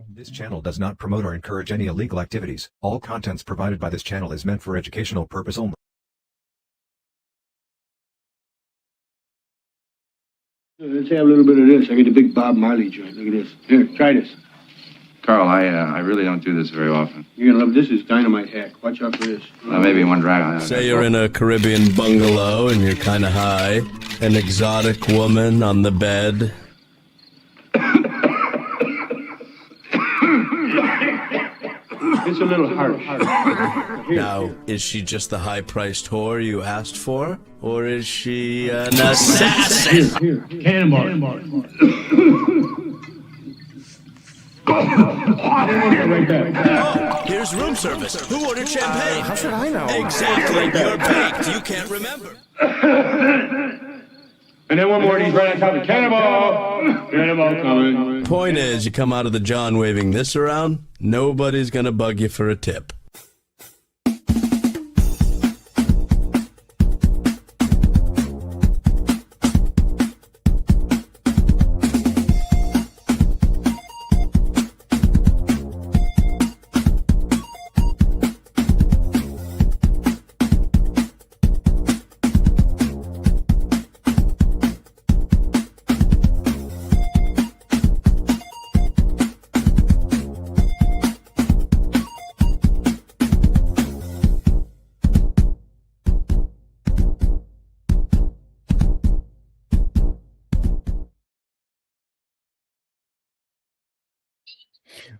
This channel does not promote or encourage any illegal activities. All contents provided by this channel is meant for educational purpose only. Let's have a little bit of this. I got the big Bob Marley joint. Look at this. Here, try this. Carl, I really don't do this very often. You're gonna love this. Is dynamite hack. Watch out for this. Maybe one drag on that. Say you're in a Caribbean bungalow and you're kind of high. An exotic woman on the bed. It's a little harsh. Now, is she just the high-priced whore you asked for? Or is she an assassin? Here. Cannonball. Right back. Here's room service. Who ordered champagne? How should I know? Exactly. You're baked. You can't remember. And then one more, he's right on top of Cannonball. Cannonball coming. Point is, you come out of the John waving this around, nobody's gonna bug you for a tip.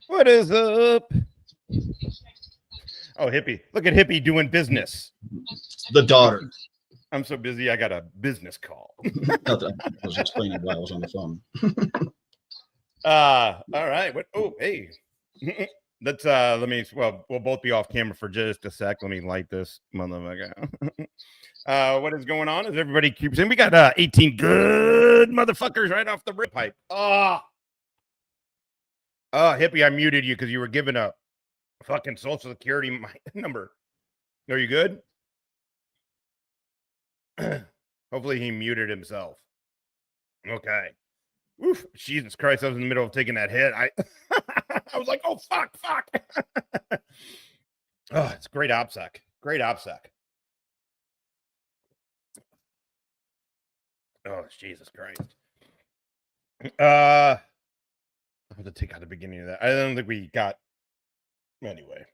What is up? Oh, Hippie. Look at Hippie doing business. The daughter. I'm so busy, I got a business call. I was explaining why I was on the phone. All right. What? Oh, hey. Let's we'll both be off camera for just a sec. Let me light this motherfucker. What is going on? As everybody keeps in, we got 18 good motherfuckers right off the rip pipe. Hippie, I muted you because you were giving a fucking social security number. Are you good? Hopefully he muted himself. Okay. Oof, Jesus Christ, I was in the middle of taking that hit. I was like, oh, fuck. Oh, it's great OPSEC. Great OPSEC. Oh, Jesus Christ. I have to take out the beginning of that. I don't think we got. Anyway.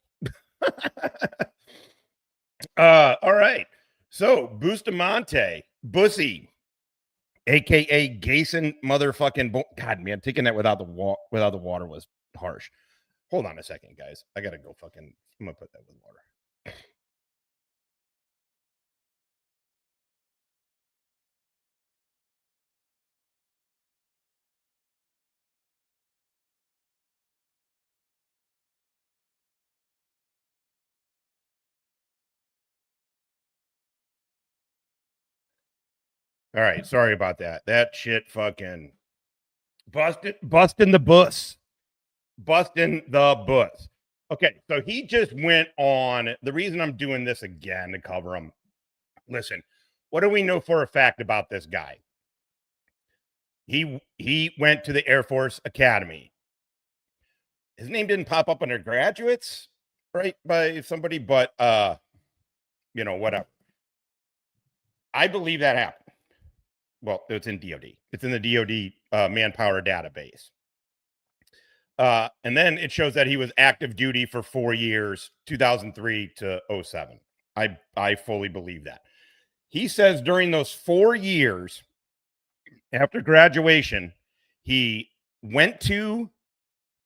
All right. So Bustamante, Bussy, aka Gayson, motherfucking God, man, taking that without the water was harsh. Hold on a second, guys. I gotta go fucking. I'm gonna put that with water. All right, sorry about that. That shit fucking busting the bus. Busting the bus. Okay, so he just went on. The reason I'm doing this again to cover him. Listen, what do we know for a fact about this guy? He went to the Air Force Academy. His name didn't pop up under graduates, right, by somebody, but whatever. I believe that happened. Well, it's in DOD. It's in the DOD manpower database. And then it shows that he was active duty for 4 years, 2003 to 07. I fully believe that. He says during those 4 years after graduation, he went to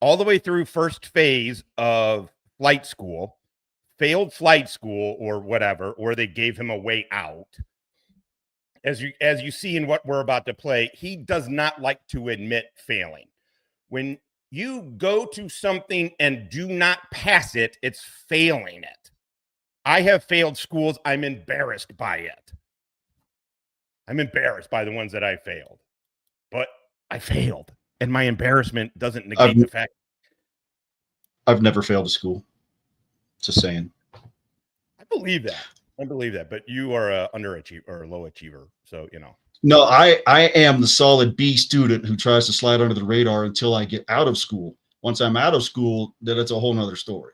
all the way through first phase of flight school, failed flight school or whatever, or they gave him a way out. As you see in what we're about to play, he does not like to admit failing. When you go to something and do not pass it, it's failing it. I have failed schools. I'm embarrassed by it. I'm embarrassed by the ones that I failed. But I failed. And my embarrassment doesn't negate the fact. I've never failed a school. It's a saying. I believe that. But you are a underachiever or a low achiever. So, No, I am the solid B student who tries to slide under the radar until I get out of school. Once I'm out of school, then it's a whole nother story.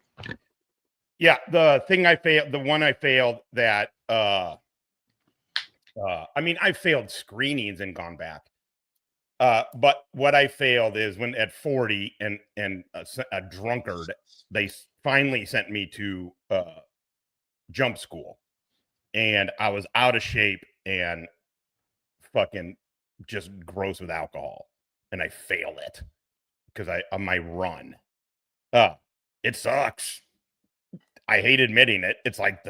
Yeah, the thing I failed, the one I failed that, I mean, I failed screenings and gone back. But what I failed is when at 40 and a drunkard, they finally sent me to jump school, and I was out of shape and fucking just gross with alcohol, and I failed it because on my run. It sucks. I hate admitting it. It's like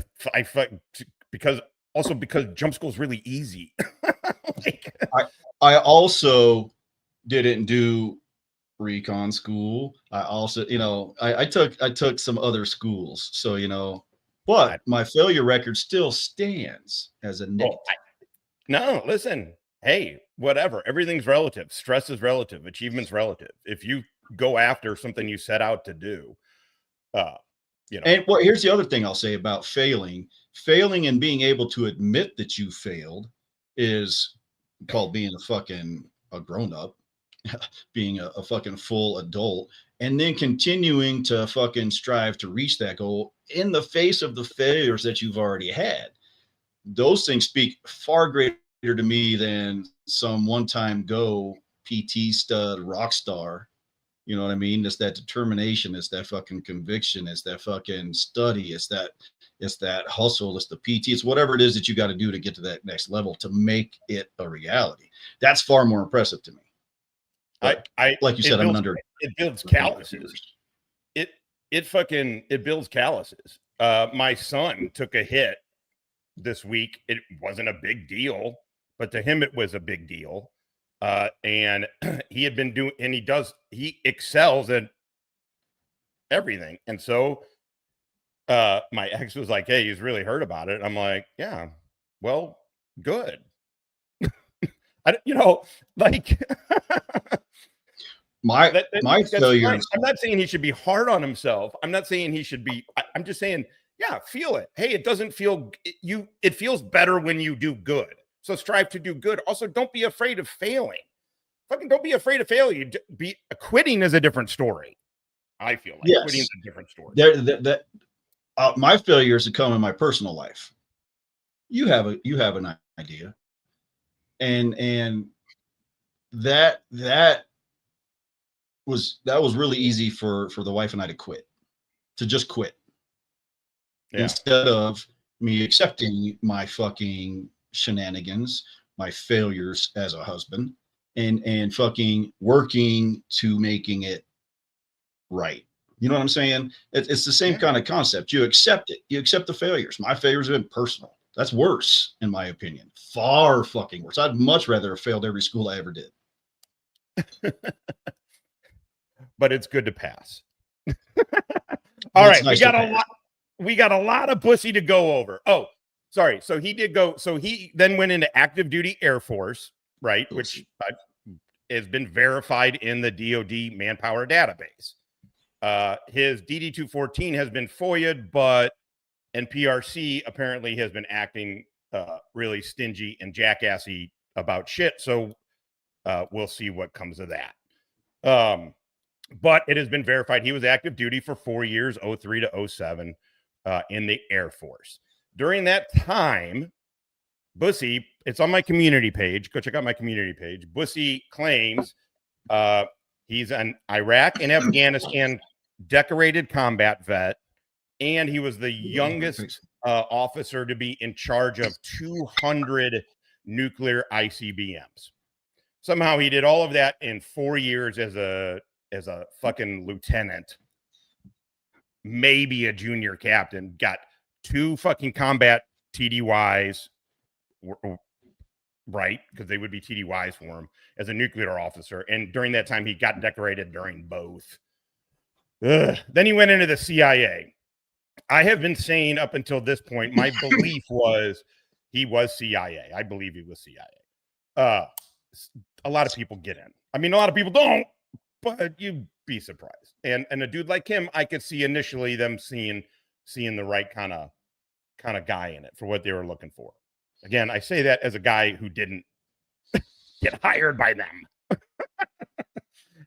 because jump school is really easy. Like, I also didn't do recon school. I also, I took some other schools. So, but my failure record still stands as a NIT. No, listen. Hey, whatever. Everything's relative. Stress is relative. Achievement's relative. If you go after something you set out to do, And well, here's the other thing I'll say about failing. Failing and being able to admit that you failed is called being a grown-up, being a fucking full adult, and then continuing to fucking strive to reach that goal in the face of the failures that you've already had. Those things speak far greater to me than some one-time go PT stud rock star. You know what I mean? It's that determination. It's that fucking conviction. It's that fucking study. It's that hustle. It's the PT. It's whatever it is that you got to do to get to that next level to make it a reality. That's far more impressive to me. But like you said, it builds calluses. It builds calluses. My son took a hit this week. It wasn't a big deal, but to him it was a big deal. And he had been doing, and he excels at everything. And so my ex was like, hey, he's really hurt about it. I'm like, yeah, well, good. my failures. I'm not saying he should be hard on himself. I'm not saying he should be, I'm just saying, yeah, feel it. Hey, it doesn't feel, it feels better when you do good. So strive to do good. Also, don't be afraid of failing. Fucking don't be afraid of failure. Quitting is a different story. I feel like quitting is a different story. My failures have come in my personal life. You have an idea, and that was really easy for the wife and I to just quit, instead of me accepting my fucking shenanigans, my failures as a husband, and fucking working to making it right. You know what I'm saying? It's the same kind of concept. You accept it. You accept the failures. My failures have been personal. That's worse, in my opinion. Far fucking worse. I'd much rather have failed every school I ever did. But it's good to pass. All right, nice we got a lot of Bussy to go over. Oh, sorry. So he did go. So he then went into active duty Air Force, right? Which has been verified in the DoD manpower database. His DD-214 has been FOIA'd, but NPRC apparently has been acting really stingy and jackassy about shit. So we'll see what comes of that. But it has been verified he was active duty for 4 years, 03 to 07, in the Air Force. During that time, Bussy, it's on my community page. Go check out my community page. Bussy claims he's an Iraq and Afghanistan decorated combat vet, and he was the youngest officer to be in charge of 200 nuclear ICBMs. Somehow he did all of that in 4 years as a fucking lieutenant, maybe a junior captain, got 2 fucking combat TDYs, right? Because they would be TDYs for him as a nuclear officer. And during that time, he got decorated during both. Then he went into the CIA. I have been saying up until this point, my belief was he was CIA. I believe he was CIA. A lot of people get in. I mean, a lot of people don't, but you'd be surprised. And a dude like him, I could see initially them seeing the right kind of guy in it for what they were looking for. Again, I say that as a guy who didn't get hired by them.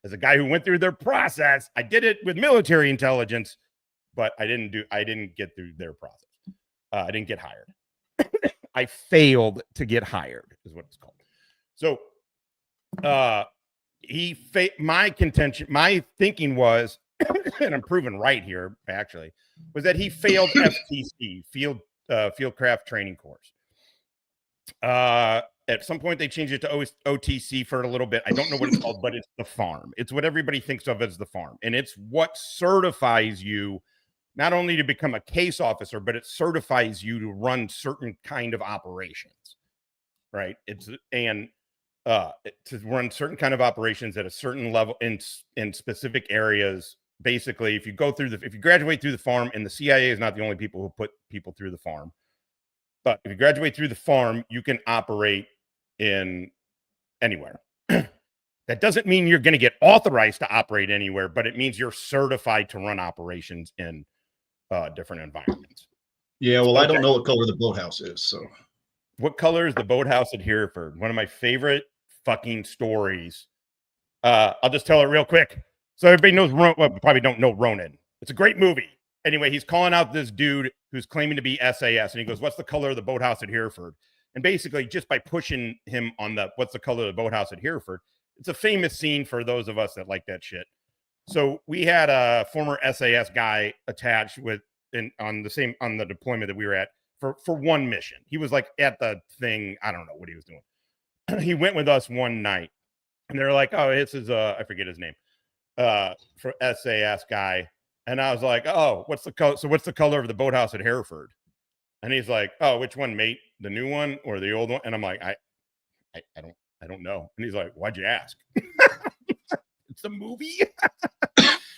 as a guy who went through their process, I did it with military intelligence, but I didn't get through their process. I didn't get hired. I failed to get hired is what it's called. So my thinking was, and I'm proven right here actually, was that he failed FTC, Fieldcraft Training Course. At some point they changed it to OTC for a little bit. I don't know what it's called, but it's the farm. It's what everybody thinks of as the farm, and it's what certifies you not only to become a case officer, but it certifies you to run certain kind of operations, right? To run certain kind of operations at a certain level in specific areas. Basically, if you graduate through the farm, and the CIA is not the only people who put people through the farm, but if you graduate through the farm, you can operate in anywhere. That doesn't mean you're going to get authorized to operate anywhere, but it means you're certified to run operations in different environments. Yeah, well, I don't know what color the boathouse is. So, what color is the boathouse at Hereford? One of my favorite fucking stories. I'll just tell it real quick. So everybody knows, probably don't know Ronin. It's a great movie. Anyway, he's calling out this dude who's claiming to be SAS, and he goes, "What's the color of the boathouse at Hereford?" And basically, just by pushing him on what's the color of the boathouse at Hereford, it's a famous scene for those of us that like that shit. So we had a former SAS guy attached on the deployment that we were at for one mission. He was like at the thing. I don't know what he was doing. He went with us one night, and they're like, "Oh, this is I forget his name, for SAS guy." And I was like, "Oh, what's the color? So what's the color of the boathouse at Hereford?" And he's like, "Oh, which one, mate? The new one or the old one?" And I'm like, I don't know. And he's like, "Why'd you ask?" It's a movie.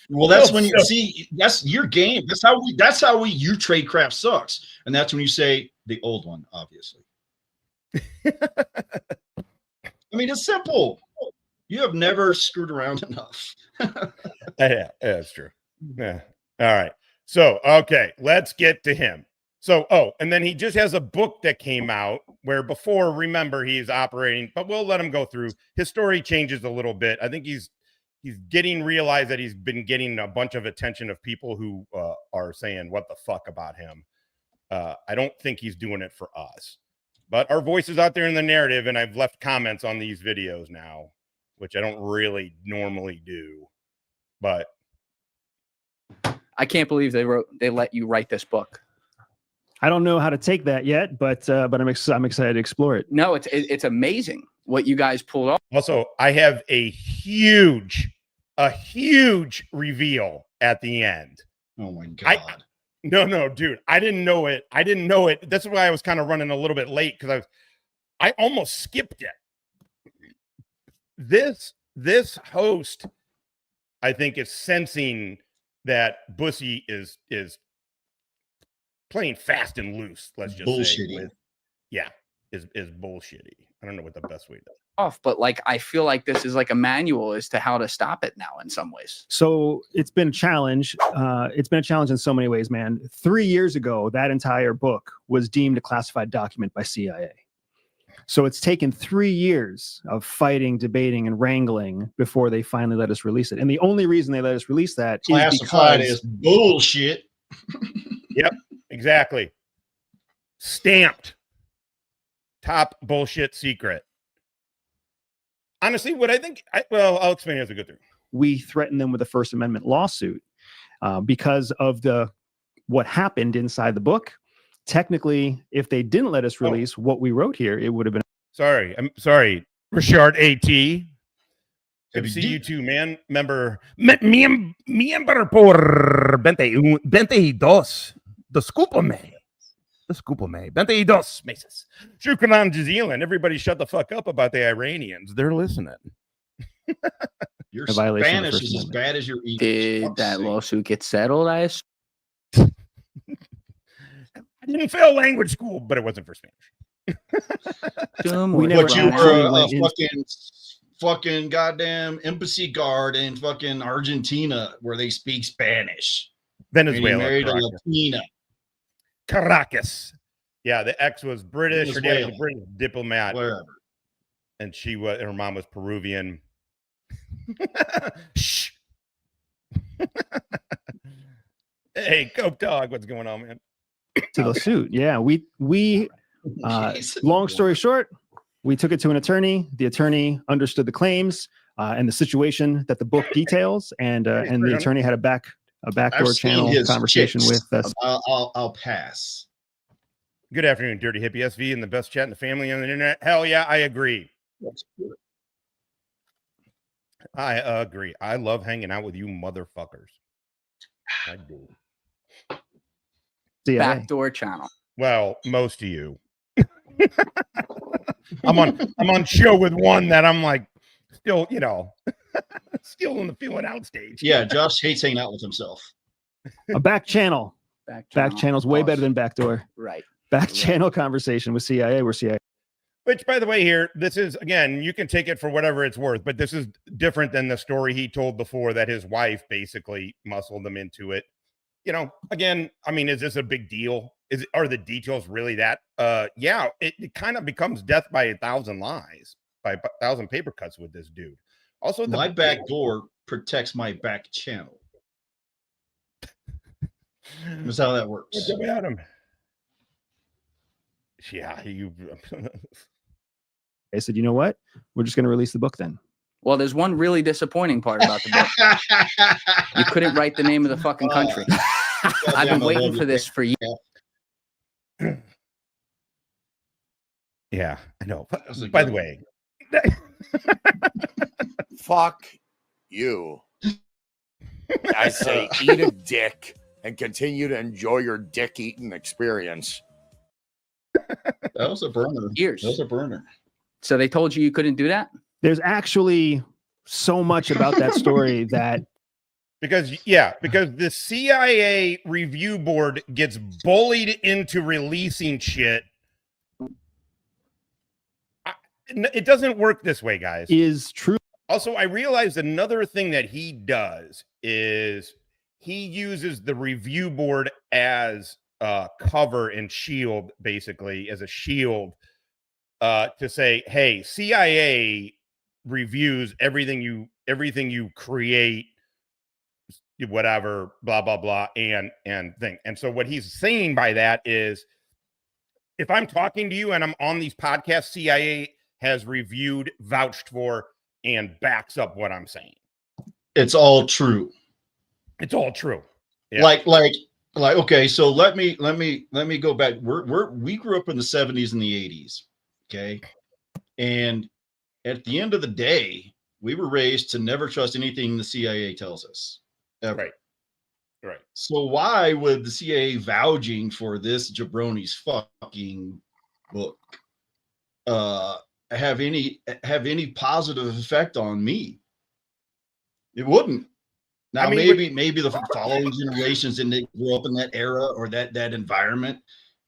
Well, that's when you see, that's your game. That's how your tradecraft sucks. And that's when you say the old one, obviously. I mean, it's simple. You have never screwed around enough. Yeah, that's true. Yeah. All right. So, okay, let's get to him. So, and then he just has a book that came out where before, remember, he's operating, but we'll let him go through. His story changes a little bit. I think he's realized that he's been getting a bunch of attention of people who are saying what the fuck about him. I don't think he's doing it for us, but our voice is out there in the narrative, and I've left comments on these videos now, which I don't really normally do, but I can't believe they let you write this book. I don't know how to take that yet, but I'm excited to explore it. No, it's amazing what you guys pulled off. Also, I have a huge reveal at the end. Oh my God. No, dude, I didn't know it. That's why I was kind of running a little bit late, because I almost skipped it. This host, I think, is sensing that Bussy is playing fast and loose. Let's just say, is bullshitty. I don't know what the best way to off, but like I feel like this is like a manual as to how to stop it now in some ways. So it's been a challenge. It's been a challenge in so many ways, man. 3 years ago, that entire book was deemed a classified document by CIA. So it's taken 3 years of fighting, debating, and wrangling before they finally let us release it. And the only reason they let us release that classified is bullshit. Yep, exactly. Stamped. Top bullshit secret. Honestly, what I think, I'll explain as we go through. We threatened them with a First Amendment lawsuit because of what happened inside the book. Technically, if they didn't let us release what we wrote here, it would have been. I'm sorry, Richard AT. Good to see you too, man. Miembro por 22. Discúlpame. 22 meses. Shukran Jazilan. Everybody shut the fuck up about the Iranians. They're listening. Your Spanish is as bad as your English. Did that lawsuit get settled? I didn't fail language school, but it wasn't for Spanish. But you were a fucking goddamn embassy guard in fucking Argentina where they speak Spanish. Venezuela. Married a Latina. Caracas. Yeah, the ex was British. Her dad was a British diplomat. Wherever. And her mom was Peruvian. Shh. Hey, Coke Dog, what's going on, man? To the suit. Yeah, we long story short, we took it to an attorney. The attorney understood the claims and the situation that the book details, and the attorney had a backdoor channel conversation with us. I'll pass. Good afternoon, Dirty Hippie SV, and the best chat in the family on the internet. Hell yeah, I agree. I agree. I love hanging out with you motherfuckers. I do. Backdoor channel. Well, most of you. I'm on show with one that I'm like still, still in the feeling out stage. Yeah, Josh hates hanging out with himself. A back channel. Back channel's way better than backdoor. Right. Back channel conversation with CIA. We're CIA. Which, by the way, here, this is, again, you can take it for whatever it's worth, but this is different than the story he told before that his wife basically muscled him into it. Again, I mean, is this a big deal? Are the details really that? Yeah, it kind of becomes death by 1,000 lies, by 1,000 paper cuts with this dude. Also, my back door protects my back channel. That's how that works. About him. Yeah, I said, you know what? We're just going to release the book then. Well, there's one really disappointing part about the book. You couldn't write the name of the fucking country. I've been waiting for this for years. Yeah, I know. By the way, fuck you. I say eat a dick and continue to enjoy your dick eating experience. That was a burner. Years. That was a burner. So they told you couldn't do that? There's actually so much about that story that because the CIA review board gets bullied into releasing shit. It doesn't work this way, guys. Is true. Also, I realized another thing that he does is he uses the review board as cover and shield, basically as a shield to say, hey, CIA reviews everything you create, whatever, blah blah blah, and thing. And so what he's saying by that is, if I'm talking to you and I'm on these podcasts, CIA has reviewed, vouched for, and backs up what I'm saying. It's all true. It's all true. Yeah. Like okay, so let me go back. We grew up in the 70s and the 80s. Okay. And at the end of the day, we were raised to never trust anything the CIA tells us. Ever. Right. So why would the CIA vouching for this jabroni's fucking book have any positive effect on me? It wouldn't. Now, I mean, maybe the following generations didn't grow up in that era or that environment.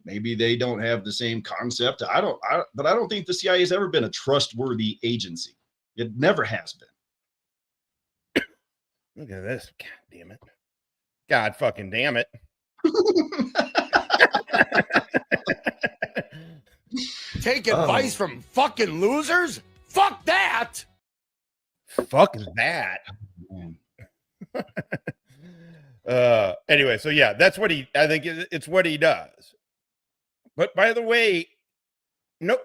Maybe they don't have the same concept. But I don't think the CIA has ever been a trustworthy agency. It never has been. Look at this. God damn it. God fucking damn it. Take advice from fucking losers? Fuck that. Fuck that. Anyway, so yeah, that's what I think it's what he does. But by the way,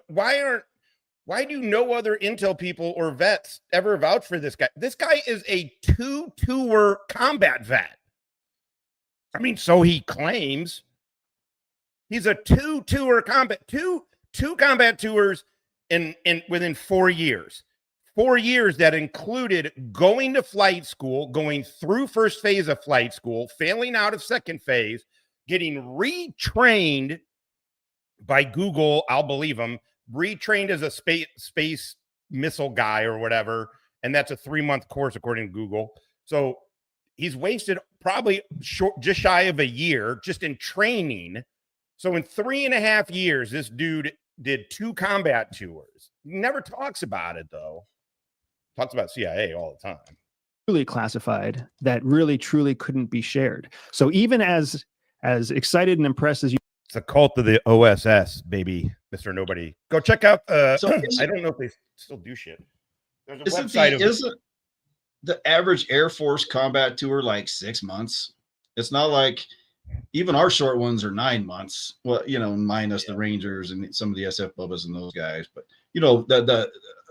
why do no other intel people or vets ever vouch for this guy? This guy is a two-tour combat vet. I mean, so he claims. He's a two-tour combat, two combat tours in within 4 years. 4 years that included going to flight school, going through first phase of flight school, failing out of second phase, getting retrained by Google, I'll believe him, retrained as a space missile guy or whatever, and that's a 3-month course according to Google. So he's wasted probably just shy of a year just in training. So in 3.5 years, this dude did 2 combat tours. He never talks about it though. Talks about CIA all the time. Truly classified that really truly couldn't be shared. So even as excited and impressed as you, it's a cult of the OSS, baby, Mr. Nobody. Go check out. I don't know if they still do shit. There's a website. the average Air Force combat tour like 6 months. It's not like even our short ones are 9 months. Well, minus the Rangers and some of the SF Bubbas and those guys. But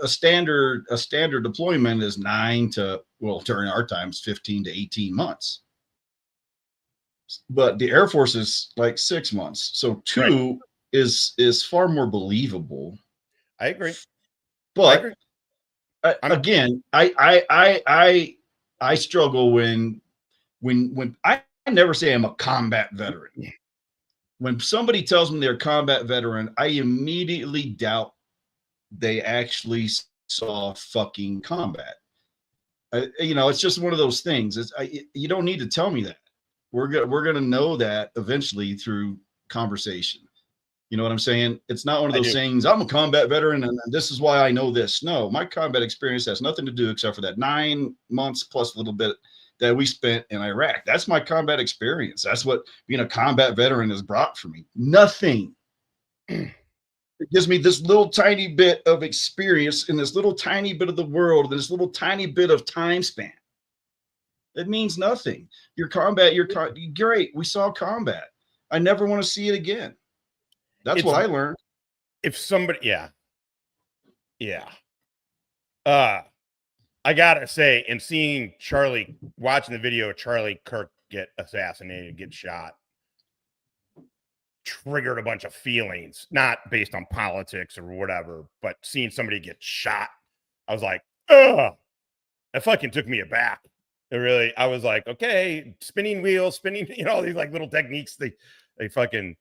a standard deployment is 9 to, well, during our times, 15 to 18 months. But the Air Force is like 6 months. So 2 is far more believable. I agree. But again, I struggle when I never say I'm a combat veteran. When somebody tells me they're a combat veteran, I immediately doubt they actually saw fucking combat. It's just one of those things. You don't need to tell me that. We're gonna know that eventually through conversation. You know what I'm saying? It's not one of those things. I'm a combat veteran, and this is why I know this. No, my combat experience has nothing to do except for that 9 months plus a little bit that we spent in Iraq. That's my combat experience. That's what being a combat veteran has brought for me. Nothing. It gives me this little tiny bit of experience in this little tiny bit of the world, this little tiny bit of time span. It means nothing. Your combat, great. We saw combat. I never want to see it again. That's what I learned. If somebody, yeah. I gotta say, in seeing Charlie, watching the video of Charlie Kirk get assassinated, get shot, triggered a bunch of feelings, not based on politics or whatever, but seeing somebody get shot, I was like, ugh, that fucking took me aback. I was like, okay, spinning wheels, all these like little techniques they fucking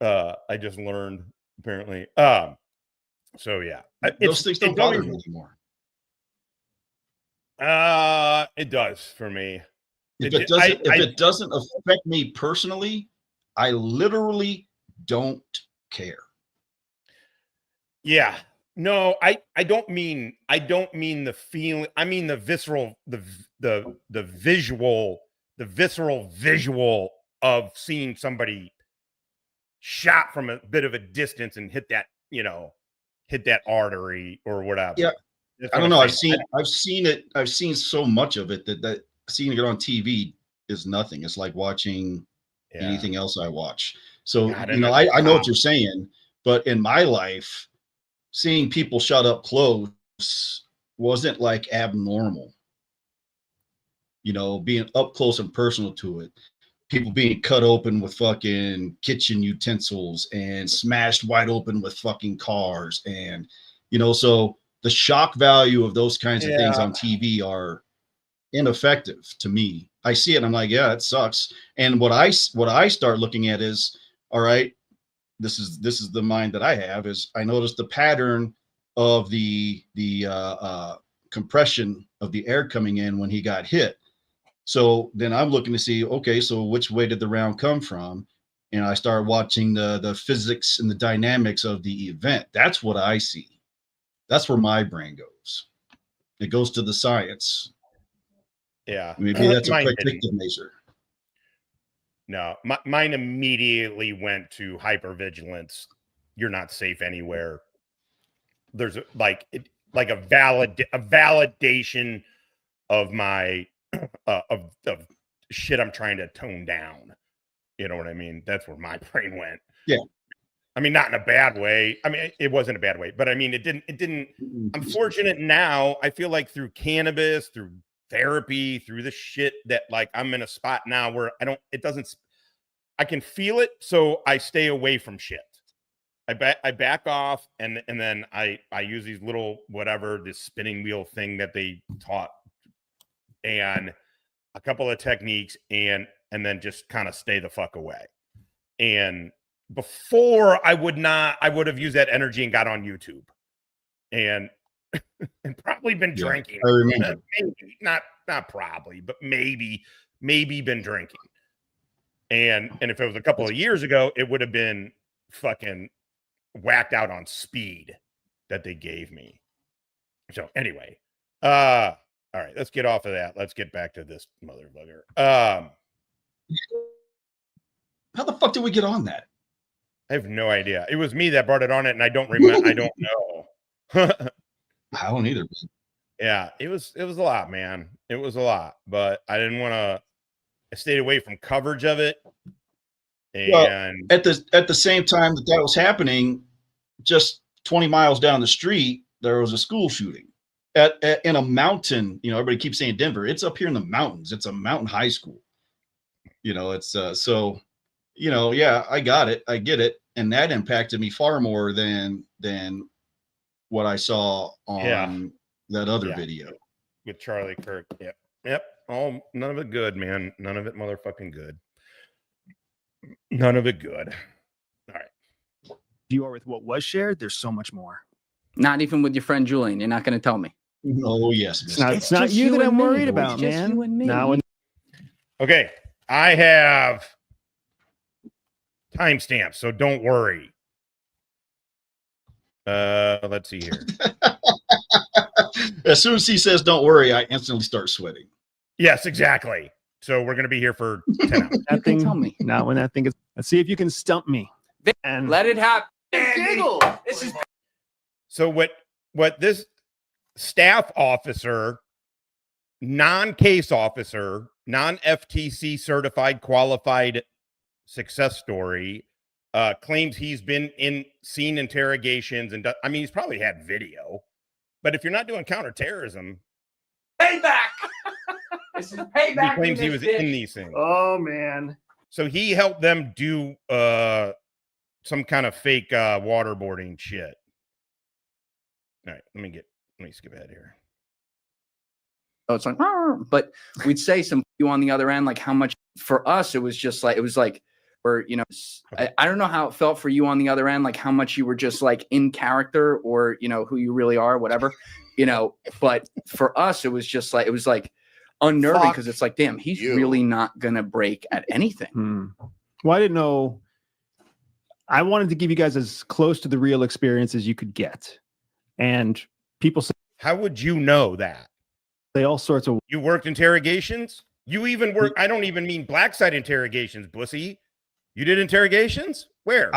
I just learned apparently. So yeah, those things don't bother me anymore. It does for me. If it doesn't affect me personally, I literally don't care. Yeah. No, I don't mean the feeling. I mean the visceral, the visceral visual of seeing somebody shot from a bit of a distance and hit that artery or whatever. Yeah. I don't know. I've seen it. I've seen so much of it that seeing it on TV is nothing. It's like watching anything else I watch. So, I know what you're saying, but in my life, seeing people shot up close wasn't like abnormal. Being up close and personal to it. People being cut open with fucking kitchen utensils and smashed wide open with fucking cars. And, so the shock value of those kinds of things on TV are ineffective to me. I see it and I'm like, yeah, it sucks. And what I start looking at is, all right, this is the mind that I have, is I noticed the pattern of the compression of the air coming in when he got hit. So then I'm looking to see, okay, so which way did the round come from? And I start watching the physics and the dynamics of the event. That's what I see. That's where my brain goes. It goes to the science. Yeah. Maybe that's a predictive measure. No, mine immediately went to hypervigilance. You're not safe anywhere. There's a validation of my of shit I'm trying to tone down. You know what I mean? That's where my brain went. Yeah. I mean, not in a bad way. I mean, it wasn't a bad way, but I mean, it didn't. I'm fortunate now. I feel like through cannabis, through therapy, through the shit that like I'm in a spot now where I can feel it. So I stay away from shit. I back off and then I use these little, this spinning wheel thing that they taught and a couple of techniques and then just kind of stay the fuck away. And before I would have used that energy and got on YouTube and probably been drinking. I remember. Maybe, not probably, but maybe been drinking. And if it was a couple of years ago, it would have been fucking whacked out on speed that they gave me. So anyway, all right, let's get off of that. Let's get back to this motherfucker. How the fuck did we get on that? I have no idea. It was me that brought it on it, and I don't remember. I don't know. I don't either. Yeah, it was a lot, man. It was a lot, but I didn't want to. I stayed away from coverage of it. And well, at the same time that was happening, just 20 miles down the street, there was a school shooting in a mountain. You know, everybody keeps saying Denver. It's up here in the mountains. It's a mountain high school. You know, it's so, you know, yeah, I got it. I get it. And that impacted me far more than what I saw on that other video with Charlie Kirk. Yep. Oh, none of it good, man. None of it motherfucking good. None of it good. All right. You are with what was shared. There's so much more. Not even with your friend Julian. You're not going to tell me. Oh yes, it's not you that I'm worried about, man. Now, okay, I have timestamps, so don't worry. Let's see here. As soon as he says "don't worry," I instantly start sweating. Yes, exactly. So we're going to be here for 10 hours. That thing, tell me. Not when that thing is. Let's see if you can stump me. And let it happen. Giggle. This is. So what this staff officer, non-case officer, non-FTC certified qualified success story claims he's been seen interrogations and I mean he's probably had video, but if you're not doing counterterrorism, payback. This is payback. He claims he was in these things. Oh man! So he helped them do some kind of fake waterboarding shit. All right, let me skip ahead here. Oh, it's like, but we'd say some you on the other end, like how much for us it was like, or you know, I don't know how it felt for you on the other end, like how much you were just like in character, or you know who you really are, whatever, you know. But for us, it was just like unnerving because it's like, damn, he's really not gonna break at anything. Well, I didn't know. I wanted to give you guys as close to the real experience as you could get, and people say, "How would you know that?" They all sorts of. You worked interrogations. You even work. I don't even mean black side interrogations, Bussy. You did interrogations? Where?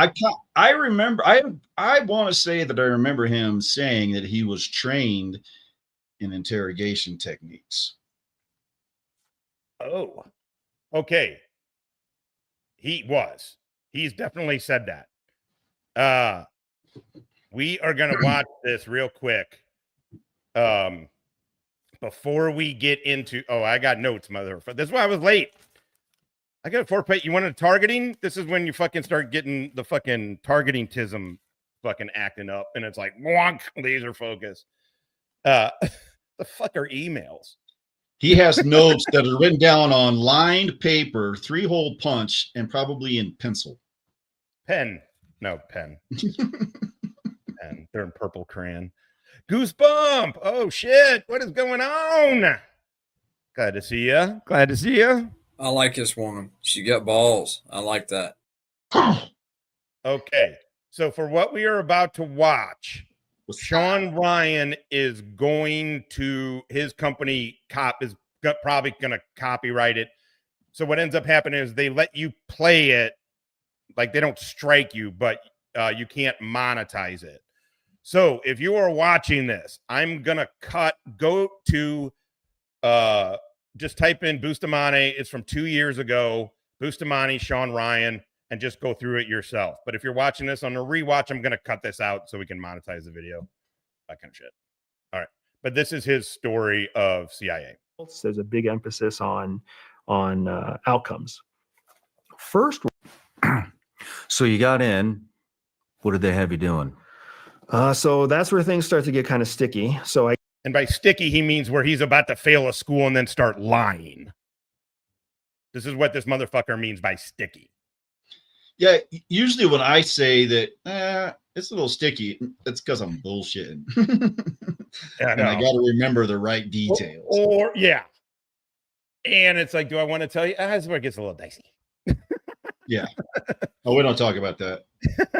I remember. I want to say that I remember him saying that he was trained in interrogation techniques. Oh, okay. He was. He's definitely said that. We are gonna watch this real quick. Before we get into, I got notes, motherfucker. That's why I was late. I got a 4-page. You wanted targeting? This is when you fucking start getting the fucking targeting-tism fucking acting up, and it's like wonk, laser focus. The fuck are emails? He has notes that are written down on lined paper, 3-hole punch, and probably in pencil. Pen. No, pen. Pen. They're in purple crayon. Goosebump. Oh, shit. What is going on? Glad to see you. Glad to see you. I like this woman. She got balls. I like that. Okay. So for what we are about to watch, Sean Ryan is going to, his company is probably going to copyright it. So what ends up happening is they let you play it. Like they don't strike you, but you can't monetize it. So if you are watching this, I'm going to go to, just type in Bustamante. It's from 2 years ago. Bustamante, Sean Ryan, and just go through it yourself. But if you're watching this on a rewatch, I'm going to cut this out so we can monetize the video. That kind of shit. All right. But this is his story of CIA. There's a big emphasis on outcomes. First. So you got in. What did they have you doing? So that's where things start to get kind of sticky. And by sticky, he means where he's about to fail a school and then start lying. This is what this motherfucker means by sticky. Yeah, usually when I say that it's a little sticky, it's because I'm bullshitting. And I got to remember the right details. Or yeah. And it's like, do I want to tell you? That's where it gets a little dicey. Yeah. Oh, we don't talk about that.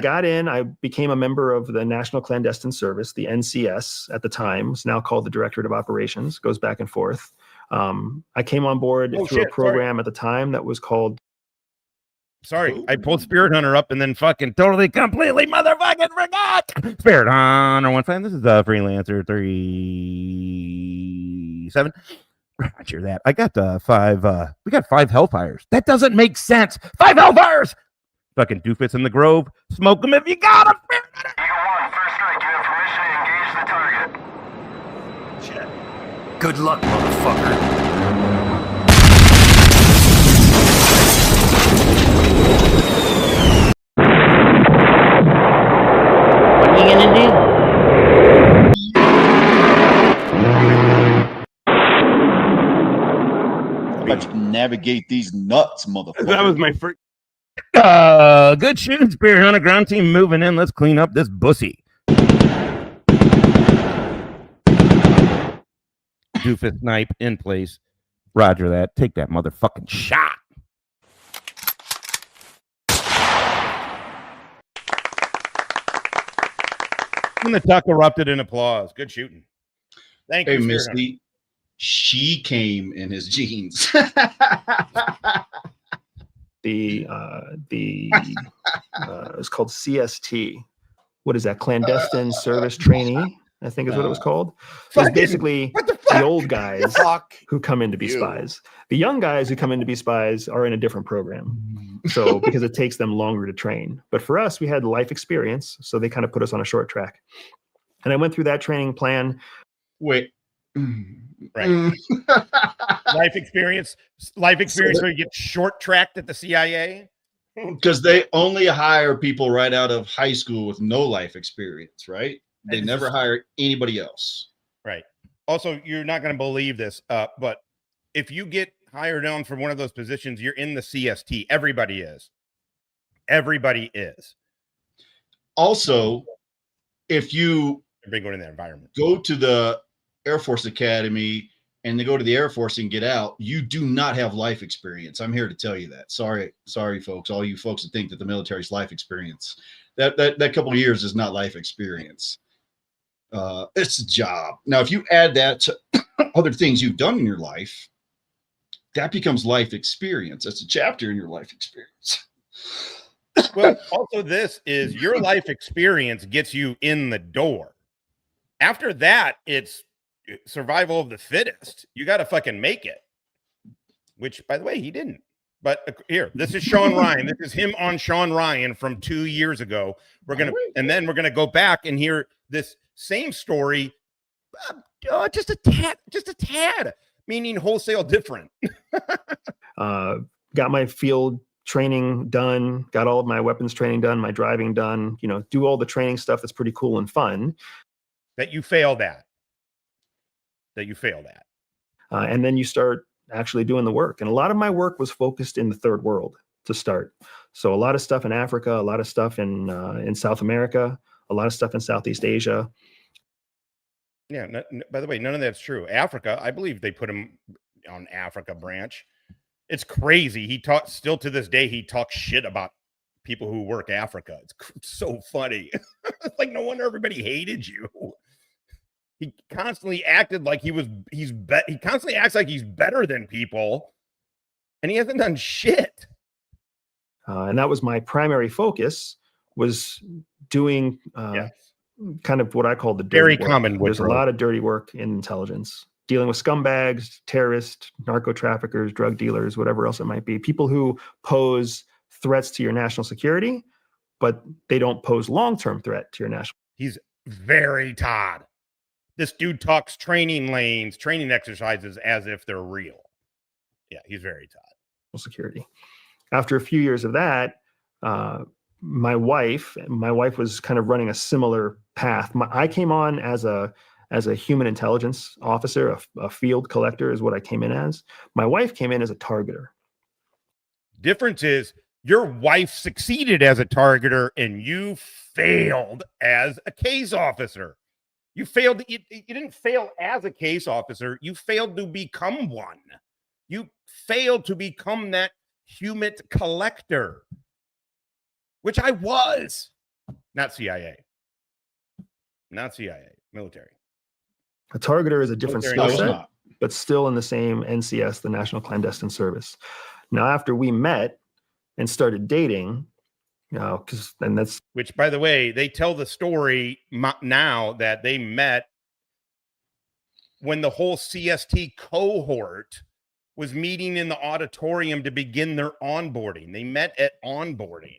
Got in. I became a member of the National Clandestine Service, the NCS at the time. It's now called the Directorate of Operations. Goes back and forth. I came on board through a program at the time that was called Sorry, I pulled Spirit Hunter up and then fucking totally, completely motherfucking forgot. Spirit Hunter 1 This is the Freelancer 37. Roger that. I got 5. We got 5 Hellfires. That doesn't make sense. 5 Hellfires. Fucking doofus in the Grove. Smoke them if you got them. Eagle 1, first strike. You have permission to engage the target. Shit. Good luck, motherfucker. What are you gonna do? How about you navigate these nuts, motherfucker? That was my first. Good shooting, Spirit Hunter. Ground team moving in. Let's clean up this Bussy. Doofus snipe in place. Roger that. Take that motherfucking shot. And the tuck erupted in applause. Good shooting. Thank you, Misty. She came in his jeans. It's called CST. What is that? Clandestine Service Trainee, I think is what it was called. So it's basically the old guys who come in to be spies. The young guys who come in to be spies are in a different program. So because it takes them longer to train. But for us, we had life experience. So they kind of put us on a short track. And I went through that training plan. Wait. Right. Life experience where you get short tracked at the CIA. Because they only hire people right out of high school with no life experience, right? They never hire anybody else. Right. Also, you're not going to believe this, but if you get hired on for one of those positions, you're in the CST. Everybody is. Everybody is. Also, if you go in that environment, go to the Air Force Academy and they go to the Air Force and get out, you do not have life experience. I'm here to tell you that. Sorry, folks. All you folks that think that the military's life experience, that couple of years is not life experience. It's a job. Now, if you add that to other things you've done in your life, that becomes life experience. That's a chapter in your life experience. Well, also this is your life experience gets you in the door. After that, it's survival of the fittest. You got to fucking make it. Which, by the way, he didn't. But here, this is Sean Ryan. This is him on Sean Ryan from 2 years ago. Then we're gonna go back and hear this same story, just a tad, meaning wholesale different. Got my field training done, got all of my weapons training done, my driving done, do all the training stuff that's pretty cool and fun. That you failed at. And then you start actually doing the work. And a lot of my work was focused in the third world to start. So a lot of stuff in Africa, a lot of stuff in South America, a lot of stuff in Southeast Asia. Yeah. By the way, none of that's true. Africa, I believe they put him on Africa branch. It's crazy. Still to this day, he talks shit about people who work Africa. It's so funny. It's like, no wonder everybody hated you. He constantly acted like he constantly acts like he's better than people, and he hasn't done shit. And that was my primary focus, was doing kind of what I call the dirty work. Common. There's a lot of dirty work in intelligence, dealing with scumbags, terrorists, narco traffickers, drug dealers, whatever else it might be. People who pose threats to your national security, but they don't pose long-term threat to your national. He's very Todd. This dude talks training lanes, training exercises as if they're real. Yeah, he's very Todd. Security. After a few years of that, my wife was kind of running a similar path. I came on as a human intelligence officer, a field collector is what I came in as. My wife came in as a targeter. Difference is your wife succeeded as a targeter and you failed as a case officer. You failed. You didn't fail as a case officer. You failed to become one. You failed to become that human collector, which I was. Not CIA. Military. A targeter is a different skill set, but still in the same NCS, the National Clandestine Service. Now, after we met, and started dating, and that's which, by the way, they tell the story now that they met when the whole CST cohort was meeting in the auditorium to begin their onboarding. They met at onboarding.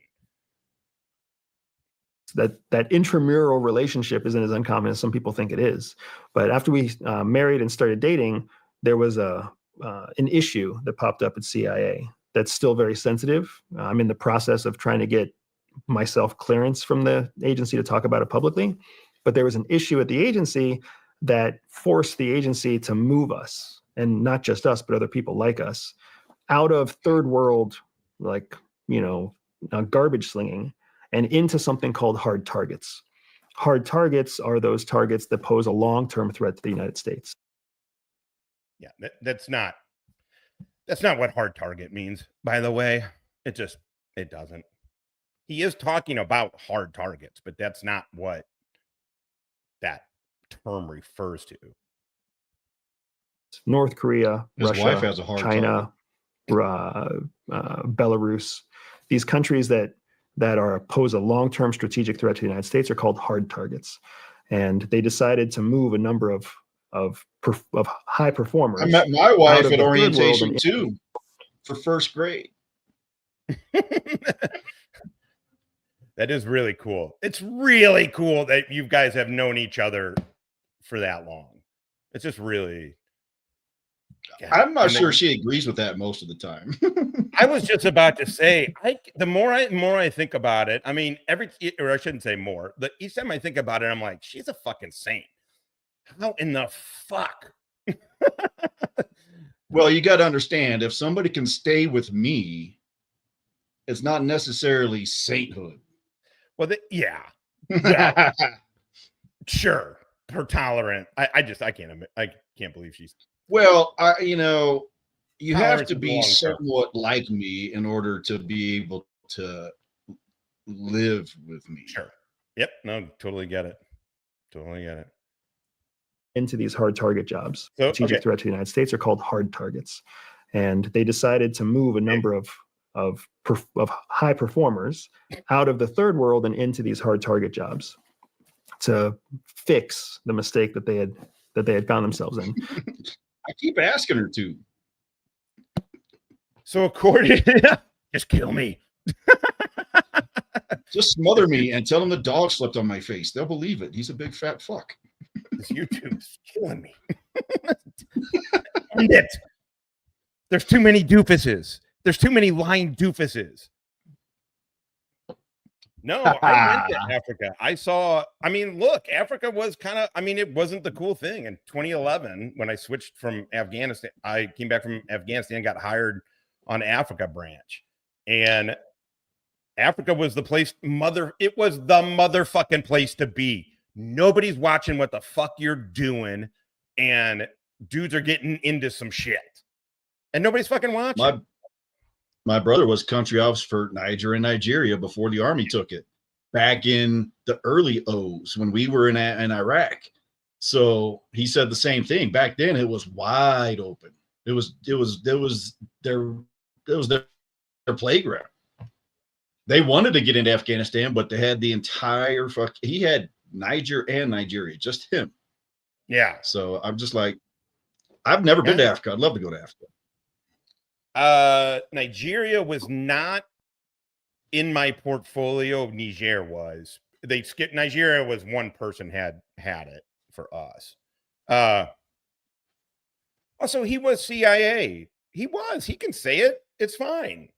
That intramural relationship isn't as uncommon as some people think it is. But after we married and started dating, there was an issue that popped up at CIA that's still very sensitive. I'm in the process of trying to get myself clearance from the agency to talk about it publicly. But there was an issue at the agency that forced the agency to move us, and not just us, but other people like us, out of third world, garbage slinging, and into something called hard targets. Hard targets are those targets that pose a long-term threat to the United States. Yeah, that's not what hard target means, by the way. It doesn't. He is talking about hard targets, but that's not what that term refers to. North Korea, His Russia, wife has a hard China, Belarus, these countries that pose a long-term strategic threat to the United States are called hard targets. And they decided to move a number of high performers. I met my wife at orientation too, for first grade. That is really cool. It's really cool that you guys have known each other for that long. It's just really. God, I'm not sure she agrees with that most of the time. I was just about to say, the more I think about it, I mean, or I shouldn't say more. Each time I think about it, I'm like, she's a fucking saint. How in the fuck? Well, you got to understand, if somebody can stay with me, it's not necessarily sainthood. Well, yeah. Sure. Her tolerant. I can't believe she's. Well, you have to be somewhat like me in order to be able to live with me. Sure. Yep. No, totally get it. Into these hard target jobs. Strategic threat to the United States are called hard targets. And they decided to move a number of high performers out of the third world and into these hard target jobs to fix the mistake that they had found themselves in. I keep asking her to. So according, just kill me. Just smother me and tell them the dog slept on my face. They'll believe it. He's a big fat fuck. This YouTube's killing me. End it. There's too many doofuses. There's too many lying doofuses. No, I went to Africa. Look, Africa was it wasn't the cool thing. In 2011, when I switched from Afghanistan, I came back from Afghanistan, got hired on Africa branch. And Africa was the place, it was the motherfucking place to be. Nobody's watching what the fuck you're doing, and dudes are getting into some shit. And nobody's fucking watching. My brother was country officer for Niger and Nigeria before the army took it, back in the early O's when we were in Iraq. So he said the same thing. Back then, it was wide open. It was their playground. They wanted to get into Afghanistan, but they had the entire he had Niger and Nigeria, just him. Yeah. So I'm just like, I've never been to Africa. I'd love to go to Africa. Nigeria was not in my portfolio. Niger was. They skipped. Nigeria was one person had it for us. Also, he was CIA. He can say it. It's fine.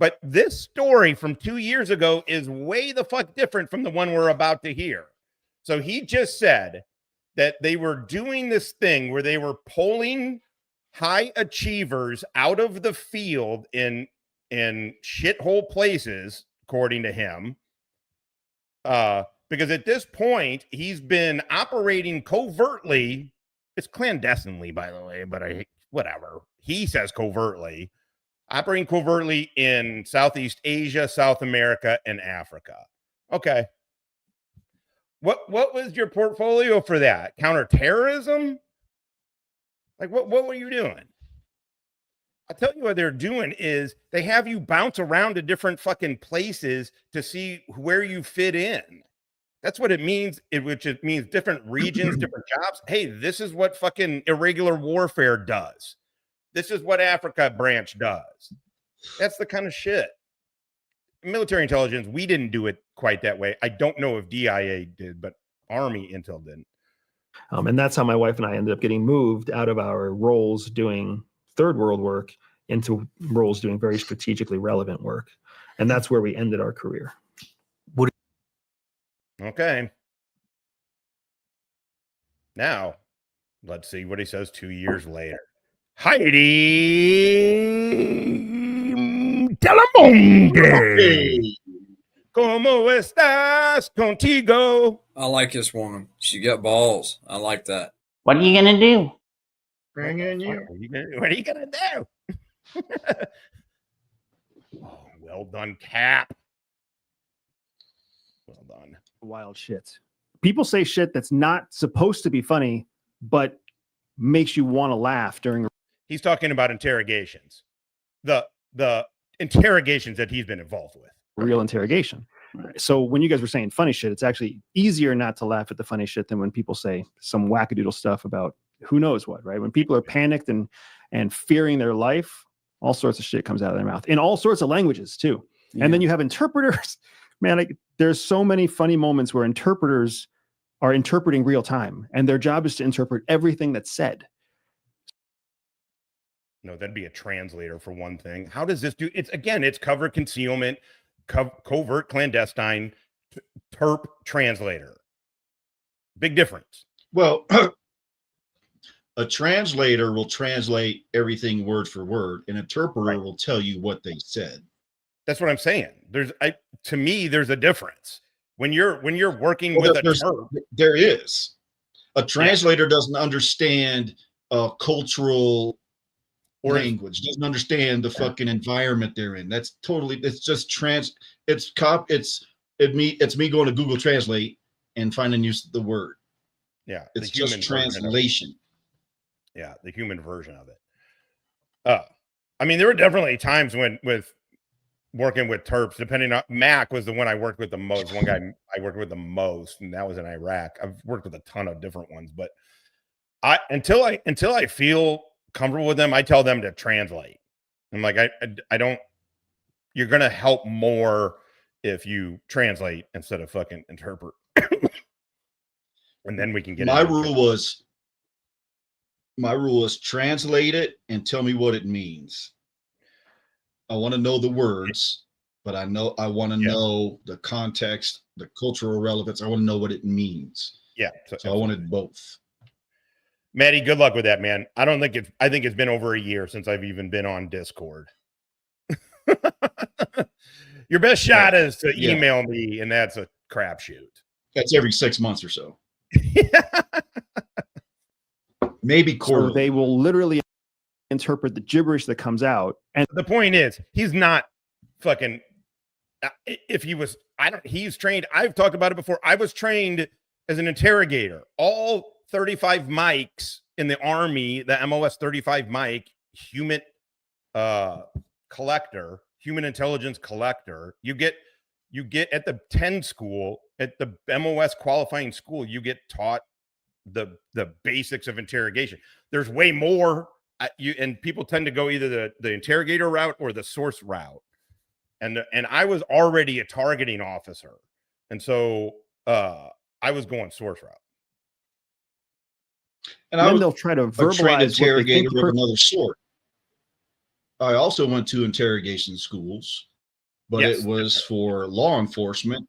But this story from 2 years ago is way the fuck different from the one we're about to hear. So he just said that they were doing this thing where they were pulling high achievers out of the field in shithole places, according to him. Because at this point, he's been operating covertly. It's clandestinely, by the way, but whatever. He says covertly. Operating covertly in Southeast Asia, South America, and Africa. Okay. What was your portfolio for that? Counterterrorism? Like what were you doing? I'll tell you what they're doing is they have you bounce around to different fucking places to see where you fit in. That's what it means, which it means different regions, different jobs. Hey, this is what fucking irregular warfare does. This is what Africa branch does. That's the kind of shit. Military intelligence, we didn't do it quite that way. I don't know if DIA did, but Army Intel didn't. And that's how my wife and I ended up getting moved out of our roles doing third world work into roles doing very strategically relevant work. And that's where we ended our career. Okay. Now, let's see what he says 2 years later. Heidi Telemonte. ¿Cómo estás contigo? I like this woman. She got balls. I like that. What are you gonna do? Bring in you. What are you gonna do? Oh, well done, Cap. Well done. Wild shit. People say shit that's not supposed to be funny, but makes you want to laugh during. He's talking about interrogations. The interrogations that he's been involved with. Real interrogation. So when you guys were saying funny shit, it's actually easier not to laugh at the funny shit than when people say some wackadoodle stuff about who knows what, right? When people are panicked and fearing their life, all sorts of shit comes out of their mouth in all sorts of languages too. Yeah. And then you have interpreters. Man, there's so many funny moments where interpreters are interpreting real time and their job is to interpret everything that's said. No, that'd be a translator for one thing. How does this do? It's covert concealment, covert clandestine, terp translator. Big difference. Well, a translator will translate everything word for word. An interpreter will tell you what they said. That's what I'm saying. To me, there's a difference when you're working with a terp. There is. A translator doesn't understand cultural language, doesn't understand the fucking environment they're in. That's totally. It's just it's me going to Google Translate and finding the word. Yeah, it's just translation. Yeah, the human version of it. I mean, there were definitely times when with working with terps, depending on Mac was the one I worked with the most. One guy I worked with the most, and that was in Iraq. I've worked with a ton of different ones, but until I feel comfortable with them, I tell them to translate. I'm like, I don't. You're gonna help more if you translate instead of fucking interpret. And then we can get. My rule was translate it and tell me what it means. I want to know the words, but I want to know the context, the cultural relevance. I want to know what it means. Yeah. So I wanted both. Maddie, good luck with that, man. I think it's been over a year since I've even been on Discord. Your best shot is to email me, and that's a crapshoot. That's every 6 months or so. Maybe quarterly. So they will literally interpret the gibberish that comes out. And the point is, he's not fucking. If he was, he's trained. I've talked about it before. I was trained as an interrogator. All 35 mics in the Army, the MOS 35 mic, human collector, human intelligence collector. You get at the 10 school, at the MOS qualifying school, you get taught the basics of interrogation. There's way more. And people tend to go either the interrogator route or the source route. And I was already a targeting officer. And so I was going source route. And then they'll try to verbalize interrogator of another sort. I also went to interrogation schools, but it was for law enforcement.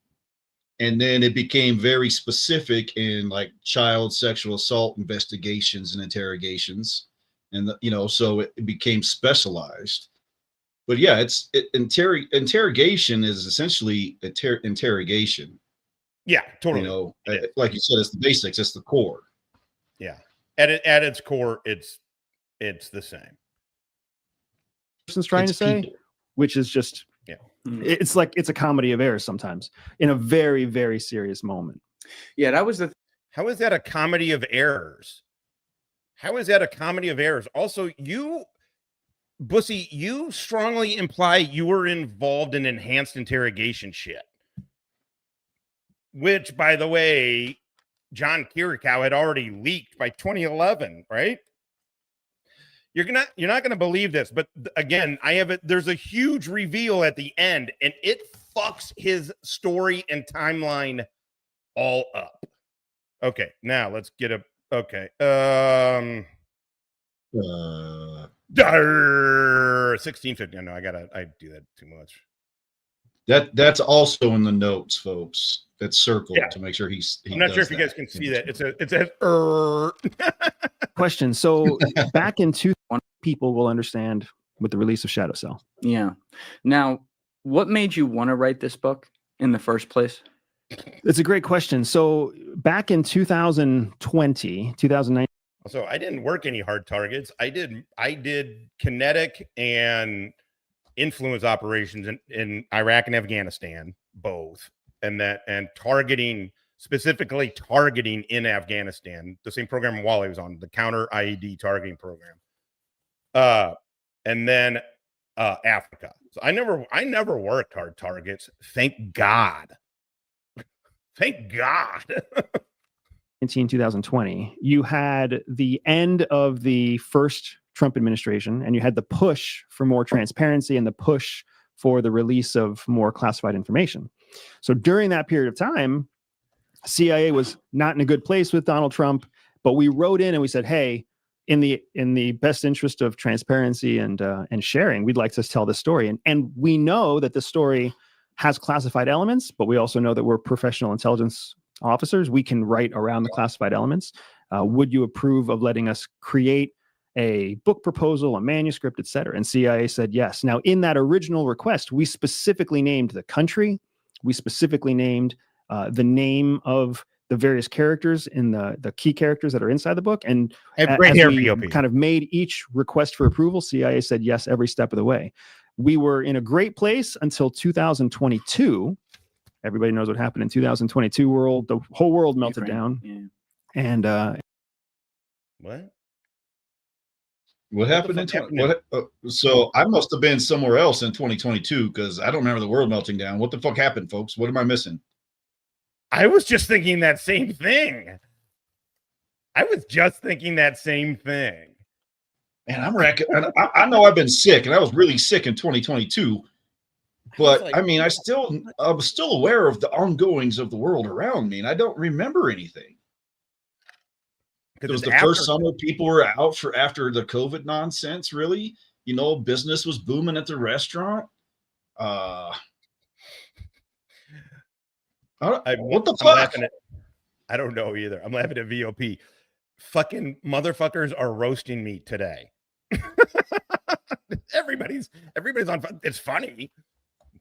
And then it became very specific in like child sexual assault investigations and interrogations. And, so it became specialized. But yeah, interrogation is essentially interrogation. Yeah, totally. Like you said, it's the basics. It's the core. Yeah. At its core, it's the same. Person's trying to say, which is just, it's like, it's a comedy of errors sometimes in a very, very serious moment. Yeah, that was how is that a comedy of errors? How is that a comedy of errors? Also, Bussy, you strongly imply you were involved in enhanced interrogation shit. Which, by the way, John Kirikow had already leaked by 2011, right? You're not gonna believe this, but again, there's a huge reveal at the end, and it fucks his story and timeline all up. Okay, now let's get a 1650. No, I do that too much. That's also in the notes, folks. That's circled to make sure I'm not sure if you guys can see that. It says Question. So back in 2001, people will understand with the release of Shadow Cell. Yeah. Now, what made you want to write this book in the first place? It's a great question. So back in 2020, 2019. So I didn't work any hard targets. I did kinetic and influence operations in Iraq and Afghanistan, both, and specifically targeting in Afghanistan, the same program Wally was on, the counter IED targeting program. And then Africa. So I never worked hard targets. Thank God. Thank God. 2020, you had the end of the first Trump administration, and you had the push for more transparency and the push for the release of more classified information. So during that period of time, CIA was not in a good place with Donald Trump, but we wrote in and we said, hey, in the best interest of transparency and sharing, we'd like to tell this story. And we know that the story has classified elements, but we also know that we're professional intelligence officers. We can write around the classified elements. Would you approve of letting us create a book proposal, a manuscript, et cetera? And CIA said yes. Now, in that original request, we specifically named the country. We specifically named the name of the various characters in the key characters that are inside the book. And as we kind of made each request for approval, CIA said yes every step of the way. We were in a great place until 2022. Everybody knows what happened in 2022 world. The whole world melted down. Yeah. And what happened in 20? So I must have been somewhere else in 2022 because I don't remember the world melting down. What the fuck happened, folks? What am I missing? I was just thinking that same thing. Man, I'm racking. I know I've been sick, and I was really sick in 2022. But I mean, I was still aware of the ongoings of the world around me, and I don't remember anything. It was the first summer people were out after the COVID nonsense. Really, business was booming at the restaurant. What the fuck? I don't know either. I'm laughing at VOP. Fucking motherfuckers are roasting me today. Everybody's on. It's funny.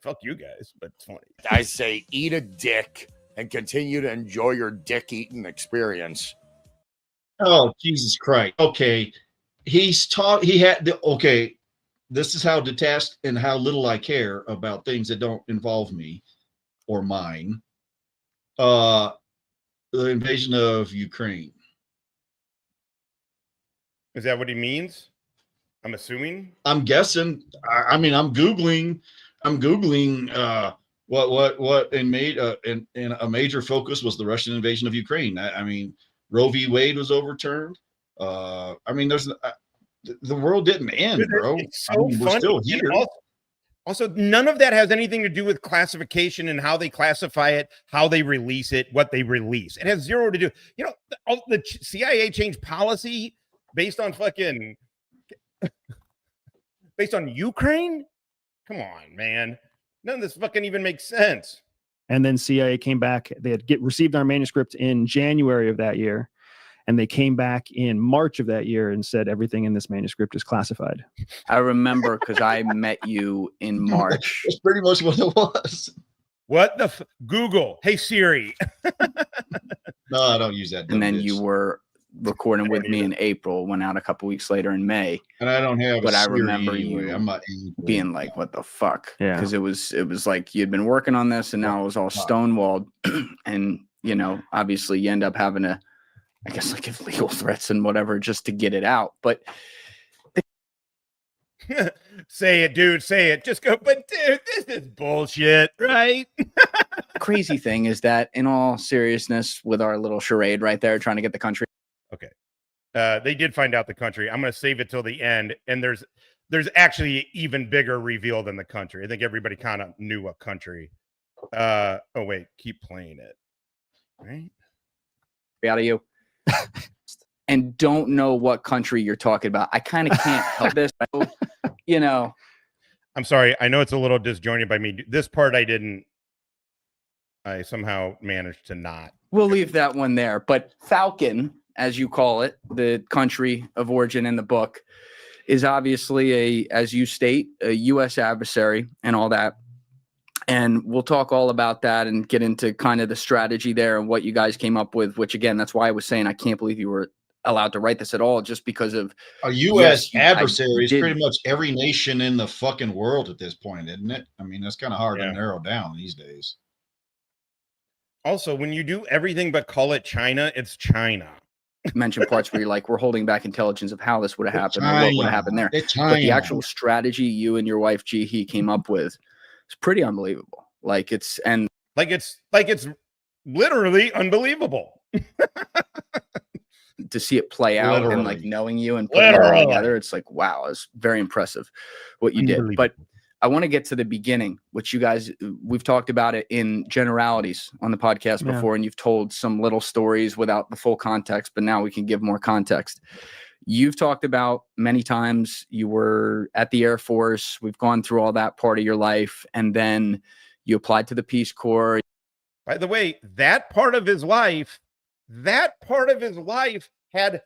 Fuck you guys, but it's funny. I say eat a dick and continue to enjoy your dick eating experience. Oh, Jesus Christ. Okay. This is how detached and how little I care about things that don't involve me or mine. The invasion of Ukraine. Is that what he means? I'm assuming. I'm guessing. I mean, I'm Googling what and a major focus was the Russian invasion of Ukraine. I mean, Roe v. Wade was overturned. I mean, the world didn't end, bro. We're still here. Also, none of that has anything to do with classification and how they classify it, how they release it, what they release. It has zero to do. The CIA changed policy based on Ukraine. Come on, man. None of this fucking even makes sense. And then CIA came back. They had received our manuscript in January of that year. And they came back in March of that year and said everything in this manuscript is classified. I remember because I met you in March. That's pretty much what it was. What the Google? Hey Siri. No, I don't use that. And then you were recording with me in April, went out a couple weeks later in May. And I don't have. But I remember you being like, "What the fuck?" Yeah. Because it was like you'd been working on this, and now it was all stonewalled. And obviously, you end up having to, I guess, give legal threats and whatever just to get it out. But Say it, dude. Say it. Just go. But dude, this is bullshit, right? Crazy thing is that, in all seriousness, with our little charade right there, trying to get the country. Okay. They did find out the country. I'm going to save it till the end. And there's actually an even bigger reveal than the country. I think everybody kind of knew what country. Oh wait, keep playing it. Right. Out of you. And don't know what country you're talking about. I kind of can't help this. You know. I'm sorry. I know it's a little disjointed by me. This part I didn't. I somehow managed to not. We'll leave that one there. But Falcon, as you call it, the country of origin in the book, is obviously as you state, a U.S. adversary and all that. And we'll talk all about that and get into kind of the strategy there and what you guys came up with, which again, that's why I was saying I can't believe you were allowed to write this at all, just because of a U.S. adversary is pretty much every nation in the fucking world at this point, isn't it? I mean, that's kind of hard to narrow down these days. Also, when you do everything but call it China, it's China. Mention parts where you're like, we're holding back intelligence of how this would have happened or what would have happened there. But the actual strategy you and your wife Jihe came up with is pretty unbelievable. Like it's literally unbelievable. To see it play out and like knowing you and putting it all together, it's like, wow, it's very impressive what you did. But I want to get to the beginning, which you guys, we've talked about it in generalities on the podcast before, and you've told some little stories without the full context, but now we can give more context. You've talked about many times you were at the Air Force. We've gone through all that part of your life, and then you applied to the Peace Corps. By the way, that part of his life had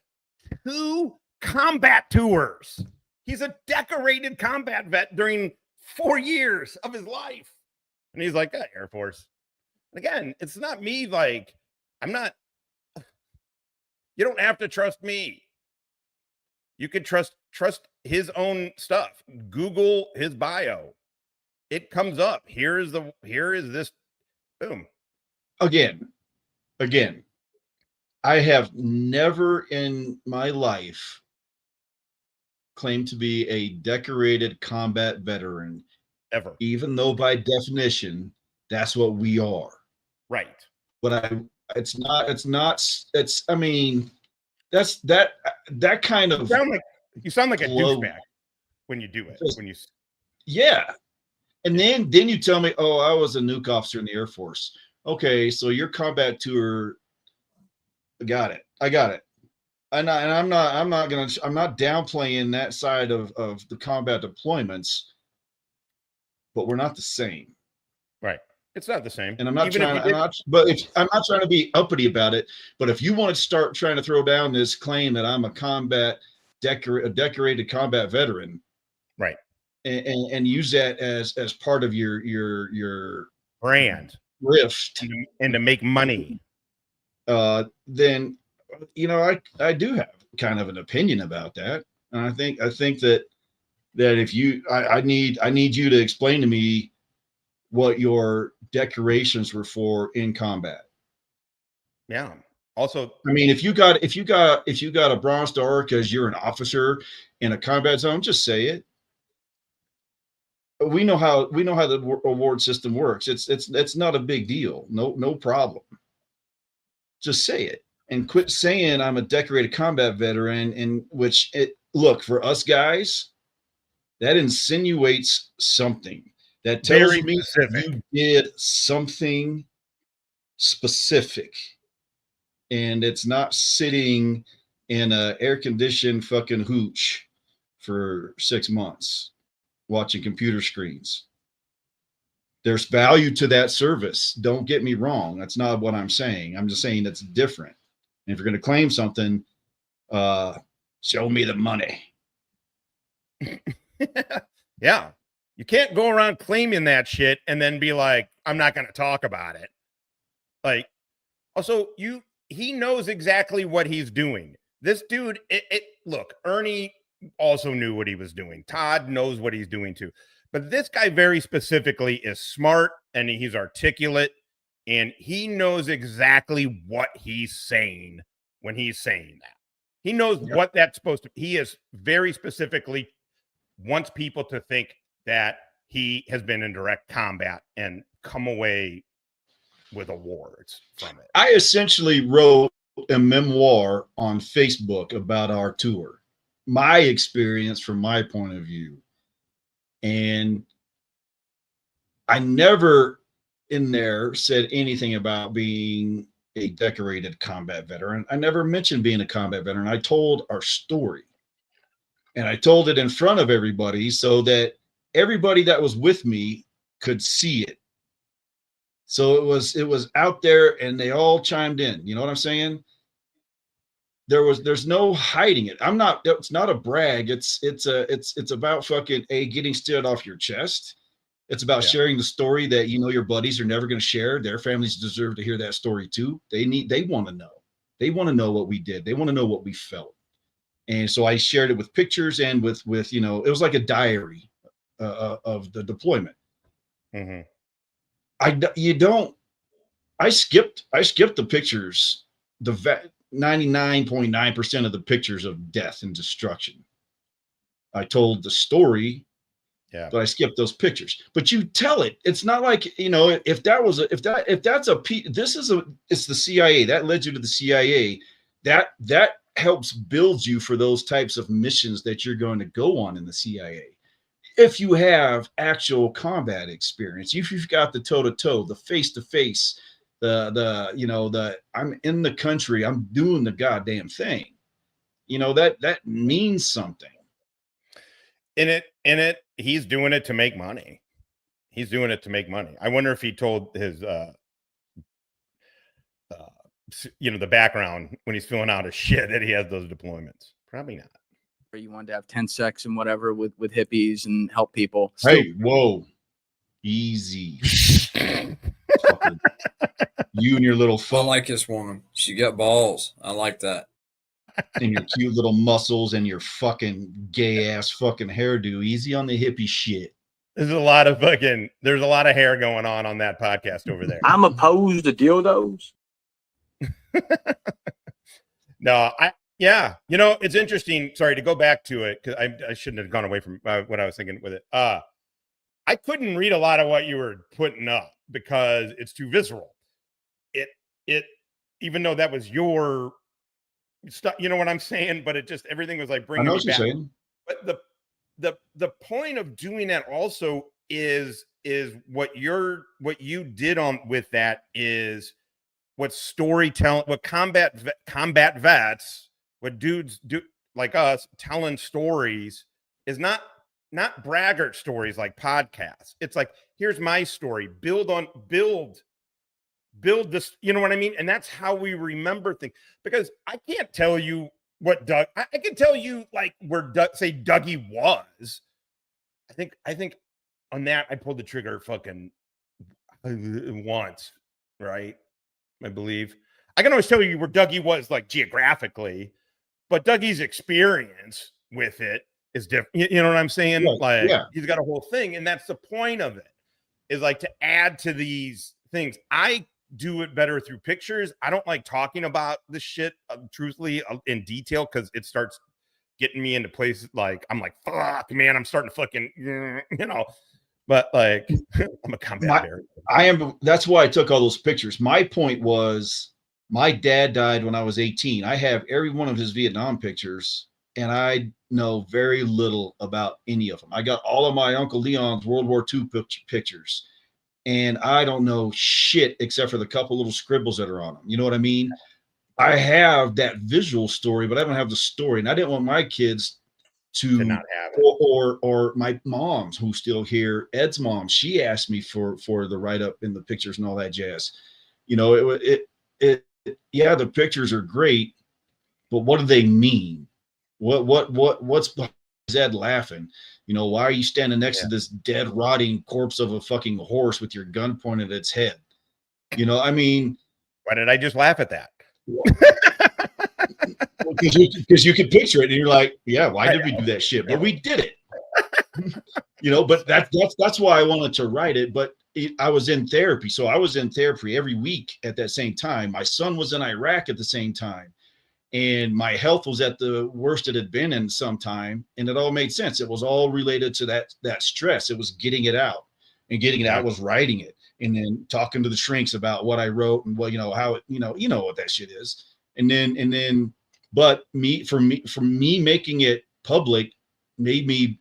2 combat tours. He's a decorated combat vet during 4 years of his life. And he's like, Air Force. Again, it's not me. Like, you don't have to trust me. You could trust his own stuff. Google his bio. It comes up. Here is this. Boom. Again. I have never in my life claimed to be a decorated combat veteran ever, even though by definition that's what we are. Right. But I mean, that's that kind of you sound like a douchebag when you do it. Yeah. And then you tell me, oh, I was a nuke officer in the Air Force. Okay, so your combat tour, I got it. I'm not downplaying that side of the combat deployments, but we're not the same. Right. It's not the same. And I'm not trying to be uppity about it. But if you want to start trying to throw down this claim that I'm a decorated combat veteran, right, and use that as part of your brand rift and to make money, then I do have kind of an opinion about that. And I think that if you I need you to explain to me what your decorations were for in combat. Yeah. Also, I mean, if you got a Bronze Star because you're an officer in a combat zone, just say it. We know how the award system works. It's not a big deal. No problem. Just say it and quit saying I'm a decorated combat veteran. In which look, for us guys, that insinuates something. That tells me you did something specific, and it's not sitting in a air-conditioned fucking hooch for 6 months watching computer screens. There's value to that service. Don't get me wrong. That's not what I'm saying. I'm just saying it's different. And if you're going to claim something, show me the money. Yeah. You can't go around claiming that shit and then be like, I'm not going to talk about it. Like, also, he knows exactly what he's doing. This dude, look, Ernie also knew what he was doing. Todd knows what he's doing too. But this guy very specifically is smart and he's articulate and he knows exactly what he's saying when he's saying that. He knows what that's supposed to be. He is very specifically wants people to think that he has been in direct combat and come away with awards from it. I essentially wrote a memoir on Facebook about our tour, my experience from my point of view. And I never in there said anything about being a decorated combat veteran. I never mentioned being a combat veteran. I told our story, and I told it in front of everybody so that everybody that was with me could see it. So it was out there, and they all chimed in. You know what I'm saying? There's no hiding it. It's not a brag. It's about fucking getting stood off your chest. It's about sharing the story that your buddies are never going to share. Their families deserve to hear that story too. They want to know. They want to know what we did. They want to know what we felt. And so I shared it with pictures and with it was like a diary of the deployment. Mm-hmm. I skipped the pictures, the 99.9% of the pictures of death and destruction. I told the story, but I skipped those pictures. But you tell it. It's not like, it's the CIA that led you to the CIA. That helps build you for those types of missions that you're going to go on in the CIA. If you have actual combat experience, if you've got the toe-to-toe, the face-to-face, I'm in the country, I'm doing the goddamn thing. That means something. In it, he's doing it to make money. He's doing it to make money. I wonder if he told his, the background when he's filling out his shit that he has those deployments. Probably not. Where you wanted to have 10 sex and whatever with hippies and help people. Hey, whoa, easy. You and your little phone. I like this woman. She got balls. I like that. And your cute little muscles and your fucking gay ass fucking hairdo. Easy on the hippie shit. There's a lot of hair going on that podcast over there. I'm opposed to dildos. No, it's interesting. Sorry to go back to it because I shouldn't have gone away from what I was thinking with it. I couldn't read a lot of what you were putting up because it's too visceral. It even though that was your stuff, you know what I'm saying? But it just everything was like bringing me back. Saying. But the point of doing that also is what you did on with that is what storytelling, what combat vets, what dudes do like us telling stories is not braggart stories like podcasts. It's like, here's my story, build this, you know what I mean? And that's how we remember things, because I can't tell you what Doug, I can tell you like where Dougie was. I think on that, I pulled the trigger fucking once, right? I believe I can always tell you where Dougie was like geographically, but Dougie's experience with it is different. You know what I'm saying? He's got a whole thing. And that's the point of it, is like to add to these things. I do it better through pictures. I don't like talking about the shit truthfully in detail, because it starts getting me into places like I'm like, fuck, man, I'm starting to fucking, but like I'm a combat bear. That's why I took all those pictures. My point was, my dad died when I was 18. I have every one of his Vietnam pictures, and I know very little about any of them. I got all of my Uncle Leon's World War II pictures, and I don't know shit except for the couple little scribbles that are on them. You know what I mean? I have that visual story, but I don't have the story. And I didn't want my kids to not have it. Or my mom's, who's still here, Ed's mom, she asked me for the write-up in the pictures and all that jazz. The pictures are great, but what do they mean? What's behind Ed laughing? Why are you standing next to this dead, rotting corpse of a fucking horse with your gun pointed at its head? I mean, why did I just laugh at that? Because you can picture it, and you're like, yeah, why did we do that shit? But we did it. But that's why I wanted to write it. But I was in therapy, so I was in therapy every week at that same time. My son was in Iraq at the same time. and my health was at the worst it had been in some time, and it all made sense. It was all related to that stress. It was getting it out, and getting it out was writing it, and then talking to the shrinks about what I wrote and what, how it, you know what that shit is. And then, but for me making it public made me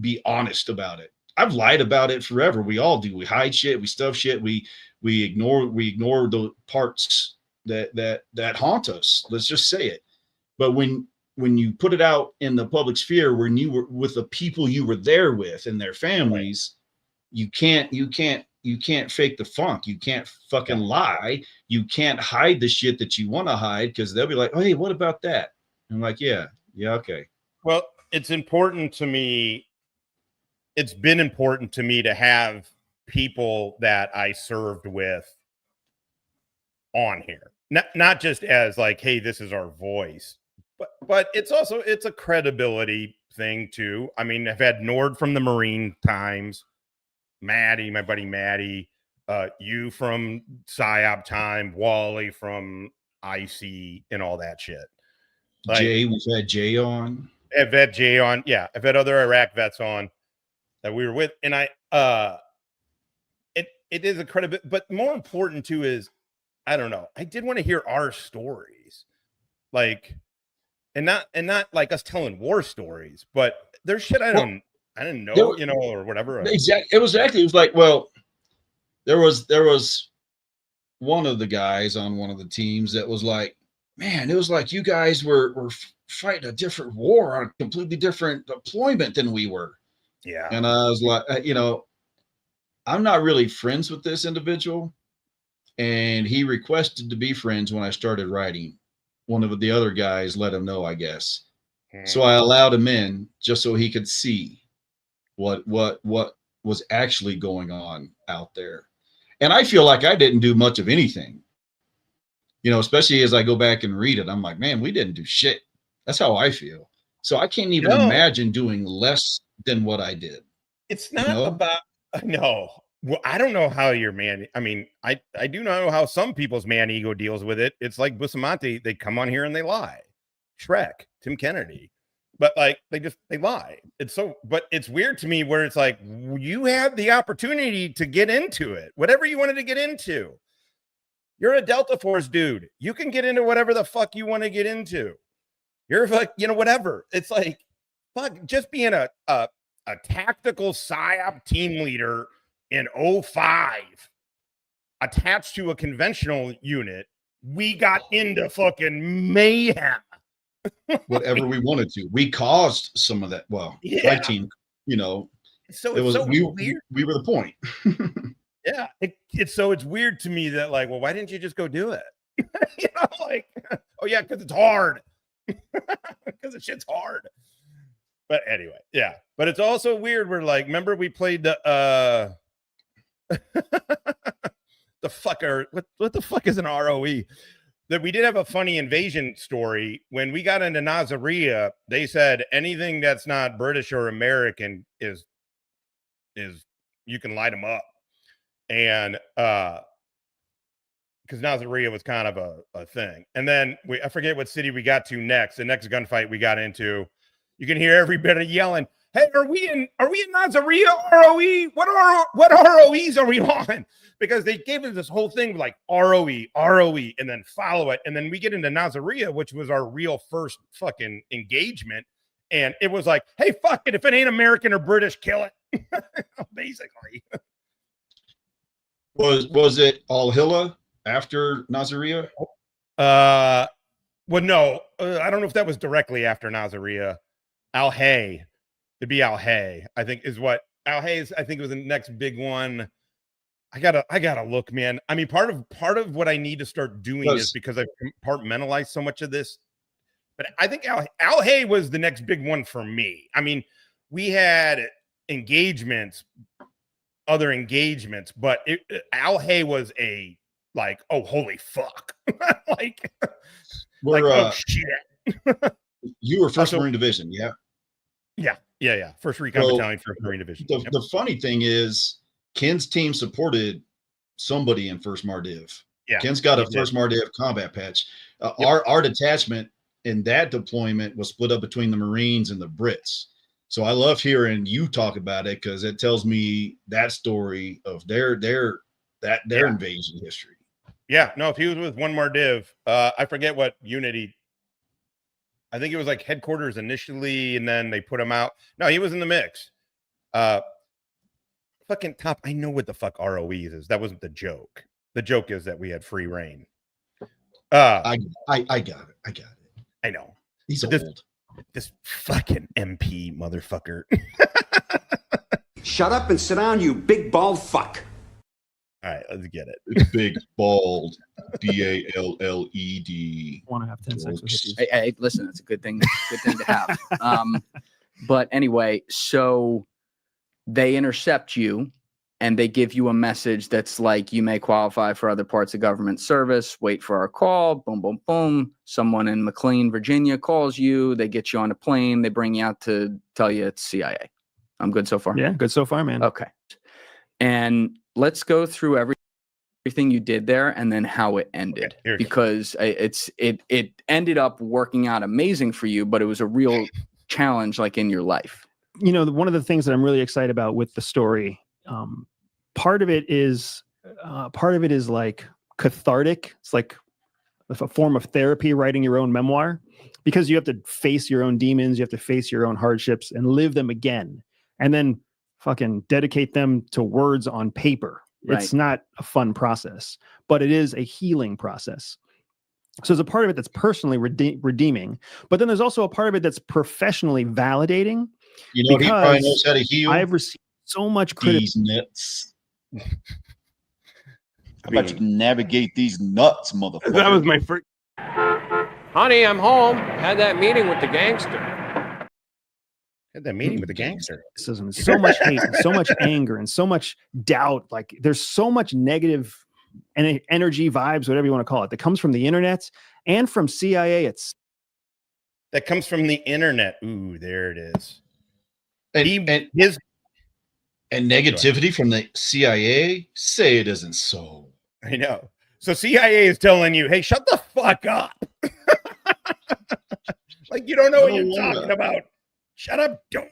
be honest about it. I've lied about it forever. We all do. We hide shit. We stuff shit. We ignore the parts that haunt us. Let's just say it. But when you put it out in the public sphere, when you were with the people you were there with and their families, you can't fake the funk. You can't fucking lie. You can't hide the shit that you want to hide, because they'll be like, oh, hey, what about that? I'm like, yeah, okay. Well, it's important to me. It's been important to me to have people that I served with on here, not just as like, hey, this is our voice, but it's a credibility thing too. I mean, I've had Nord from the Marine times, Maddie, my buddy Maddie, you from PSYOP time, Wally from IC and all that shit. Like, Jay, we've had Jay on. I've had Jay on. Yeah, I've had other Iraq vets on that we were with, and it is a credibility, but more important too is, I don't know, I did want to hear our stories, like, and not like us telling war stories, but there's shit I didn't know, or whatever. Exactly. It was like, well, there was one of the guys on one of the teams that was like, man, it was like you guys were fighting a different war on a completely different deployment than we were. Yeah. And I was like, I'm not really friends with this individual. And he requested to be friends when I started writing. One of the other guys let him know, I guess. So I allowed him in just so he could see what was actually going on out there. And I feel like I didn't do much of anything, especially as I go back and read it. I'm like, man, we didn't do shit. That's how I feel. So I can't even imagine doing less than what I did. It's not about, no. Well, I don't know how your man, I mean, I do know how some people's man ego deals with it. It's like Bustamante, they come on here and they lie. Shrek, Tim Kennedy. But like, they lie. But it's weird to me where it's like, you had the opportunity to get into it, whatever you wanted to get into. You're a Delta Force dude. You can get into whatever the fuck you want to get into. You're like, whatever. It's like, fuck, just being a tactical PSYOP team leader in 05 attached to a conventional unit, we got into fucking mayhem. Whatever we wanted to. We caused some of that. Well, my team, so it was weird. We were the point. Yeah. It's weird to me that, like, well, why didn't you just go do it? Like, oh yeah, because it's hard. Because the shit's hard. But anyway, yeah. But it's also weird. We're like, remember we played the the fucker. What the fuck is an ROE? That we did have a funny invasion story. When we got into Nazaria, they said anything that's not British or American is you can light them up. And because Nazaria was kind of a thing. And then I forget what city we got to next. The next gunfight we got into, you can hear everybody yelling, hey, are we in Nazaria ROE? What ROEs are we on? Because they gave us this whole thing like ROE, and then follow it. And then we get into Nazaria, which was our real first fucking engagement. And it was like, hey, fuck it. If it ain't American or British, kill it. Basically. Was it Al-Hilla after Nazaria? Well, no. I don't know if that was directly after Nazaria. Al-Hay. It'd be Al-Hay, I think, is what Al-Hay's, I think, was the next big one. I gotta look, man. I mean, part of what I need to start doing is because I've compartmentalized so much of this. But I think Al-Hay was the next big one for me. I mean, we had other engagements, but Al-Hay was a like, oh, holy fuck. like oh shit. You were 1st Marine Division, yeah? Yeah. 1st Recon Battalion, 1st Marine Division. The funny thing is, Ken's team supported somebody in 1st MarDiv. Yeah, Ken's got a 1st MarDiv combat patch. Our detachment in that deployment was split up between the Marines and the Brits. So I love hearing you talk about it because it tells me that story of their invasion history. Yeah, no, if he was with one more div, I forget what unit I think it was like headquarters initially, and then they put him out. No, he was in the mix. Fucking top. I know what the fuck ROEs is. That wasn't the joke. The joke is that we had free reign. I got it. I know. He's old. This fucking MP motherfucker. Shut up and sit down, you big bald fuck. All right, let's get it. It's big, bald, BALLED. Want to have 10 seconds with hippies. Hey, listen, it's a good thing. Good thing to have. But anyway, so they intercept you and they give you a message that's like, you may qualify for other parts of government service. Wait for our call. Boom, boom, boom. Someone in McLean, Virginia calls you. They get you on a plane. They bring you out to tell you it's CIA. I'm good so far. Yeah, good so far, man. Okay. And let's go through everything you did there and then how it ended, because it ended up working out amazing for you, but it was a real challenge, like in your life. You know, one of the things that I'm really excited about with the story, part of it is like cathartic. It's like a form of therapy, writing your own memoir, because you have to face your own demons, you have to face your own hardships and live them again, and then fucking dedicate them to words on paper. Right. It's not a fun process, but it is a healing process. So there's a part of it that's personally redeeming, but then there's also a part of it that's professionally validating. You know, he probably knows how to heal. I've received so much criticism. These nuts. How about you navigate these nuts, motherfucker? That was my first. Honey, I'm home. Had that meeting with the gangster. Had that meeting with the gangster. So much hate, and so much anger, and so much doubt. Like there's so much negative energy, vibes, whatever you want to call it, that comes from the internet and from CIA. That comes from the internet. Ooh, there it is. And negativity from the CIA. Say it isn't so. I know. So CIA is telling you, hey, shut the fuck up. Like you don't know what you're talking about. Shut up, dork.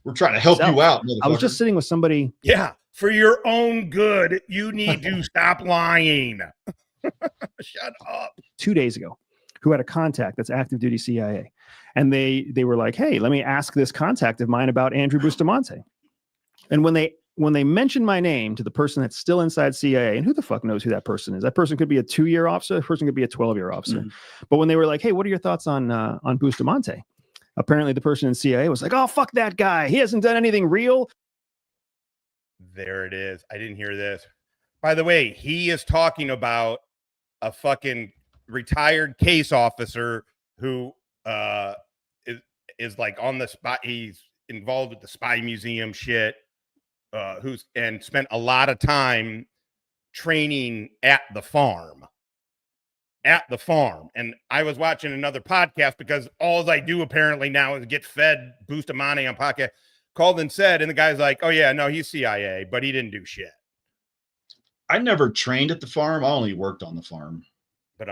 We're trying to help you out. I was just sitting with somebody. Yeah, for your own good, you need to stop lying. Shut up. 2 days ago, who had a contact that's active duty CIA. And they were like, hey, let me ask this contact of mine about Andrew Bustamante. And when they mentioned my name to the person that's still inside CIA, and who the fuck knows who that person is? That person could be a 2-year officer. That person could be a 12-year officer. Mm-hmm. But when they were like, hey, what are your thoughts on Bustamante? Apparently the person in CIA was like, oh, fuck that guy. He hasn't done anything real. There it is. I didn't hear this. By the way, he is talking about a fucking retired case officer who is like on the spot. He's involved with the spy museum shit. Who's spent a lot of time training at the farm. And I was watching another podcast because all I do apparently now is get fed Bustamante on podcast. Called and said, and the guy's like, oh yeah, no, he's CIA, but he didn't do shit. I never trained at the farm. I only worked on the farm. But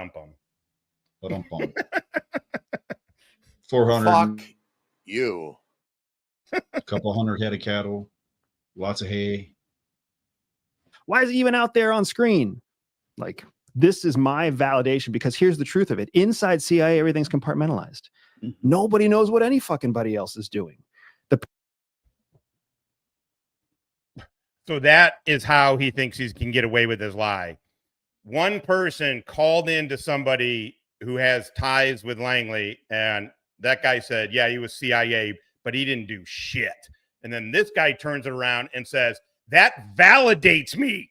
400. Fuck you. A couple hundred head of cattle. Lots of hay. Why is he even out there on screen? Like, this is my validation, because here's the truth of it. Inside CIA, everything's compartmentalized. Mm-hmm. Nobody knows what any fucking buddy else is doing. So that is how he thinks he can get away with his lie. One person called in to somebody who has ties with Langley, and that guy said, yeah, he was CIA, but he didn't do shit. And then this guy turns it around and says, that validates me.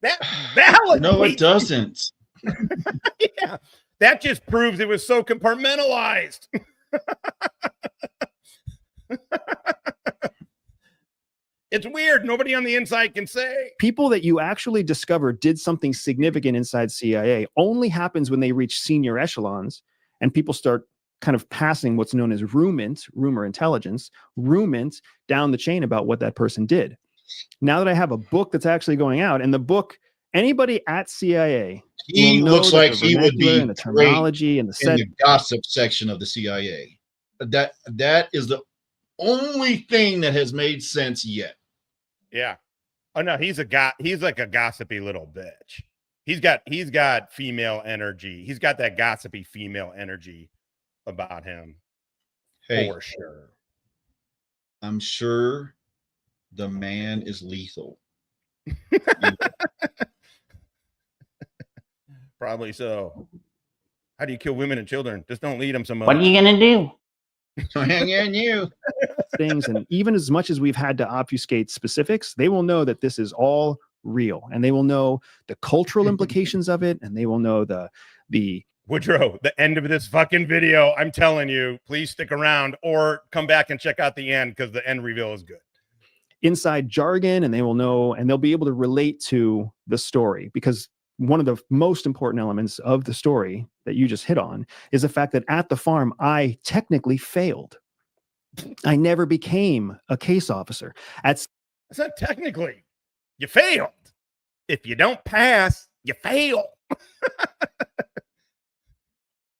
That validates. No, it doesn't. Yeah, that just proves it was so compartmentalized. It's weird. Nobody on the inside can say. People that you actually discover did something significant inside CIA only happens when they reach senior echelons and people start kind of passing what's known as rumor intelligence, down the chain about what that person did. now that I have a book that's actually going out, and the book, anybody at CIA He will know looks that like the he would vernacular be and the great terminology and the in set. the gossip section of the CIA. That is the only thing that has made sense yet. Yeah. Oh no, he's like a gossipy little bitch. He's got female energy. He's got that gossipy female energy about him. Hey, for sure. I'm sure the man is lethal. Probably so. How do you kill women and children? Just don't lead them so much. What are you gonna do? Hang on you. Things, and even as much as we've had to obfuscate specifics, they will know that this is all real, and they will know the cultural implications of it, and they will know the Woodrow, the end of this fucking video, I'm telling you, please stick around or come back and check out the end because the end reveal is good. Inside jargon, and they will know, and they'll be able to relate to the story, because one of the most important elements of the story that you just hit on is the fact that at the farm, I technically failed. I never became a case officer. It's not technically. You failed. If you don't pass, you fail.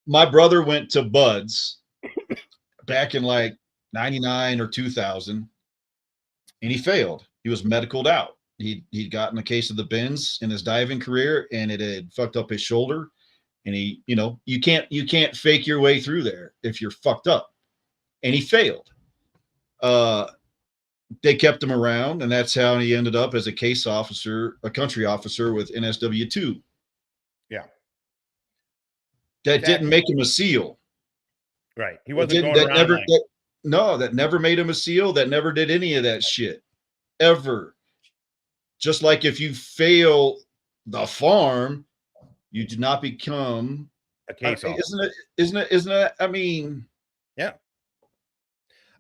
My brother went to Bud's back in like 99 or 2000, and he failed. He was medicaled out. He'd gotten a case of the bends in his diving career, and it had fucked up his shoulder. And he, you can't fake your way through there if you're fucked up. And he failed. They kept him around, and that's how he ended up as a case officer, a country officer with NSW2. Yeah. That didn't make him a SEAL. Right. He wasn't going around that never made him a SEAL. That never did any of that shit. Ever. Just like if you fail the farm, you do not become a case officer. Isn't it? I mean, yeah.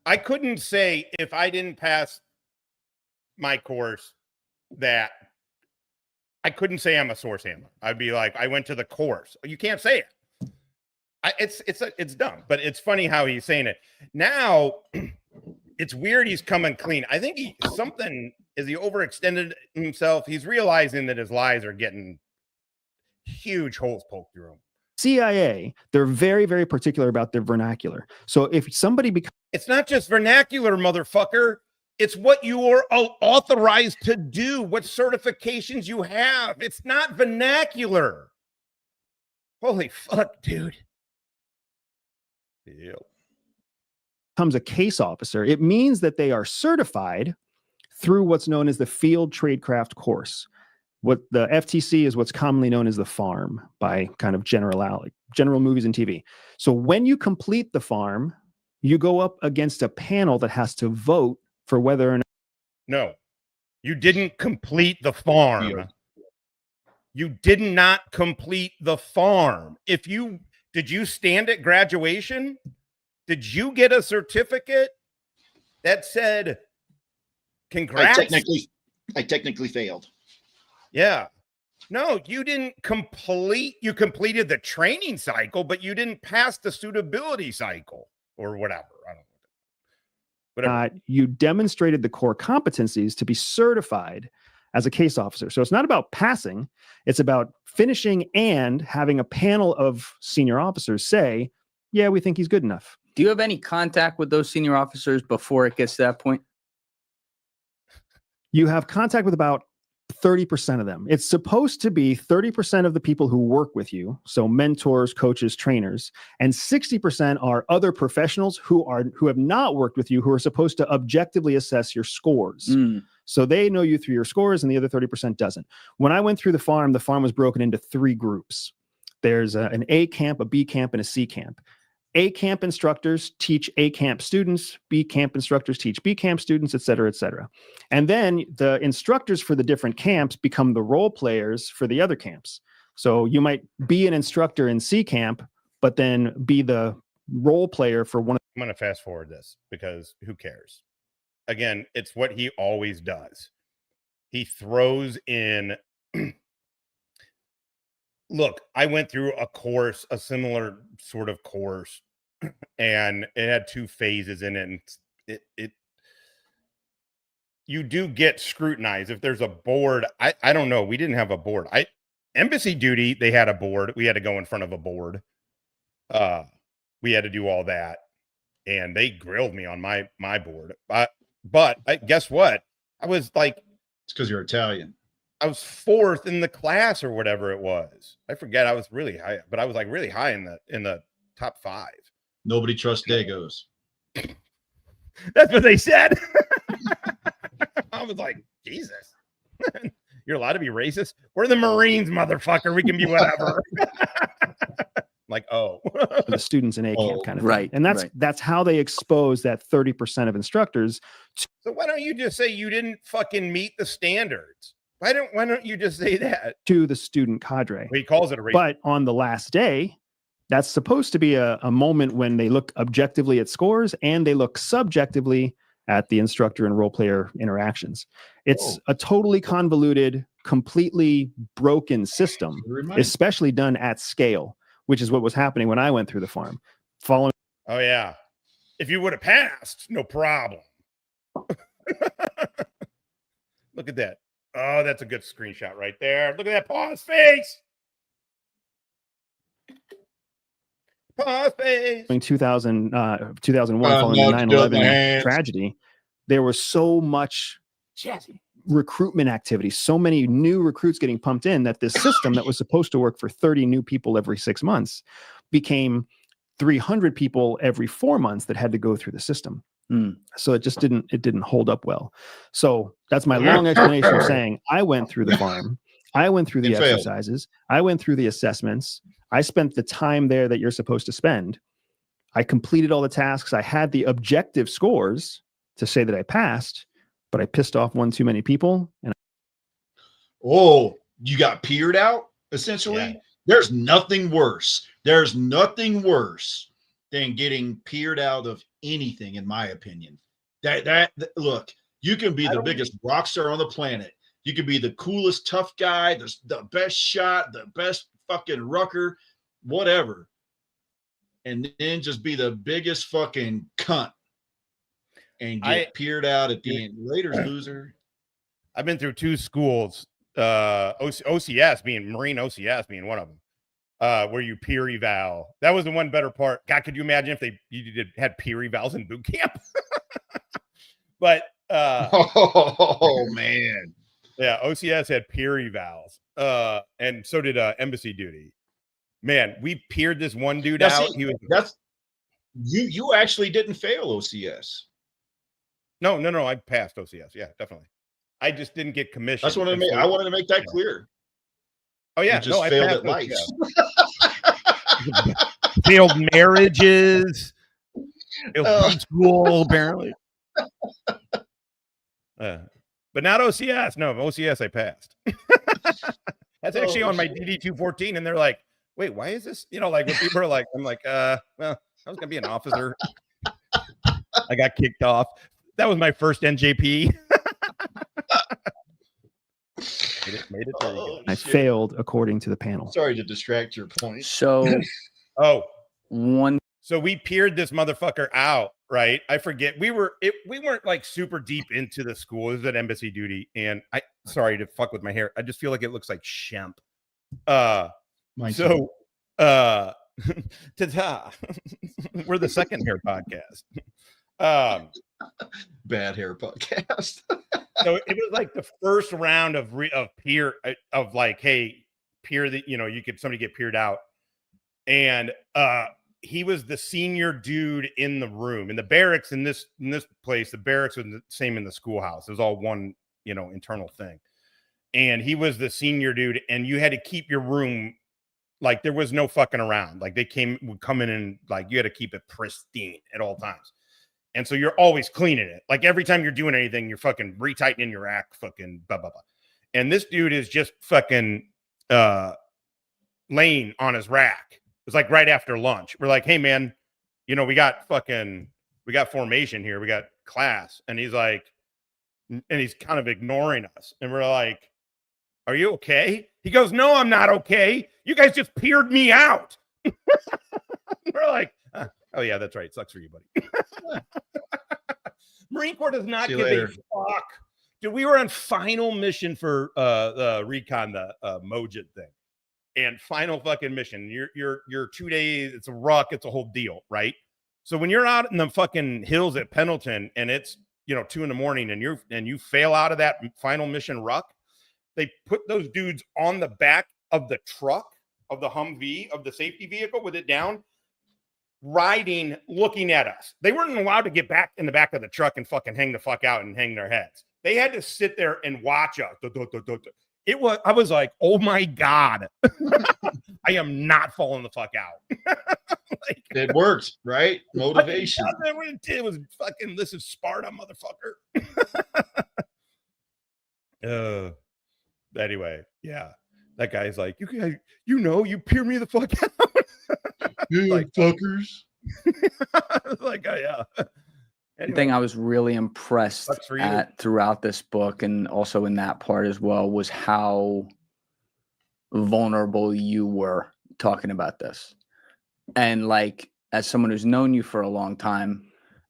I couldn't say if I didn't pass my course that I couldn't say I'm a source handler. I'd be like, I went to the course. You can't say it. It's dumb, but it's funny how he's saying it. Now, it's weird he's coming clean. I think he overextended himself. He's realizing that his lies are getting huge holes poked through him. CIA, they're very, very particular about their vernacular. So if somebody becomes... It's not just vernacular, motherfucker. It's what you are authorized to do, what certifications you have. It's not vernacular. Holy fuck, dude. Yep. Becomes a case officer, it means that they are certified through what's known as the Field Tradecraft course. What the FTC is what's commonly known as the farm by kind of general movies and TV. So when you complete the farm, you go up against a panel that has to vote for whether or not. No, you didn't complete the farm. You did not complete the farm. Did you stand at graduation? Did you get a certificate that said, congrats? I technically failed. Yeah. No, you didn't complete. You completed the training cycle, but you didn't pass the suitability cycle or whatever. I don't know. Whatever. You demonstrated the core competencies to be certified as a case officer. So it's not about passing. It's about finishing and having a panel of senior officers say, yeah, we think he's good enough. Do you have any contact with those senior officers before it gets to that point? You have contact with about 30% of them. It's supposed to be 30% of the people who work with you, so mentors, coaches, trainers, and 60% are other professionals who have not worked with you, who are supposed to objectively assess your scores. So they know you through your scores, and the other 30% doesn't. When I went through the farm was broken into 3 groups. There's an A camp, a B camp, and a C camp. A camp instructors teach A camp students, B camp instructors teach B camp students, et cetera, et cetera. And then the instructors for the different camps become the role players for the other camps. So you might be an instructor in C camp, but then be the role player for one. I'm going to fast forward this because who cares? Again, it's what he always does. He throws in. Look, I went through a similar sort of course, and it had 2 phases in it. And you do get scrutinized if there's a board. I don't know. We didn't have a board. Embassy duty, they had a board. We had to go in front of a board. We had to do all that, and they grilled me on my board. But guess what? I was like, it's because you're Italian. I was 4th in the class or whatever it was. I forget. I was really high, but I was like really high in the top 5. Nobody trusts Dagos. That's what they said. I was like, Jesus, you're allowed to be racist? We're the Marines, motherfucker. We can be whatever. Like, oh, the students in A camp kind of right. thing. And that's how they expose that 30% of instructors. So why don't you just say you didn't fucking meet the standards? Why don't you just say that to the student cadre? He calls it a race. But on the last day, that's supposed to be a moment when they look objectively at scores and they look subjectively at the instructor and role player interactions. It's a totally convoluted, completely broken system, especially done at scale, which is what was happening when I went through the farm. Following. Oh yeah, if you would have passed, no problem. Look at that. Oh, that's a good screenshot right there. Look at that paw's face. Paw's face. In 2001, following the 9/11 tragedy, there was so much recruitment activity, so many new recruits getting pumped in that this system that was supposed to work for 30 new people every 6 months became 300 people every 4 months that had to go through the system. So it just didn't hold up well. So that's my long explanation of saying I went through the farm, I went through the exercises, I went through the assessments, I spent the time there that you're supposed to spend. I completed all the tasks. I had the objective scores to say that I passed, but I pissed off one too many people. And you got peered out, essentially? Yeah. There's nothing worse. There's nothing worse than getting peered out of anything, in my opinion. That look, you can be the biggest rock star on the planet. You can be the coolest tough guy, the best shot, the best fucking rucker, whatever. And then just be the biggest fucking cunt and get peered out at the end. Later, loser. I've been through 2 schools, OCS being Marine OCS being one of them. Where you peer eval. That was the one better part. God, could you imagine if you had peer evals in boot camp? But oh man, yeah, OCS had peer evals, and so did embassy duty. Man, we peered this one dude out. You actually didn't fail OCS. No, I passed OCS. Yeah, definitely. I just didn't get commissioned. That's what I wanted to make that clear. Oh yeah, you just failed at life. Failed marriages, failed school, apparently. But not OCS. No, OCS I passed. That's actually on my DD 214, and they're like, "Wait, why is this?" You know, like when people are like, "I'm like, well, I was gonna be an officer." I got kicked off. That was my first NJP. Made it I failed according to the panel. Sorry to distract your point. So, So we peered this motherfucker out, right? I forget. We weren't like super deep into the school. It was at embassy duty, and sorry to fuck with my hair. I just feel like it looks like Shemp. Ta-ta. We're the second hair podcast. Bad hair podcast. So it was like the first round of peer of like, hey, peer that somebody get peered out, and he was the senior dude in the room in the barracks in this place. The barracks was the same in the schoolhouse. It was all one internal thing, and he was the senior dude, and you had to keep your room like there was no fucking around. Like would come in and like you had to keep it pristine at all times. And so you're always cleaning it. Like every time you're doing anything, you're fucking retightening your rack, fucking blah, blah, blah. And this dude is just fucking laying on his rack. It was like right after lunch. We're like, hey man, we got formation here. We got class. And he's like, and he's kind of ignoring us. And we're like, are you okay? He goes, no, I'm not okay. You guys just peered me out. We're like, oh yeah, that's right. Sucks for you, buddy. Marine Corps does not give a fuck Dude, we were on final mission for recon, the Mojit thing. And final fucking mission. You're 2 days, it's a ruck, it's a whole deal, right? So when you're out in the fucking hills at Pendleton and it's 2 a.m. and you fail out of that final mission ruck, they put those dudes on the back of the truck of the Humvee, of the safety vehicle with it down, riding, looking at us. They weren't allowed to get back in the back of the truck and fucking hang the fuck out and hang their heads. They had to sit there and watch us. I was like, oh my God, I am not falling the fuck out. Like, it worked, right? Motivation. It was fucking, this is Sparta, motherfucker. Anyway, yeah. That guy's like, you peer me the fuck out. You like fuckers. Like, yeah. Anyway. Thing I was really impressed at throughout this book, and also in that part as well, was how vulnerable you were talking about this. And like, as someone who's known you for a long time,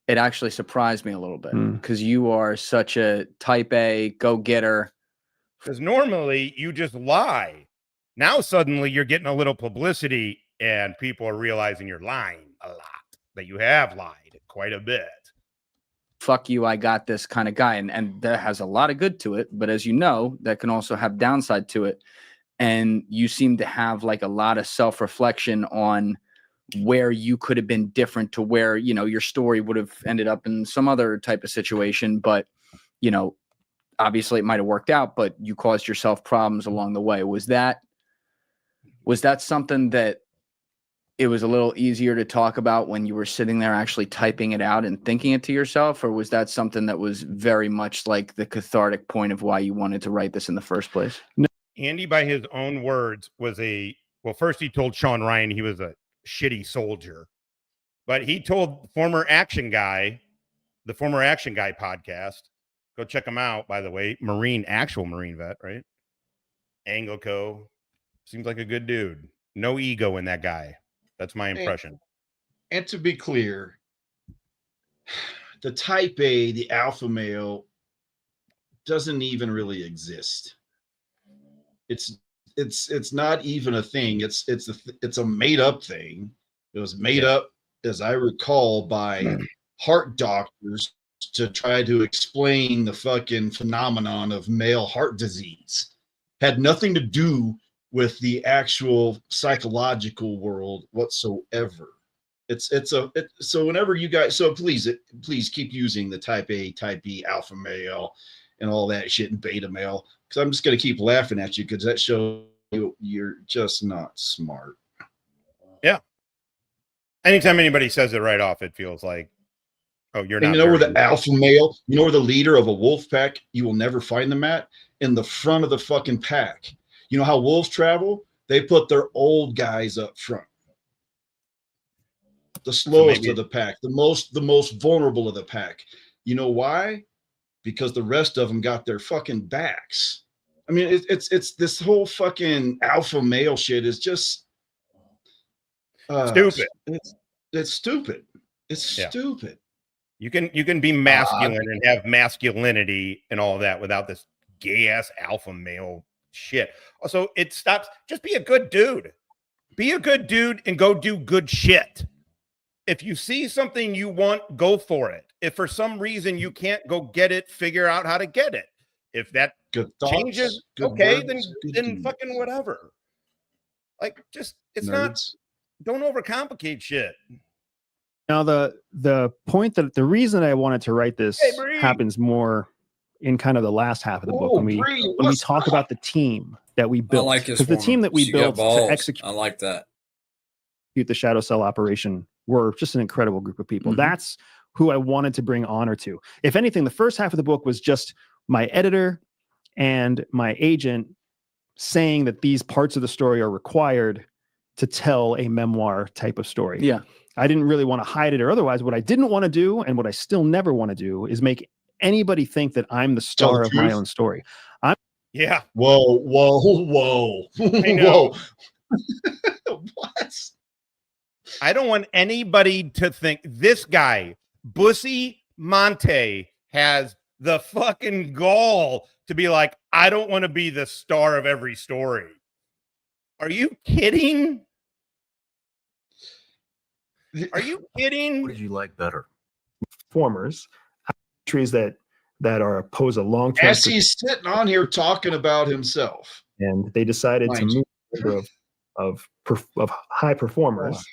it actually surprised me a little bit because you are such a type A go-getter. Because normally you just lie. Now suddenly you're getting a little publicity and people are realizing you're lying a lot, that you have lied quite a bit. Fuck you, I got this kind of guy. And that has a lot of good to it. But as you know, that can also have downside to it. And you seem to have like a lot of self-reflection on where you could have been different to where, your story would have ended up in some other type of situation. But, obviously it might have worked out, but you caused yourself problems along the way. Was that something that it was a little easier to talk about when you were sitting there actually typing it out and thinking it to yourself? Or was that something that was very much like the cathartic point of why you wanted to write this in the first place? No. Andy, by his own words, first he told Sean Ryan he was a shitty soldier, but he told the former Action Guy podcast, go check him out, by the way, actual Marine vet, right? Anglo-Co. Seems like a good dude. No ego in that guy. That's my impression. And to be clear, the type A, the alpha male, doesn't even really exist. It's not even a thing. It's a made up thing. It was made up, as I recall, by heart doctors to try to explain the fucking phenomenon of male heart disease. Had nothing to do with the actual psychological world whatsoever. So whenever you guys, please keep using the type A, type B, alpha male, and all that shit, and beta male, because I'm just gonna keep laughing at you because that shows you're just not smart. Yeah. Anytime anybody says it right off, it feels like, oh, you're not. And where the alpha male, where the leader of a wolf pack, you will never find them at? In the front of the fucking pack. You know how wolves travel? They put their old guys up front. The slowest of the pack, the most vulnerable of the pack. You know why? Because the rest of them got their fucking backs. I mean, it's this whole fucking alpha male shit is just stupid. It's stupid. It's stupid. You can be masculine and have masculinity and all of that without this gay ass alpha male shit. Also, it stops. Just be a good dude. Be a good dude and go do good shit. If you see something you want, go for it. If for some reason you can't go get it, figure out how to get it. If that changes, okay, then fucking whatever. Like, just don't overcomplicate shit. Now, the point that the reason I wanted to write this happens more in kind of the last half of the book when we talk about the team that we built. Because the team that we built to execute, I like that. The Shadow Cell operation were just an incredible group of people. That's who I wanted to bring honor to. If anything, the first half of the book was just my editor and my agent saying that these parts of the story are required to tell a memoir type of story. Yeah. I didn't really want to hide it or otherwise. What I didn't want to do, and what I still never want to do, is make anybody think that I'm the star of my own story. Yeah. Whoa. Whoa. What? I don't want anybody to think this guy, Bustamante, has the fucking gall to be like, I don't want to be the star of every story. Are you kidding? Are you kidding? What did you like better? Performers, trees that are pose a long-term. As he's sitting on here talking about himself, and they decided to move a number of high performers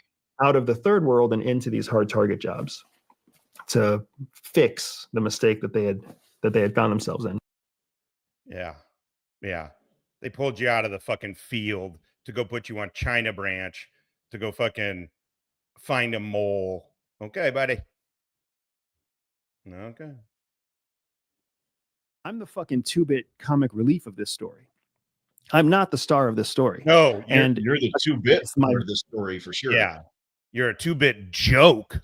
out of the third world and into these hard target jobs to fix the mistake that they had found themselves in. Yeah. They pulled you out of the fucking field to go put you on China Branch to go fucking find a mole. Okay, buddy. Okay. I'm the fucking 2-bit comic relief of this story. I'm not the star of this story. No, you're the 2-bit part of the story for sure. Yeah. You're a 2-bit joke.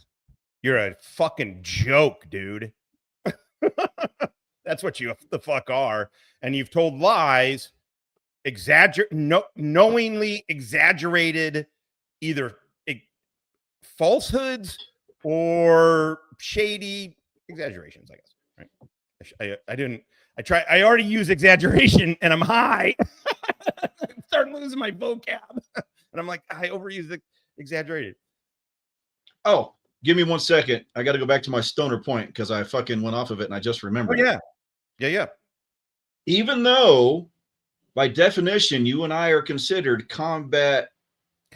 You're a fucking joke, dude. That's what you the fuck are. And you've told lies, knowingly exaggerated either falsehoods or shady exaggerations, I guess. Right? I already use exaggeration and I'm high. I'm starting losing my vocab. And I'm like, I overuse the exaggerated. Oh, give me 1 second. I got to go back to my stoner point because I fucking went off of it and I just remembered. Oh, yeah. Yeah. Even though, by definition, you and I are considered combat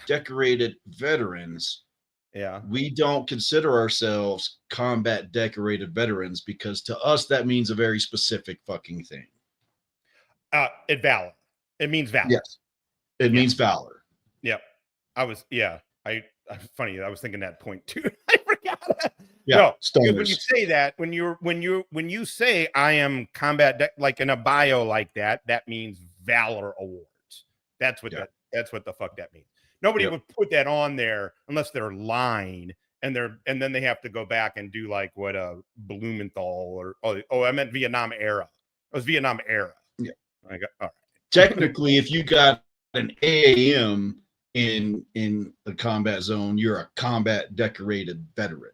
decorated veterans. Yeah. We don't consider ourselves combat decorated veterans because to us, that means a very specific fucking thing. It means valor. Yes. It means valor. Yep. Funny. I was thinking that point too. I forgot. Yeah. No, when you say that, when you say I am combat like in a bio like that, that means valor awards. That's what that's what the fuck that means. Nobody would put that on there unless they're lying, and then they have to go back and do like what Blumenthal or I meant Vietnam era. It was Vietnam era. Yeah. All right. Technically, if you got an AAM in the combat zone, you're a combat decorated veteran.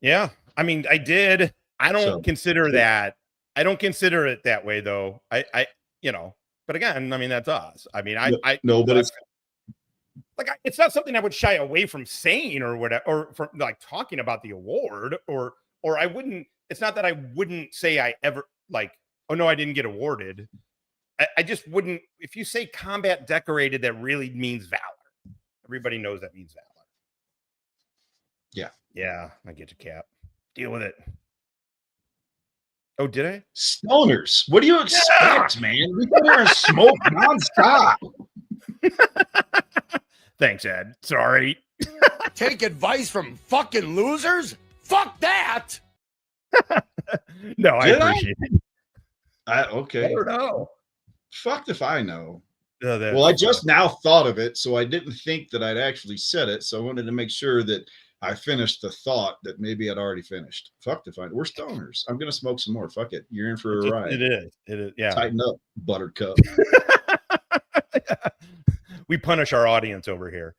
Yeah, I mean, I did. I don't consider that. I don't consider it that way, though. I but again, I mean, that's us. I mean, but it's like it's not something I would shy away from saying or whatever, or from like talking about the award, or I wouldn't. It's not that I wouldn't say I ever like, oh no, I didn't get awarded. I just wouldn't. If you say combat decorated, that really means valor. Everybody knows that means valor. Yeah, I get you, Cap. Deal with it. Oh, did I? Stoners. What do you expect, man? We go there and smoke nonstop. Thanks, Ed. Sorry. Take advice from fucking losers? Fuck that. No, I appreciate it. Okay. I don't know. Fucked if I know. No, well, I just now thought of it, so I didn't think that I'd actually said it. So I wanted to make sure that I finished the thought that maybe I'd already finished. Fucked if I know. We're stoners. I'm gonna smoke some more. Fuck it. You're in for a ride. It is. Yeah. Tighten up, buttercup. We punish our audience over here.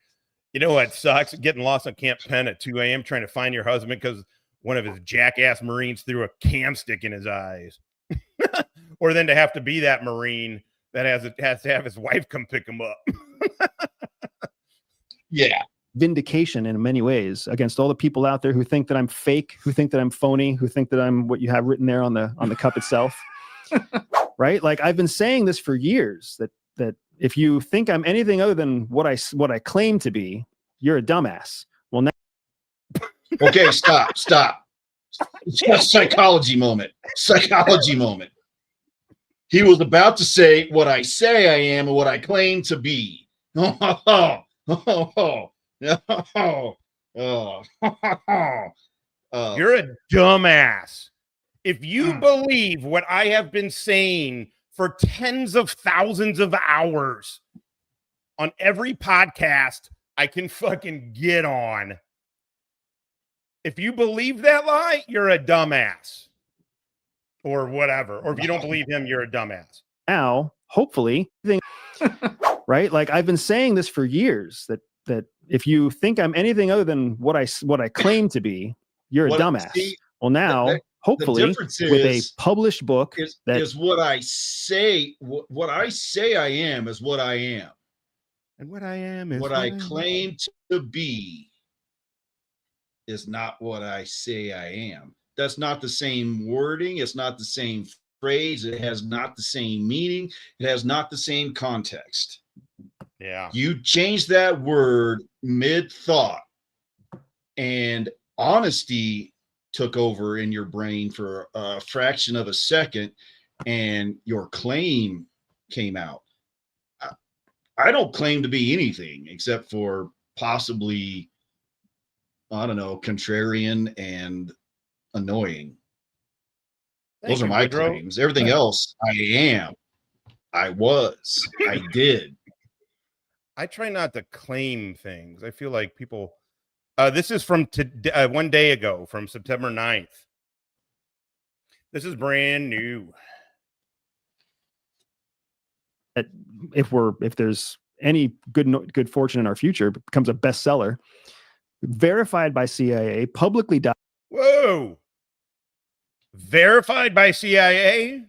You know what sucks? Getting lost on Camp Penn at 2 a.m. trying to find your husband because one of his jackass Marines threw a cam stick in his eyes. Or then to have to be that Marine that has to have his wife come pick him up. Yeah. Vindication in many ways against all the people out there who think that I'm fake, who think that I'm phony, who think that I'm what you have written there on the cup itself. Right? Like I've been saying this for years that if you think I'm anything other than what I claim to be, you're a dumbass. Well, now okay, stop. It's a psychology moment. He was about to say what I say I am and what I claim to be. You're a dumbass. If you believe what I have been saying for tens of thousands of hours on every podcast I can fucking get on, if you believe that lie, you're a dumbass. Or whatever. Or if you don't believe him, you're a dumbass. Now, hopefully, right? Like I've been saying this for years that if you think I'm anything other than what I claim to be, you're a dumbass. Well, now, hopefully difference with a is- published book is what I say. What I say I am is what I am. And what I am is what I claim to be is not what I say I am. That's not the same wording. It's not the same phrase. It has not the same meaning. It has not the same context. Yeah. You change that word mid-thought, and honesty took over in your brain for a fraction of a second, and your claim came out. I don't claim to be anything except for possibly, I don't know, contrarian and annoying. Those are my claims. Everything else, I am, I was, I did. I try not to claim things. I feel like people. This is from today, 1 day ago, from September 9th. This is brand new. If there's any good fortune in our future, it becomes a bestseller. Verified by CIA, publicly. Whoa! Verified by CIA.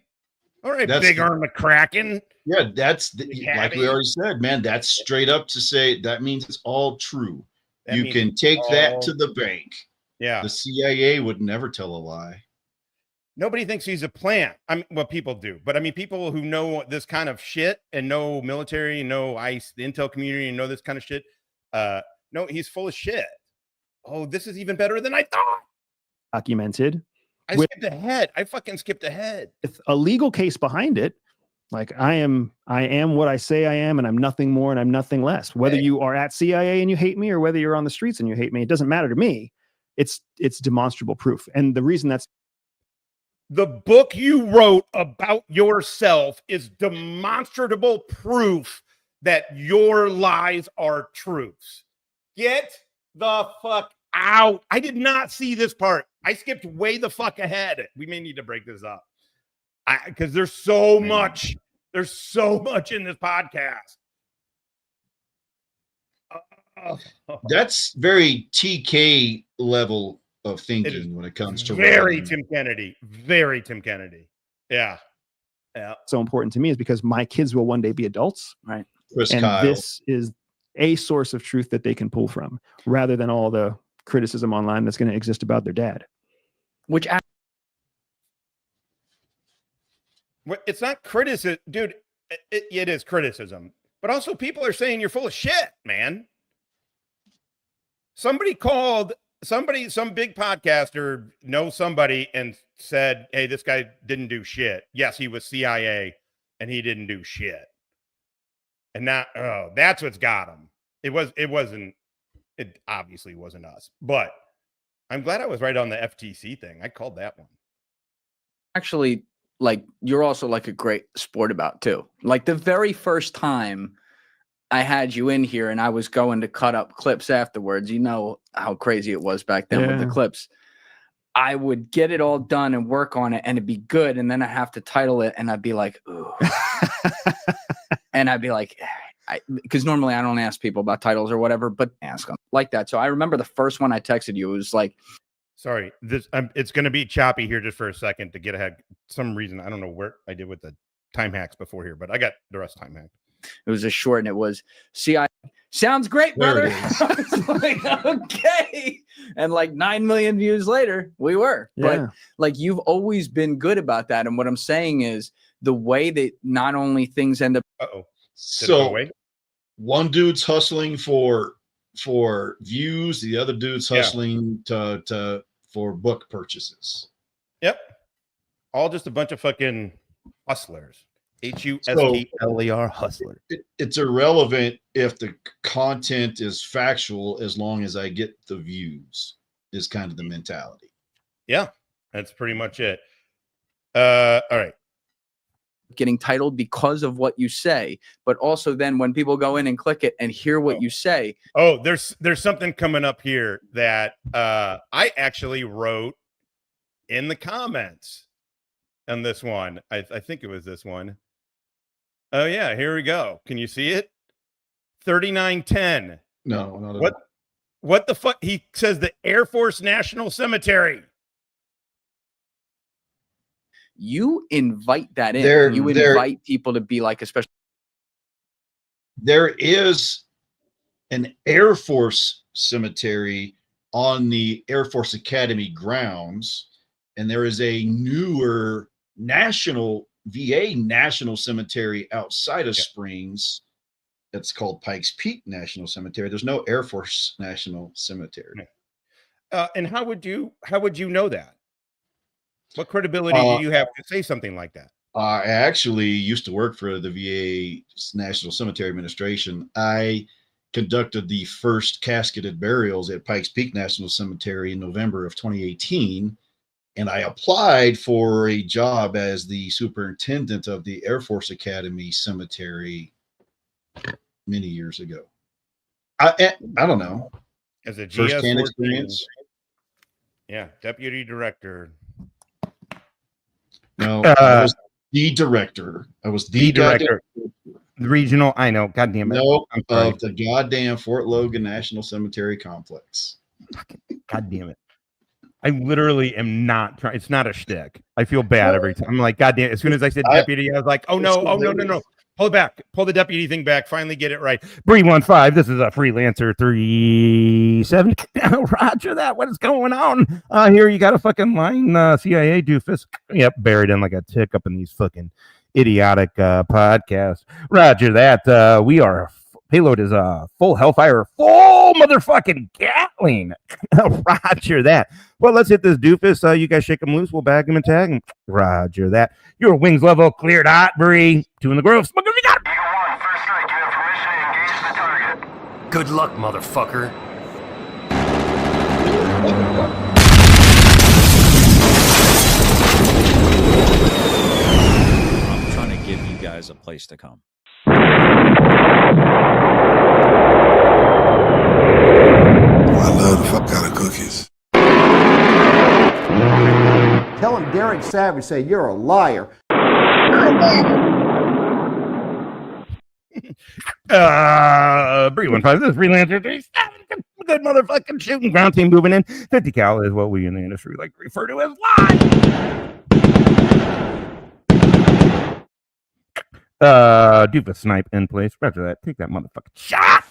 All right, That's Big Arm McCracken. Yeah, that's like we already said, man. That's straight up to say that means it's all true. That you means can it's take that all- to the bank. Yeah. The CIA would never tell a lie. Nobody thinks he's a plant. I mean, well, people do, but I mean, people who know this kind of shit and know military, know ICE, the intel community, and know this kind of shit. No, he's full of shit. Oh, this is even better than I thought. Documented. I skipped ahead. I fucking skipped ahead. With a legal case behind it. Like I am what I say I am, and I'm nothing more and I'm nothing less. Whether you are at CIA and you hate me, or whether you're on the streets and you hate me, it doesn't matter to me. It's demonstrable proof. And the reason that's the book you wrote about yourself is demonstrable proof that your lies are truths. Get the fuck out. I did not see this part. I skipped way the fuck ahead. We may need to break this up. Because there's so much. There's so much in this podcast. That's very TK level of thinking when it comes to very writing. Tim Kennedy. Very Tim Kennedy. Yeah. Yeah. so important to me is because my kids will one day be adults, right? Chris And Kyle. this is a source of truth that they can pull from, rather than all the criticism online that's going to exist about their dad. Which It's not criticism, dude. It is criticism, but also people are saying you're full of shit, man. Somebody called some big podcaster knows somebody and said, "Hey, this guy didn't do shit." Yes, he was CIA and he didn't do shit. And now, that's what's got him. It obviously wasn't us, but I'm glad I was right on the FTC thing. I called that one. actually, like, you're also like a great sport about too. Like the very first time I had you in here and I was going to cut up clips afterwards, you know how crazy it was back then with the Yeah. clips. I would get it all done and work on it and it'd be good. And then I have to title it and I'd be like, ooh. And I'd be like, because normally I don't ask people about titles or whatever, but ask them like that. So I remember the first one I texted you, it was like, sorry, this it's going to be choppy here just for a second to get ahead. Some reason I don't know where I did with the time hacks before here, but I got the rest time hacked. it was a short and it was, see, I sounds great, There brother. it is. I was like, okay. And like 9 million views later, we were. Yeah. But like you've always been good about that. And what I'm saying is the way that not only things end up. So one dude's hustling for views, the other dude's hustling for book purchases. Yep. All just a bunch of fucking hustlers. HUSTLER hustler. It's irrelevant if the content is factual as long as I get the views, is kind of the mentality. Yeah, that's pretty much it. All right. Getting titled because of what you say, but also then when people go in and click it and hear what you say. Oh, there's something coming up here that I actually wrote in the comments on this one. I think it was this one. Oh yeah, here we go. Can you see it? 3910. No, not at all. What the fuck? He says the Air Force National Cemetery. You invite that in. You invite people to be like, especially. There is an Air Force cemetery on the Air Force Academy grounds, and there is a newer VA National Cemetery outside of Springs. That's called Pikes Peak National Cemetery. There's no Air Force National Cemetery. And how would you know that? What credibility do you have to say something like that? I actually used to work for the VA National Cemetery Administration. I conducted the first casketed burials at Pikes Peak National Cemetery in November of 2018. And I applied for a job as the superintendent of the Air Force Academy Cemetery many years ago. I don't know. As a first-hand GS experience. Yeah, deputy director. No, I was the director. I was the director. Regional, I know. God damn it. No, of the goddamn Fort Logan National Cemetery Complex. God damn it. I literally am not trying. It's not a shtick. I feel bad every time. I'm like, God damn it. As soon as I said deputy, I was like, oh no. Pull it back. Pull the deputy thing back. Finally get it right. Bree15, this is a freelancer 37. Roger that. What is going on? Here you got a fucking line, CIA doofus. Yep, buried in like a tick up in these fucking idiotic podcasts. Roger that. We are payload is full Hellfire, full motherfucking Gatling. Roger that. Well, let's hit this doofus. You guys shake him loose. We'll bag him and tag him. Roger that. Your wings level cleared hot, Bree. Two in the grove. Smoke you got. Eagle 1, first strike. You have permission to engage the target. Good luck, motherfucker. I'm trying to give you guys a place to come. I love the fuck out of cookies. Tell him Derek Savage say you're a liar. Bree15, this is freelancer 37. Good motherfucking shooting. Ground team moving in. 50 cal is what we in the industry like to refer to as live. Doofus snipe in place. Roger that. Take that motherfucking shot.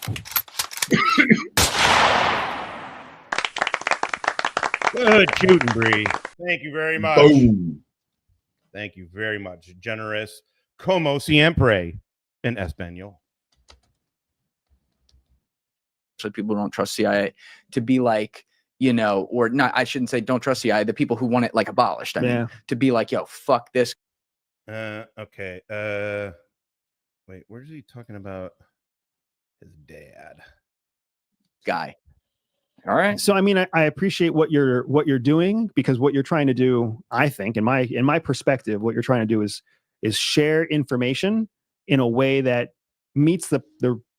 Good shooting, Bree. Thank you very much. Boom. Thank you very much. Generous. Como siempre in Espanol. So people don't trust CIA to be like, you know, or not. I shouldn't say don't trust CIA. The people who want it like abolished. I mean, to be like, yo, fuck this. Okay. Wait, where is he talking about his dad? Guy. All right. So I mean, I appreciate what you're doing, because what you're trying to do, I think, in my perspective, what you're trying to do is share information in a way that meets the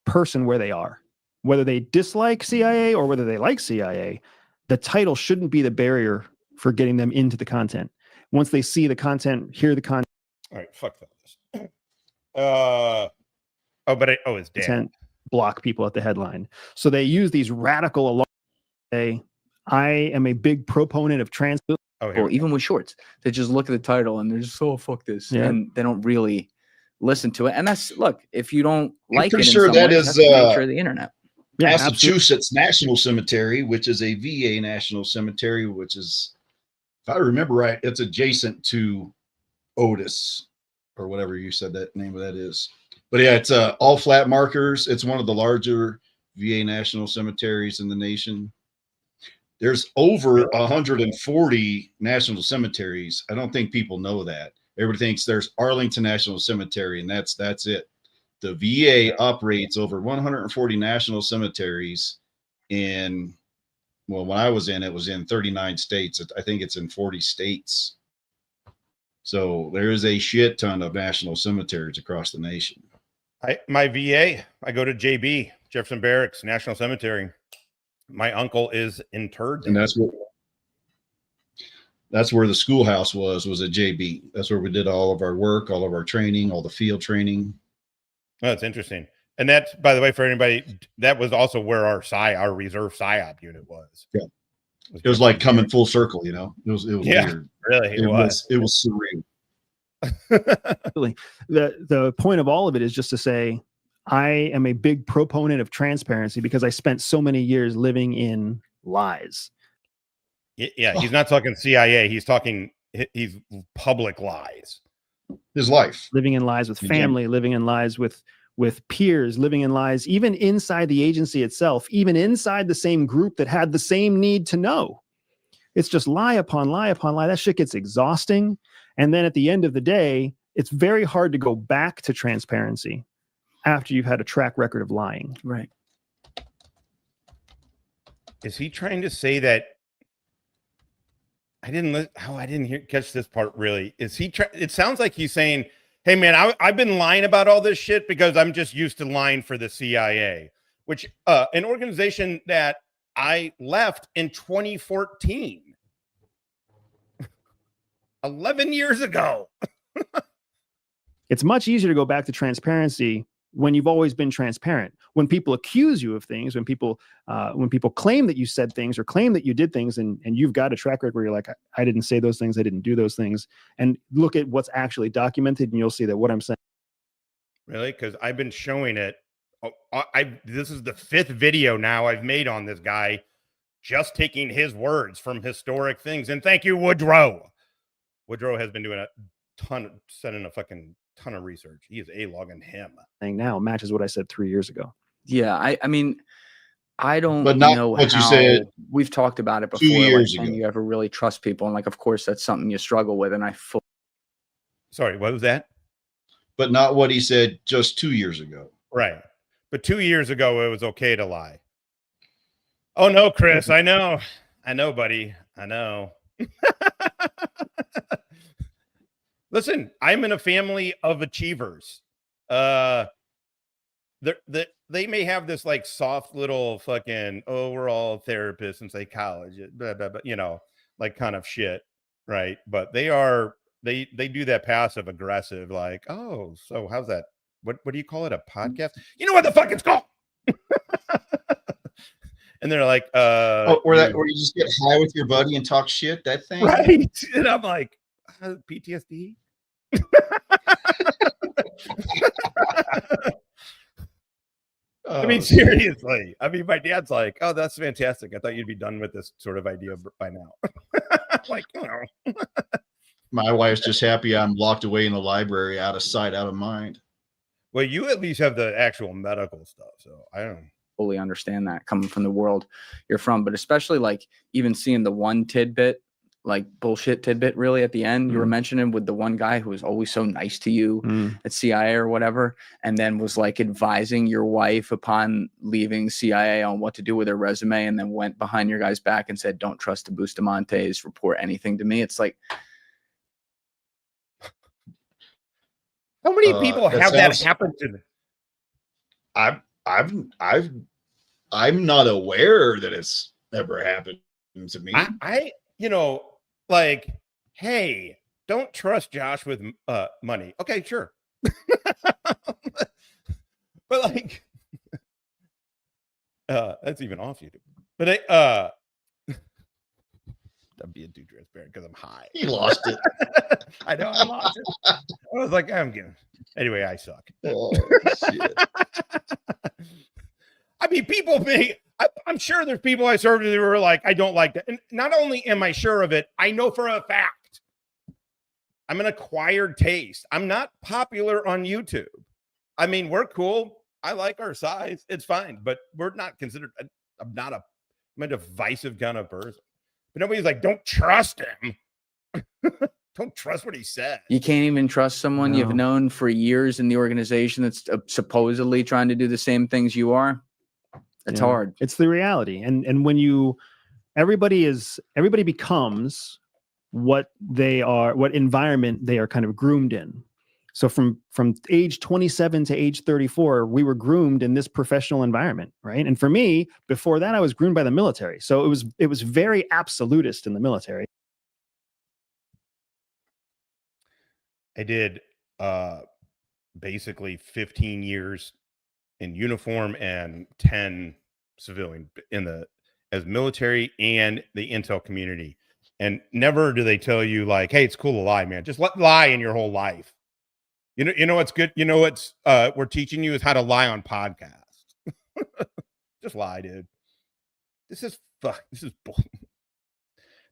person where they are, whether they dislike CIA or whether they like CIA. The title shouldn't be the barrier for getting them into the content. Once they see the content, hear the content. All right, fuck this. His dad. Block people at the headline. So they use these radical alarms. I am a big proponent of trans. Well, even with shorts, they just look at the title and they're just fuck this, and they don't really listen to it. And that's, look, if you don't like it, sure that is the nature of the internet. Yeah, Massachusetts National Cemetery, which is a VA National Cemetery, which is, if I remember right, it's adjacent to Otis or whatever you said that name of that is. But yeah, it's all flat markers. It's one of the larger VA National Cemeteries in the nation. There's over 140 national cemeteries. I don't think people know that. Everybody thinks there's Arlington National Cemetery, and that's it. The VA operates over 140 national cemeteries in, well, when I was in, it was in 39 states. I think it's in 40 states. So there is a shit ton of national cemeteries across the nation. My VA, I go to JB, Jefferson Barracks National Cemetery. My uncle is interred there. And that's where the schoolhouse was at JB. That's where we did all of our work, all of our training, all the field training. Oh, that's interesting. And that's, by the way, for anybody, that was also where our reserve PSYOP unit was. Yeah. It was like coming full circle, you know. It was yeah, weird. Really, it was surreal. The point of all of it is just to say, I am a big proponent of transparency because I spent so many years living in lies. Yeah, he's not talking CIA. He's talking he's public lies. His life. Living in lies with family, living in lies with peers, living in lies, even inside the agency itself, even inside the same group that had the same need to know. It's just lie upon lie upon lie. That shit gets exhausting. And then at the end of the day, it's very hard to go back to transparency after you've had a track record of lying. Right. Is he trying to say that? I didn't catch this part really. Is he it sounds like he's saying, hey man, I've been lying about all this shit because I'm just used to lying for the CIA, which an organization that I left in 2014. 11 years ago. It's much easier to go back to transparency when you've always been transparent. When people accuse you of things, when people claim that you said things or claim that you did things, and you've got a track record where you're like, I didn't say those things, I didn't do those things, and look at what's actually documented, and you'll see that what I'm saying. Really? Because I've been showing it. This is the 5th video now I've made on this guy, just taking his words from historic things. And thank you, Woodrow. Woodrow has been doing sending a fucking ton of research. He is A-logging him. Now matches what I said 3 years ago. Yeah, I mean, I don't But not know what how you said we've talked about it 2 before. years Can ago. you ever really trust people? And like, of course, that's something you struggle with. And Sorry, what was that? But not what he said just 2 years ago. Right. But 2 years ago, it was okay to lie. Oh, no, Chris. I know, buddy. I know. Listen, I'm in a family of achievers. They may have this like soft little fucking, oh, we're all therapists and psychologists, blah, blah, blah, like kind of shit. Right. But they do that passive aggressive, like, oh, so how's that? What do you call it? A podcast? You know what the fuck it's called? And they're like, where you just get high with your buddy and talk shit, that thing. Right. And I'm like, PTSD. I mean, seriously. I mean, my dad's like, oh, that's fantastic. I thought you'd be done with this sort of idea by now. Like, My wife's just happy I'm locked away in the library, out of sight, out of mind. Well, you at least have the actual medical stuff. So I don't fully understand that coming from the world you're from, but especially like even seeing the one tidbit, like bullshit tidbit really at the end you were mentioning with the one guy who was always so nice to you at CIA or whatever, and then was like advising your wife upon leaving CIA on what to do with her resume, and then went behind your guy's back and said, don't trust the Bustamantes, report anything to me. It's like, how many people have that happen to them? I'm not aware that it's ever happened to me. I like, hey, don't trust Josh with money. Okay, sure. But like, that's even off YouTube. But that'd be a too transparent because I'm high. He lost it. I know, I lost it. I was like, I'm getting. Anyway, I suck. Oh, shit. I mean, I'm sure there's people I served with who were like, I don't like that. And not only am I sure of it, I know for a fact. I'm an acquired taste. I'm not popular on YouTube. I mean, we're cool. I like our size. It's fine. But we're not considered, I'm a divisive kind of person. But nobody's like, don't trust him. Don't trust what he said. You can't even trust someone you've known for years in the organization that's supposedly trying to do the same things you are. It's hard. It's the reality. And when everybody becomes what they are, what environment they are kind of groomed in. So from age 27 to age 34, we were groomed in this professional environment, right? And for me, before that, I was groomed by the military. So it was very absolutist in the military. I did basically 15 years in uniform and 10 civilian as military and the intel community. And never do they tell you like, hey, it's cool to lie, man. Just lie in your whole life. You know what's good? You know what's we're teaching you is how to lie on podcasts. Just lie, dude. This is bull.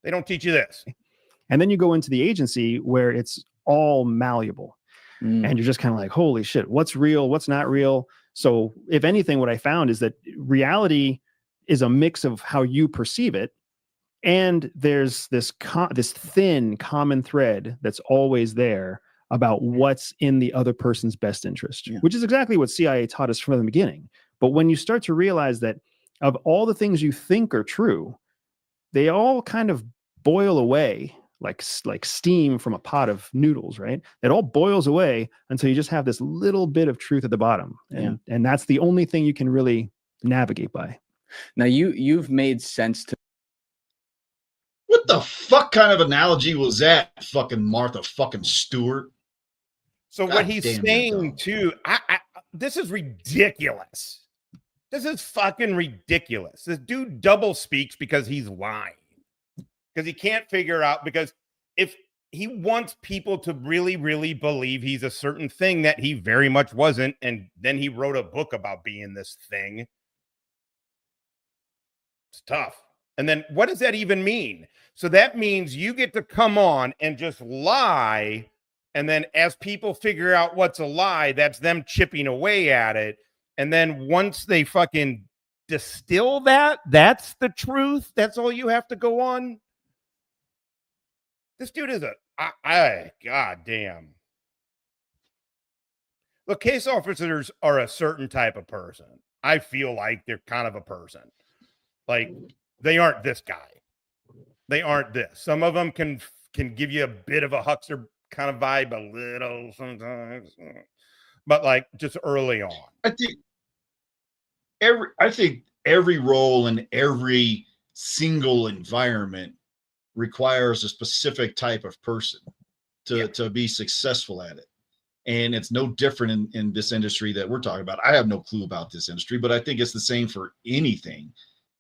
They don't teach you this. And then you go into the agency where it's all malleable. And you're just kind of like, holy shit, what's real? What's not real? So if anything, what I found is that reality is a mix of how you perceive it. And there's this thin common thread that's always there about what's in the other person's best interest, which is exactly what CIA taught us from the beginning. But when you start to realize that of all the things you think are true, they all kind of boil away like steam from a pot of noodles, right? It all boils away until you just have this little bit of truth at the bottom. And that's the only thing you can really navigate by. Now you've made sense to. What the fuck kind of analogy was that, fucking Martha fucking Stewart? So what he's saying too, this is ridiculous. This is fucking ridiculous. This dude double speaks because he's lying. Because he can't figure out, because if he wants people to really, really believe he's a certain thing that he very much wasn't, and then he wrote a book about being this thing. It's tough. And then what does that even mean? So that means you get to come on and just lie. And then as people figure out what's a lie, that's them chipping away at it. And then once they fucking distill that, that's the truth. That's all you have to go on. This dude is god damn. Look, case officers are a certain type of person. I feel like they're kind of a person. Like, they aren't this guy. They aren't this. Some of them can give you a bit of a huckster kind of vibe, a little sometimes, but like just early on. I think every role in every single environment requires a specific type of person to be successful at it. And it's no different in this industry that we're talking about. I have no clue about this industry, but I think it's the same for anything.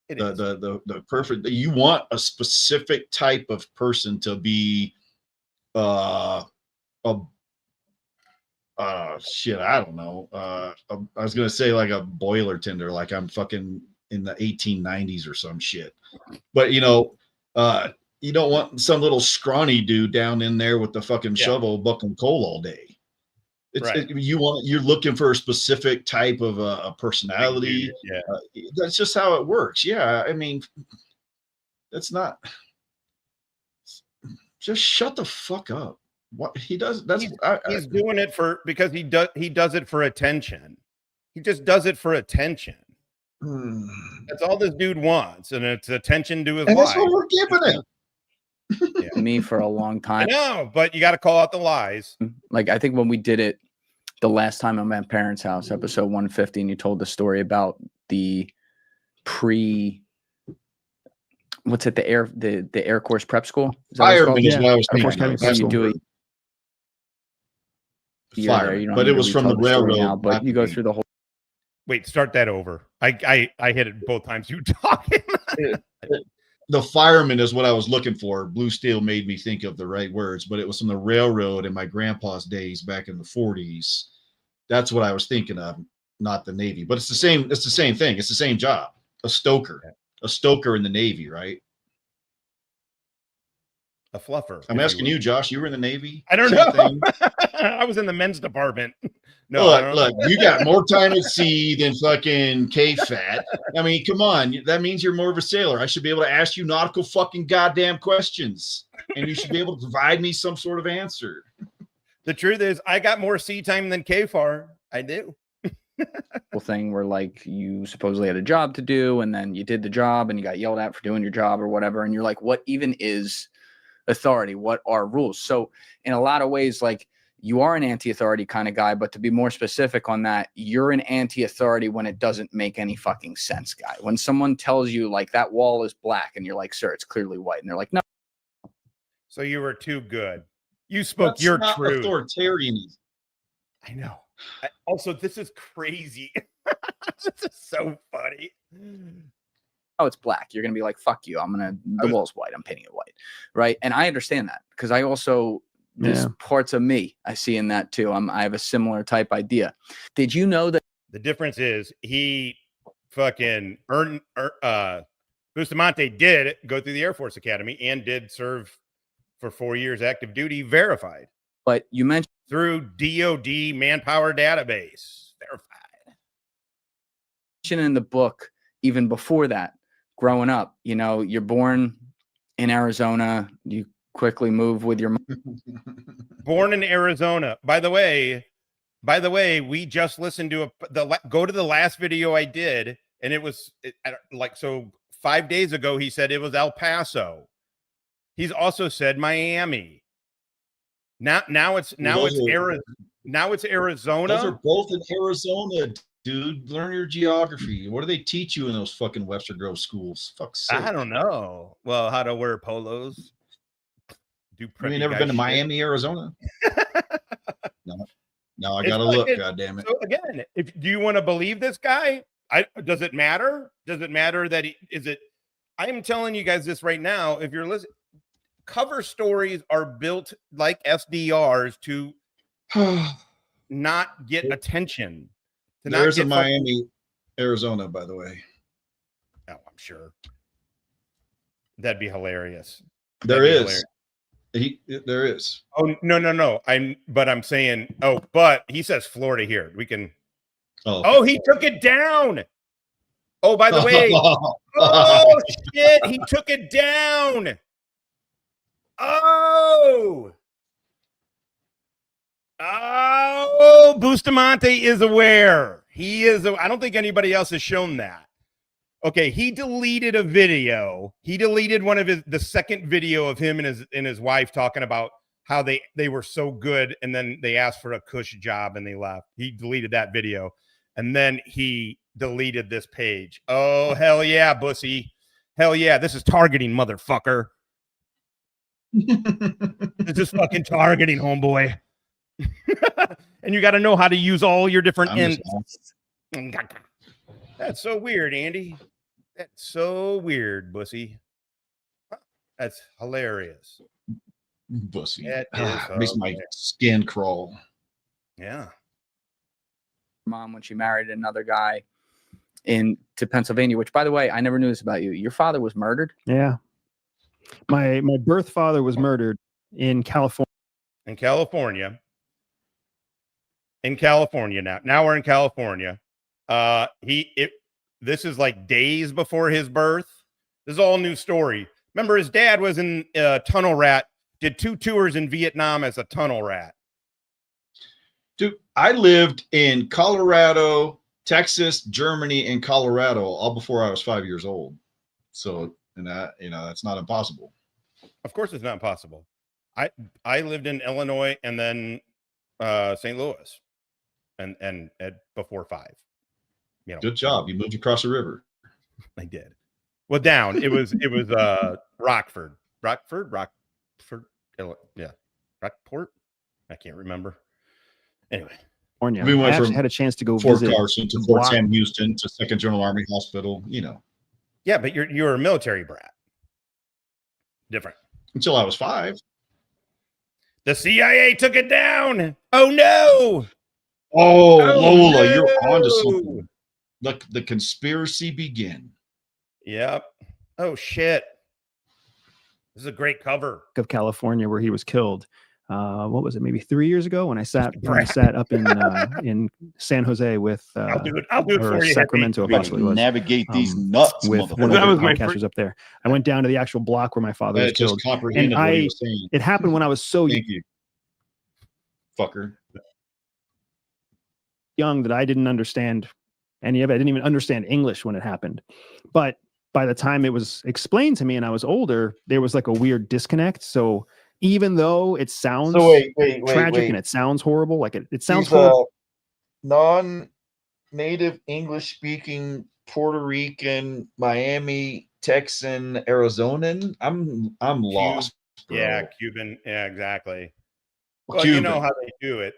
The perfect, you want a specific type of person to be shit, I don't know. I was gonna say like a boiler tender, like I'm fucking in the 1890s or some shit. But you don't want some little scrawny dude down in there with the fucking shovel bucking coal all day. You're looking for a specific type of a personality. That's just how it works. I mean, that's not. Just shut the fuck up. What he does, he's doing it because he does it for attention. He just does it for attention. That's all this dude wants, and it's attention to his life. That's what we're giving it. Me for a long time. I know, but you got to call out the lies. Like, I think when we did it the last time on my parents' house, episode 150, and you told the story about the what's it, the Air Course prep school? Fireman is what I was thinking. You do it. Fire, but it was from the railroad. Now, but you go through the whole. Wait, start that over. I hit it both times you talking. The fireman is what I was looking for. Blue steel made me think of the right words, but it was from the railroad in my grandpa's days back in the 40s. That's what I was thinking of, not the Navy. But it's the same. It's the same thing. It's the same job. A stoker in the Navy, right? A fluffer. I'm asking you, Josh. You were in the Navy. I don't know. I was in the men's department. No, look, you got more time at sea than fucking K-Fat. I mean, come on. That means you're more of a sailor. I should be able to ask you nautical fucking goddamn questions, and you should be able to provide me some sort of answer. The truth is, I got more sea time than KFAR. I do. Thing where like you supposedly had a job to do, and then you did the job, and you got yelled at for doing your job or whatever, and you're like, what even is authority? What are rules? So in a lot of ways, like, you are an anti-authority kind of guy, but to be more specific on that, you're an anti-authority when it doesn't make any fucking sense guy. When someone tells you like that wall is black and you're like, sir, it's clearly white, and they're like, no. So you were too good. You spoke That's your not truth. Authoritarian. I know. Also, this is crazy. This is so funny. oh, it's black. You're going to be like, fuck you. The wall's white. I'm painting it white. Right. And I understand that because I also, there's parts of me I see in that too. I have a similar type idea. Did you know that the difference is he fucking Bustamante did go through the Air Force Academy and did serve for 4 years active duty, verified. But you mentioned through DOD manpower database, verified. In the book, even before that, growing up, you know, you're born in Arizona, you quickly move with your born in Arizona. By the way, we just listened to go to the last video I did, and it was so 5 days ago he said it was El Paso. He's also said Miami. Now it's Arizona. Those are both in Arizona, dude. Learn your geography. What do they teach you in those fucking Webster Grove schools? Fuck's sake. I don't know. Well, how to wear polos. You ain't never been to Miami, Arizona? No, I gotta look. God damn it. So again, do you want to believe this guy? Does it matter? Does it matter that I am telling you guys this right now. If you're listening, cover stories are built like SDRs to not get attention. There's a Miami, Arizona, by the way. Oh, I'm sure. That'd be hilarious. There is. Oh, no. I'm saying, but he says Florida here. We can. Oh, he took it down. Oh, by the way. Oh, shit. He took it down. Oh, Bustamante is aware. He is. I don't think anybody else has shown that. Okay, he deleted a video. He deleted one of the second video of him and his wife talking about how they were so good, and then they asked for a cush job and they left. He deleted that video, and then he deleted this page. Oh, hell yeah, Bussy. Hell yeah, this is targeting, motherfucker. This is fucking targeting, homeboy. And you got to know how to use all your different ends. That's so weird, Andy. That's so weird, Bussy. That's hilarious. Bussy. Makes my skin crawl. Yeah. Mom, when she married another guy to Pennsylvania, which, by the way, I never knew this about you. Your father was murdered? Yeah. My birth father was murdered in California. In California now. Now we're in California. This is like days before his birth. This is all new story. Remember, his dad was in tunnel rat, did 2 tours in Vietnam as a tunnel rat. Dude, I lived in Colorado, Texas, Germany, and Colorado all before I was 5 years old. So, and that, that's not impossible. Of course it's not possible. I lived in Illinois and then St. Louis and before 5. Good job. You moved across the river. I did. Well, down. It was Rockford. Yeah. Rockport. I can't remember. Anyway. California. We went I from had a chance to go Fort visit Carson to Fort Sam Houston to 2nd General Army Hospital, Yeah, but you're a military brat. Different. Until I was 5. The CIA took it down. Oh no. Oh, Lola, you're onto something. Let the conspiracy begin. Yep. Oh shit. This is a great cover of California where he was killed. What was it? Maybe 3 years ago when I sat up in San Jose with I'll do it for you, Sacramento. Navigate these nuts with one of the podcasters up there. I went down to the actual block where my father was killed. And it happened when I was so fucker young that I didn't understand any of it. I didn't even understand English when it happened. But by the time it was explained to me and I was older, there was like a weird disconnect. So even though it sounds tragic and it sounds horrible, like it sounds horrible. Non-native English speaking Puerto Rican, Miami, Texan, Arizonan. I'm lost. Bro. Yeah, Cuban. Yeah, exactly. Well, Cuban. You know how they do it.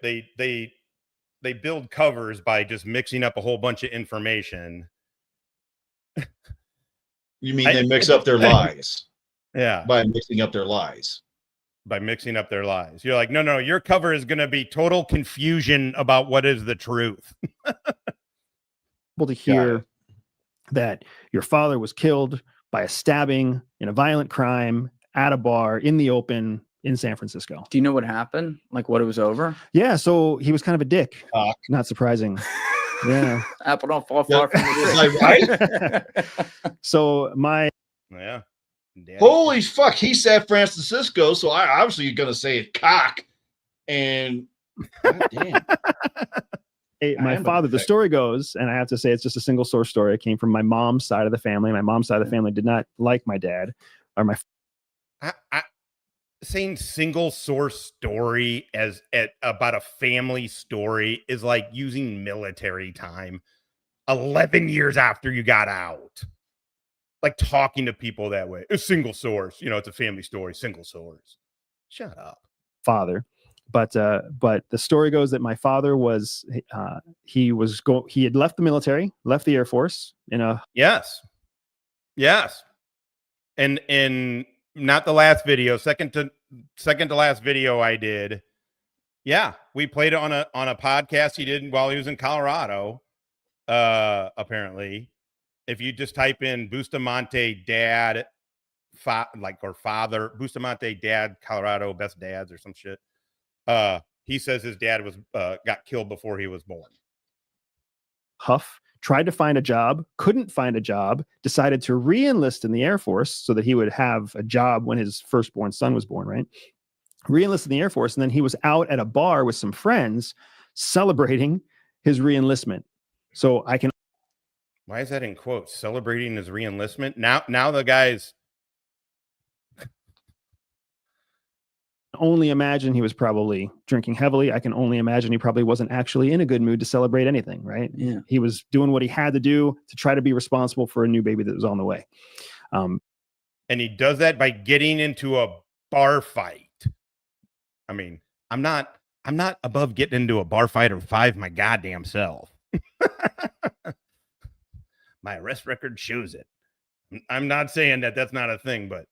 They build covers by just mixing up a whole bunch of information. You mean they mix up their lies? Yeah. By mixing up their lies. By mixing up their lies. You're like, no, your cover is going to be total confusion about what is the truth. Able to hear that your father was killed by a stabbing in a violent crime at a bar in the open in San Francisco. Do you know what happened? Like what it was over? Yeah, so he was kind of a dick. Not surprising. Yeah. Apple don't fall far from the tree. So my yeah. Holy fuck, he said Francisco, so I obviously going to say it cock. And damn. My father, the story goes, and I have to say it's just a single source story. It came from my mom's side of the family. My mom's side of the family did not like my dad or my. Saying single source story about a family story is like using military time 11 years after you got out. Like talking to people that way. It's single source, it's a family story, single source. Shut up. Father. But the story goes that my father was he had left the military, left the Air Force in a yes, and not the last video, second to last video I did. Yeah, we played it on a podcast he did while he was in Colorado. Apparently, if you just type in Bustamante dad, father Bustamante dad Colorado best dads or some shit. He says his dad was got killed before he was born. Huff tried to find a job, couldn't find a job, decided to re-enlist in the Air Force so that he would have a job when his firstborn son was born, right? Re-enlisted in the Air Force, and then he was out at a bar with some friends celebrating his re-enlistment. So I can. Why is that in quotes? Celebrating his re-enlistment? Now the guy's. Only imagine he was probably drinking heavily. I can only imagine he probably wasn't actually in a good mood to celebrate anything, right? Yeah. He was doing what he had to do to try to be responsible for a new baby that was on the way. And he does that by getting into a bar fight. I mean, I'm not above getting into a bar fight or five my goddamn self. My arrest record shows it. I'm not saying that that's not a thing, but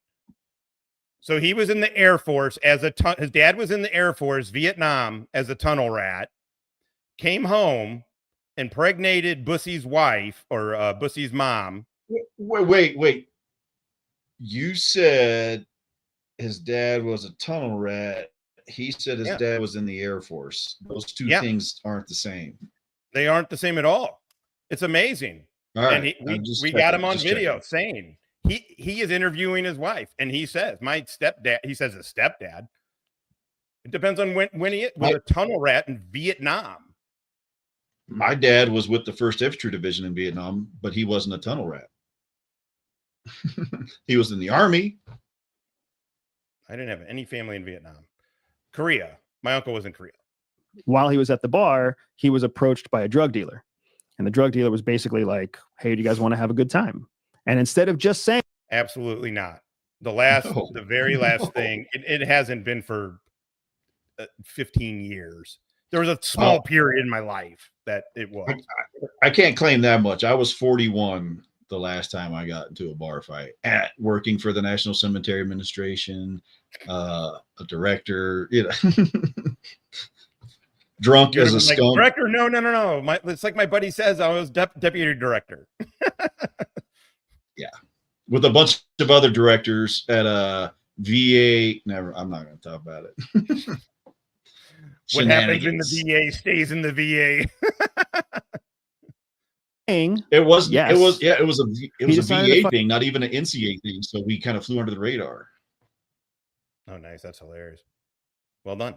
so he was in the Air Force his dad was in the Air Force, Vietnam, as a tunnel rat, came home, impregnated Bussy's wife or Bussy's mom. Wait. You said his dad was a tunnel rat. He said his dad was in the Air Force. Those two things aren't the same. They aren't the same at all. It's amazing. All right. And we got him on video saying he is interviewing his wife, and he says, my stepdad, he says his stepdad. It depends on when he was a tunnel rat in Vietnam. My dad was with the 1st Infantry Division in Vietnam, but he wasn't a tunnel rat. He was in the Army. I didn't have any family in Vietnam. Korea. My uncle was in Korea. While he was at the bar, he was approached by a drug dealer. And the drug dealer was basically like, hey, do you guys want to have a good time? And instead of just saying, absolutely not. The very last thing, it hasn't been for 15 years. There was a small period in my life that it was. I can't claim that much. I was 41 the last time I got into a bar fight at working for the National Cemetery Administration, a director, drunk as a skunk. Director? No. It's like my buddy says, I was deputy director. Yeah. With a bunch of other directors at a VA. I'm not going to talk about it. What happens in the VA stays in the VA. It was a VA thing, not even an NCA thing. So we kind of flew under the radar. Oh, nice. That's hilarious. Well done.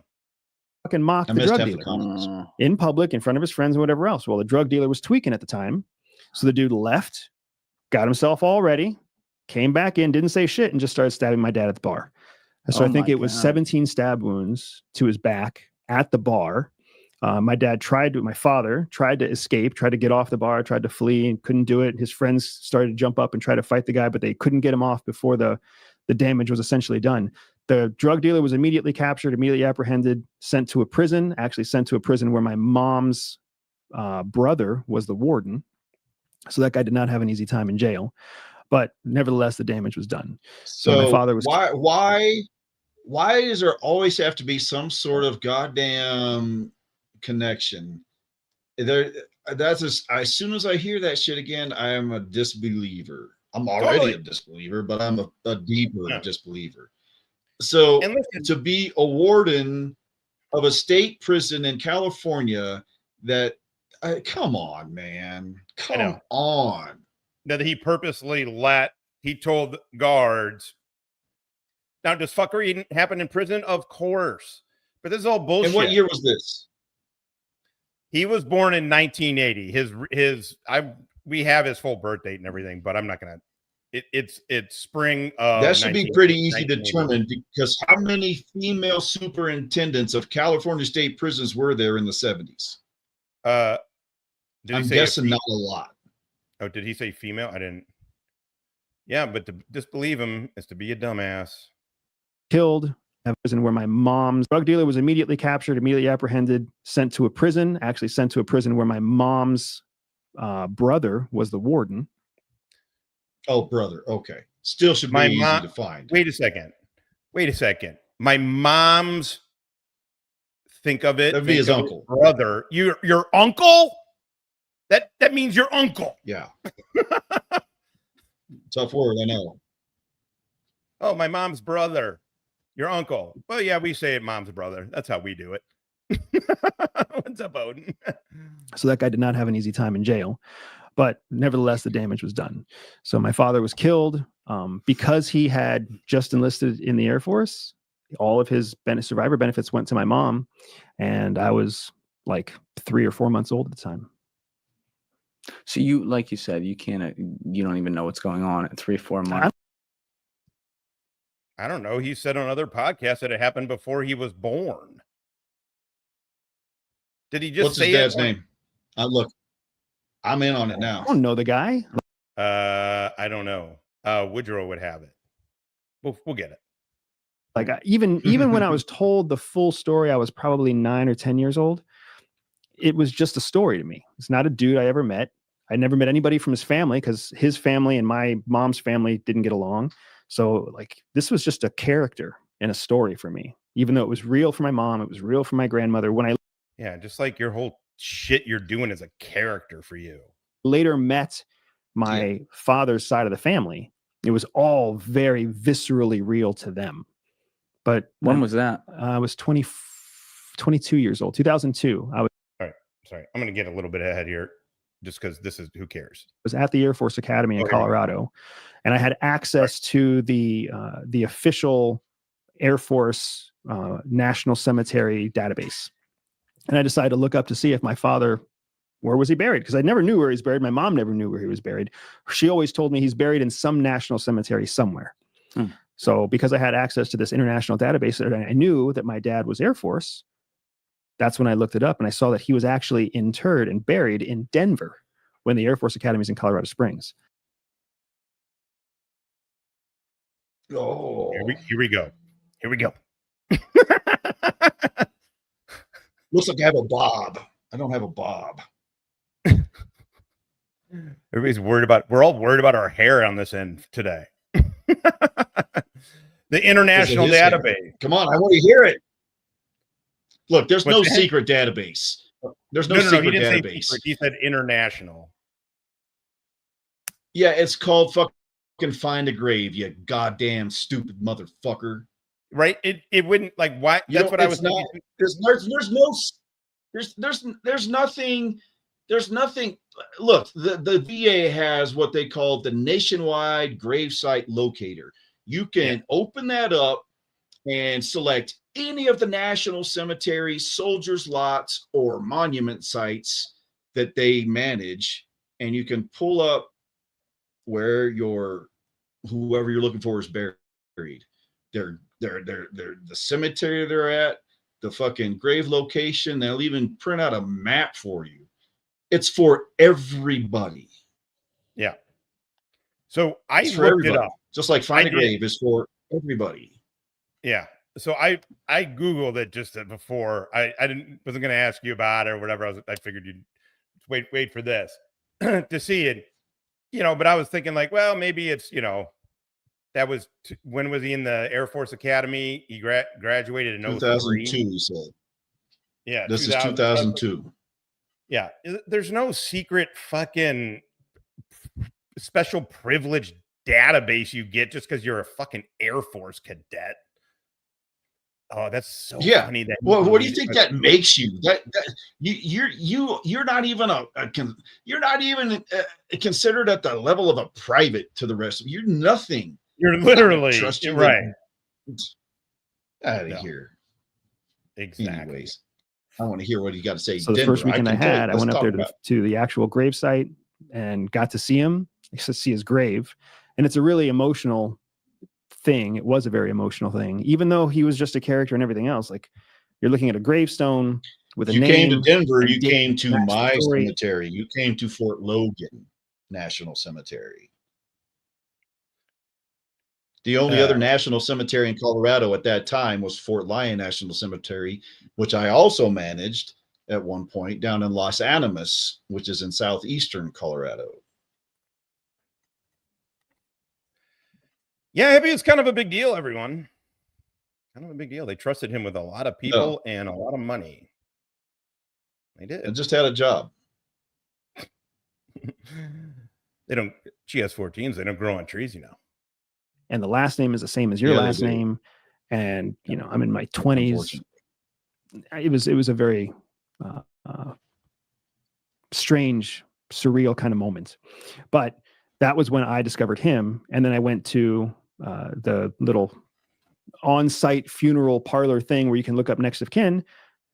Fucking mocked the drug dealer in public in front of his friends and whatever else. Well, the drug dealer was tweaking at the time. So the dude left, got himself all ready, came back in, didn't say shit, and just started stabbing my dad at the bar. So I think it was 17 stab wounds to his back at the bar. My father tried to escape, tried to get off the bar, tried to flee and couldn't do it. His friends started to jump up and try to fight the guy, but they couldn't get him off before the damage was essentially done. The drug dealer was immediately captured, immediately apprehended, sent to a prison where my mom's brother was the warden. So that guy did not have an easy time in jail. but nevertheless, the damage was done. So my father was why does there always have to be some sort of goddamn connection? That's as soon as I hear that shit again, I am a disbeliever. I'm already a disbeliever, but I'm a deeper disbeliever. So to be a warden of a state prison in California, that come on, man, come on. That he purposely he told guards. Now, does fuckery happen in prison? Of course, but this is all bullshit. And what year was this? He was born in 1980. We have his full birth date and everything, but I'm not gonna. It's spring of. That should be pretty easy to determine, because how many female superintendents of California state prisons were there in the 70s? I'm guessing not a lot. Oh, did he say female? I didn't. Yeah, but to disbelieve him is to be a dumbass. Killed at a prison where my mom's drug dealer was immediately captured, immediately apprehended, sent to a prison where my mom's brother was the warden. Oh, brother. Okay. Still should be easy to find. Wait a second. My mom's, think of it. That'd be his uncle. Brother. Your uncle? That means your uncle. Yeah. Tough word, I know. Oh, my mom's brother. Your uncle. Well, yeah, we say it mom's brother. That's how we do it. What's up, Odin? So that guy did not have an easy time in jail, but nevertheless, the damage was done. So my father was killed because he had just enlisted in the Air Force. All of his survivor benefits went to my mom, and I was like 3 or 4 months old at the time. So you, like you said, you don't even know what's going on at 3 or 4 months. I don't know. He said on other podcasts that it happened before he was born. Did he just What's say his dad's name? Look, I'm in on it now. I don't know the guy. I don't know. Woodrow would have it. We'll get it. Like even when I was told the full story, I was probably 9 or 10 years old. It was just a story to me. It's not a dude I ever met. I never met anybody from his family because his family and my mom's family didn't get along. So like this was just a character and a story for me, even though it was real for my mom. It was real for my grandmother. Yeah, just like your whole shit you're doing is a character for you. Later met my father's side of the family, it was all very viscerally real to them. But when was that? I was 22 years old, 2002. All right, sorry. I'm going to get a little bit ahead here just because this is, who cares? I was at the Air Force Academy in Colorado, and I had access to the official Air Force National Cemetery database. And I decided to look up to see if my father, where was he buried? Because I never knew where he's buried. My mom never knew where he was buried. She always told me he's buried in some national cemetery somewhere. So because I had access to this international database, and I knew that my dad was Air Force, that's when I looked it up, and I saw that he was actually interred and buried in Denver when the Air Force Academy is in Colorado Springs. Oh, here we go. Here we go. Looks like I have a bob. I don't have a bob. Everybody's worried about, we're all worried about our hair on this end today. The international database. Hair. Come on, I want to hear it. Look, there's no secret database. There's no secret database. He said international. Yeah, it's called fucking Find a Grave, you goddamn stupid motherfucker. Right? It wouldn't, like, why? That's what I was thinking. There's nothing. Look, the VA has what they call the nationwide gravesite locator. You can open that up and select any of the national cemeteries, soldiers' lots, or monument sites that they manage, and you can pull up where whoever you're looking for is buried. They're the cemetery they're at, the fucking grave location. They'll even print out a map for you. It's for everybody. Yeah. So I looked it up. Just like Find a Grave is for everybody. Yeah. So I Googled it just before. I wasn't going to ask you about it or whatever. I figured you'd wait for this to see it. but I was thinking like, well, maybe it's, that was when was he in the Air Force Academy? He graduated in 2002, he said. Yeah. This is 2002. Yeah. There's no secret fucking special privilege database you get just because you're a fucking Air Force cadet. Oh, that's so funny. That well, what do you think that makes you? That you're not even you're not even considered at the level of a private to the rest of you. You're nothing. You're literally right. Out of here. Exactly. Anyways, I want to hear what you got to say. So the first weekend I had, I went up there to the actual grave site and got to see him, to see his grave, and it's a really emotional thing. It was a very emotional thing, even though he was just a character and everything else. Like, you're looking at a gravestone with a name. You came to Denver, you came to my cemetery. You came to Fort Logan National Cemetery. The only other national cemetery in Colorado at that time was Fort Lyon National Cemetery, which I also managed at one point down in Los Animas, which is in southeastern Colorado. Yeah, Hippie is kind of a big deal, everyone. Kind of a big deal. They trusted him with a lot of people and a lot of money. They did. And just had a job. They don't, GS-14s, they don't grow on trees, And the last name is the same as your last name. And, I'm in my 20s. It was a very strange, surreal kind of moment. But that was when I discovered him. And then I went to the little on-site funeral parlor thing where you can look up next of kin.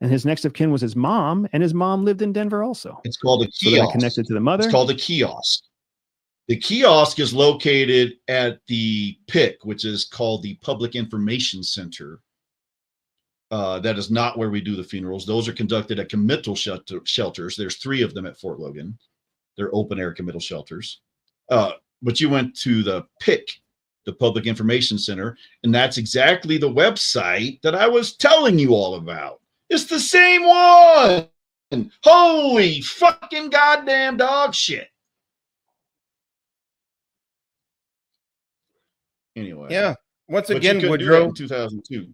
And his next of kin was his mom. And his mom lived in Denver also. It's called a kiosk. So then I connected to the mother. It's called a kiosk. The kiosk is located at the PIC, which is called the Public Information Center. That is not where we do the funerals. Those are conducted at committal shelters. There's 3 of them at Fort Logan. They're open air committal shelters. But you went to the PIC, the Public Information Center, and that's exactly the website that I was telling you all about. It's the same one. Holy fucking goddamn dog shit. Anyway. Yeah. Once again, Woodrow. In 2002.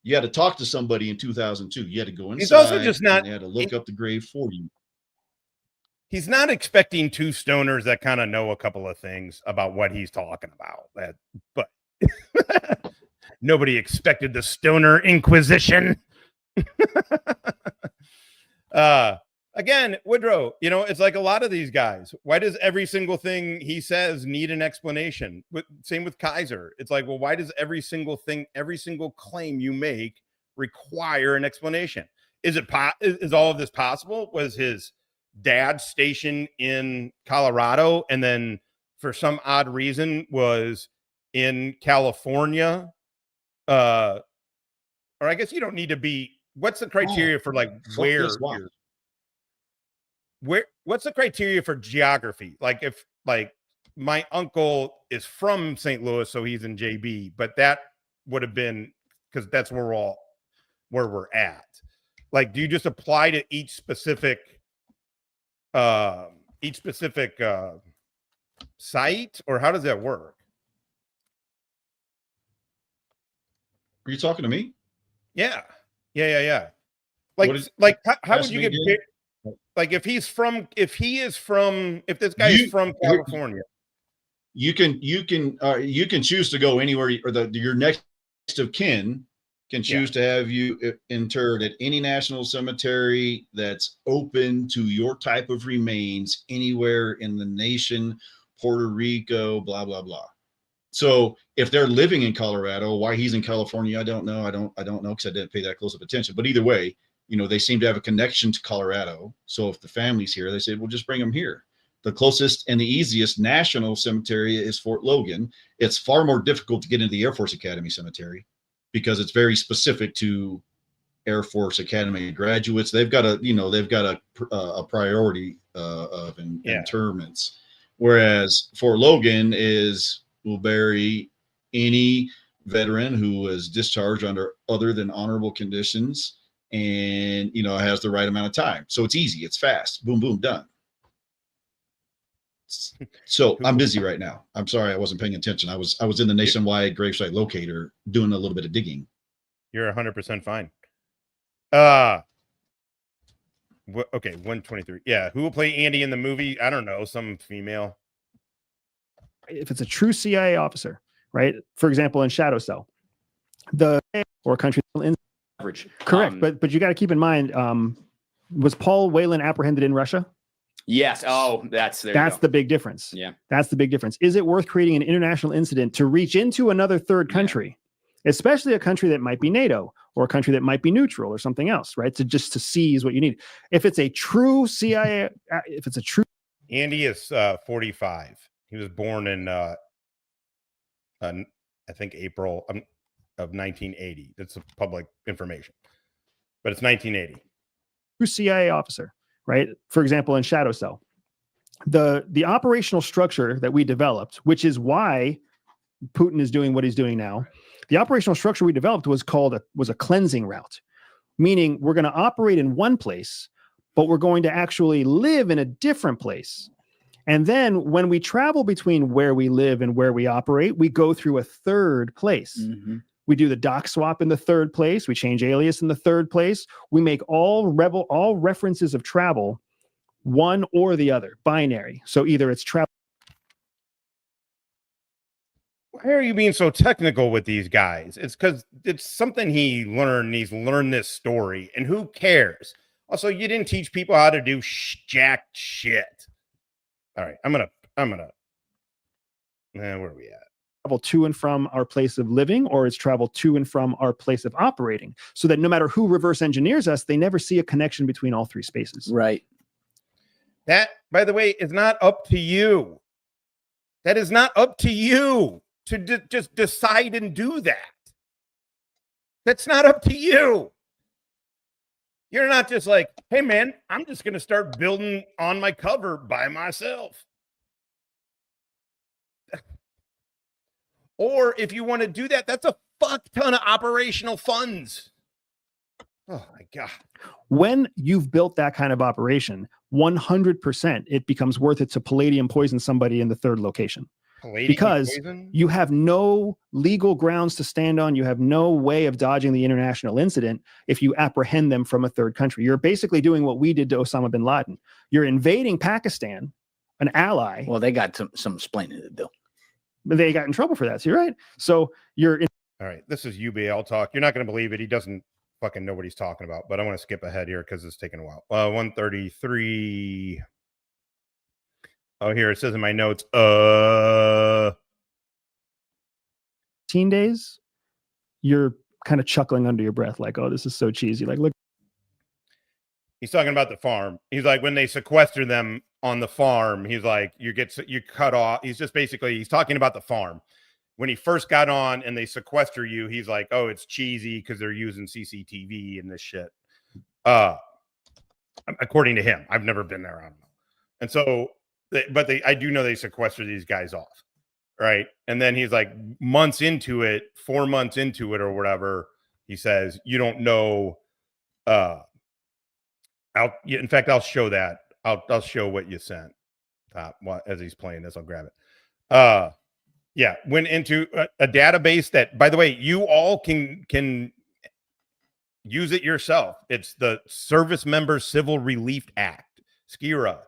You had to talk to somebody in 2002. You had to go inside. He's also just not. You had to look up the grave for you. He's not expecting 2 stoners that kind of know a couple of things about what he's talking about. But nobody expected the stoner inquisition. Again, Woodrow, it's like a lot of these guys. Why does every single thing he says need an explanation? Same with Kaiser. It's like, well, why does every single thing, every single claim you make require an explanation? Is all of this possible? Was his dad stationed in Colorado and then for some odd reason was in California? Or I guess you don't need to be. What's the criteria for like what's the criteria for geography? Like if like my uncle is from St. Louis, so he's in JB, but that would have been because that's where we're at. Like, do you just apply to each specific site, or how does that work? Are you talking to me? Yeah. Like, how would you get? Like, if this guy is from California, you can choose to go anywhere, or your next of kin can choose to have you interred at any national cemetery that's open to your type of remains anywhere in the nation, Puerto Rico, blah blah blah. So if they're living in Colorado, why he's in California, I don't know. I don't know because I didn't pay that close of attention. But either way, they seem to have a connection to Colorado. So if the family's here, they say, well, just bring them here. The closest and the easiest national cemetery is Fort Logan. It's far more difficult to get into the Air Force Academy Cemetery because it's very specific to Air Force Academy graduates. They've got a priority of interments, whereas Fort Logan will bury any veteran who is discharged under other than honorable conditions and has the right amount of time. So it's easy, it's fast, boom boom, done. So I'm busy right now. I'm sorry I wasn't paying attention. I was in the nationwide gravesite locator doing a little bit of digging. You're 100% fine. Okay, 123. Yeah, who will play Andy in the movie? I don't know, some female. If it's a true CIA officer, right? For example, in Shadow Cell, or country average. Correct, but you got to keep in mind, was Paul Whelan apprehended in Russia? Yes. Oh, that's the big difference. Yeah, that's the big difference. Is it worth creating an international incident to reach into another third country, especially a country that might be NATO or a country that might be neutral or something else, right? To seize what you need. If it's a true CIA, if it's a true, Andy is 45. He was born in I think April of 1980. That's public information, but it's 1980. true CIA officer, right? For example, in Shadow Cell, the operational structure that we developed, which is why Putin is doing what he's doing now. The operational structure we developed was a cleansing route, meaning we're going to operate in one place, but we're going to actually live in a different place. And then when we travel between where we live and where we operate, we go through a third place. Mm-hmm. We do the dock swap in the third place. We change alias in the third place. We make all references of travel one or the other, binary. So either it's travel. Why are you being so technical with these guys? It's because it's something he learned. He's learned this story, and who cares? Also, you didn't teach people how to do jack shit. All right, I'm gonna. Where are we at? Travel to and from our place of living, or it's travel to and from our place of operating, so that no matter who reverse engineers us, they never see a connection between all three spaces. Right. That, by the way, is not up to you. That is not up to you to just decide and do that. That's not up to you. You're not just like, hey, man, I'm just going to start building on my cover by myself. Or if you want to do that, that's a fuck ton of operational funds. Oh, my God. When you've built that kind of operation, 100% it becomes worth it to palladium poison somebody in the third location. Because poison? You have no legal grounds to stand on. You have no way of dodging the international incident if you apprehend them from a third country. You're basically doing what we did to Osama bin Laden. You're invading Pakistan, an ally. Well, they got some explaining to do. They got in trouble for that. So you're right. So you're all right. This is UBL talk. You're not going to believe it. He doesn't fucking know what he's talking about, but I want to skip ahead here because it's taking a while. 133. Oh, here it says in my notes, 15 days, you're kind of chuckling under your breath, like, oh, this is so cheesy. Like, look. He's talking about the farm. He's like, when they sequester them on the farm, he's like, you cut off. He's just basically, he's talking about the farm. When he first got on and they sequester you, he's like, oh, it's cheesy because they're using CCTV and this shit. According to him, I've never been there. I don't know. And so, I do know they sequester these guys off, right? And then he's like, 4 months into it or whatever, he says, you don't know. In fact, I'll show that. I'll show what you sent. As he's playing this, I'll grab it. Yeah, went into a database that, by the way, you all can use it yourself. It's the Service Member Civil Relief Act, SCIRA.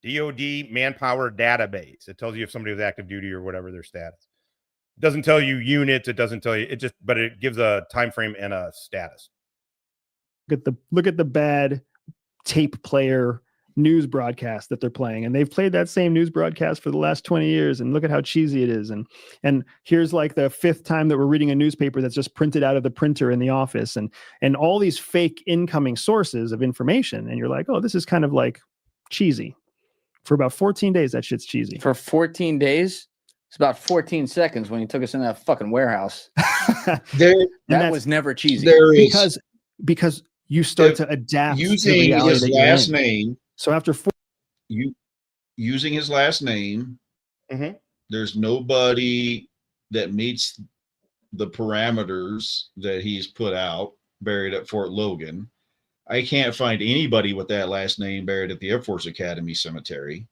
DOD manpower database. It tells you if somebody was active duty or whatever their status. It doesn't tell you units. It doesn't tell you but it gives a time frame and a status. Look at the bad tape player news broadcast that they're playing, and they've played that same news broadcast for the last 20 years. And look at how cheesy it is. And here's like the 5th time that we're reading a newspaper that's just printed out of the printer in the office, and all these fake incoming sources of information. And you're like, oh, this is kind of like cheesy. For about 14 days, that shit's cheesy. For 14 days? It's about 14 seconds when he took us in that fucking warehouse. That was never cheesy. Because you start to adapt using to his last name. So after using his last name, there's nobody that meets the parameters that he's put out, buried at Fort Logan. I can't find anybody with that last name buried at the Air Force Academy Cemetery.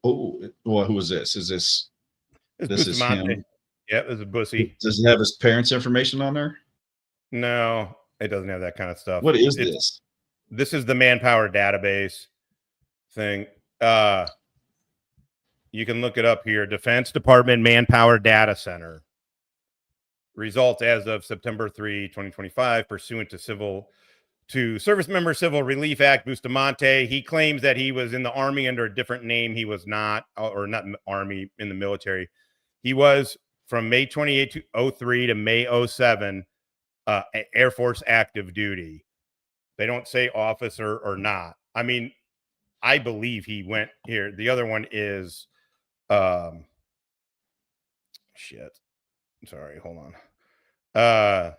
Who is this? Is this is him? Yeah, this is Bussy. Does it have his parents' information on there? No, it doesn't have that kind of stuff. What is this? This is the manpower database thing. You can look it up here. Defense Department Manpower Data Center. Results as of September 3, 2025, pursuant to Service Member Civil Relief Act, Bustamante. He claims that he was in the Army under a different name. He was not, or not Army, in the military. He was from May 28, 03 to May 07, Air Force active duty. They don't say officer or not. I mean, I believe he went here. The other one is, shit. Sorry, hold on.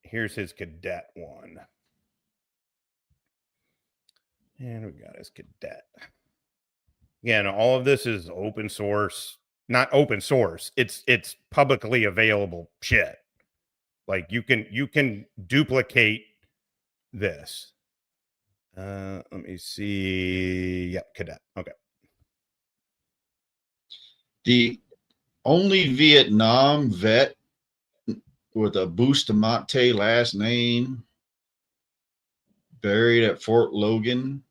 Here's his cadet one. And we got his cadet. Again, all of this is open source. Not open source. It's publicly available shit. Like you can duplicate this. Let me see. Yep, cadet. Okay. The only Vietnam vet with a Bustamante last name buried at Fort Logan.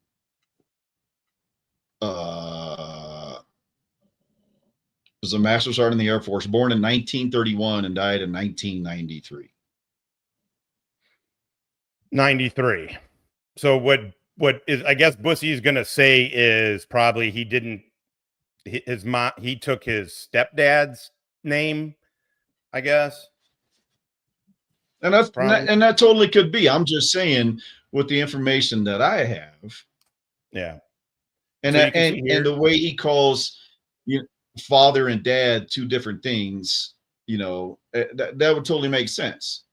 Was a master sergeant in the Air Force, born in 1931 and died in 1993. 93. So what is, I guess Bussy is going to say is probably he didn't, his mom, he took his stepdad's name, I guess. And that totally could be. I'm just saying with the information that I have. Yeah. And so and the way he calls father and dad two different things, that would totally make sense.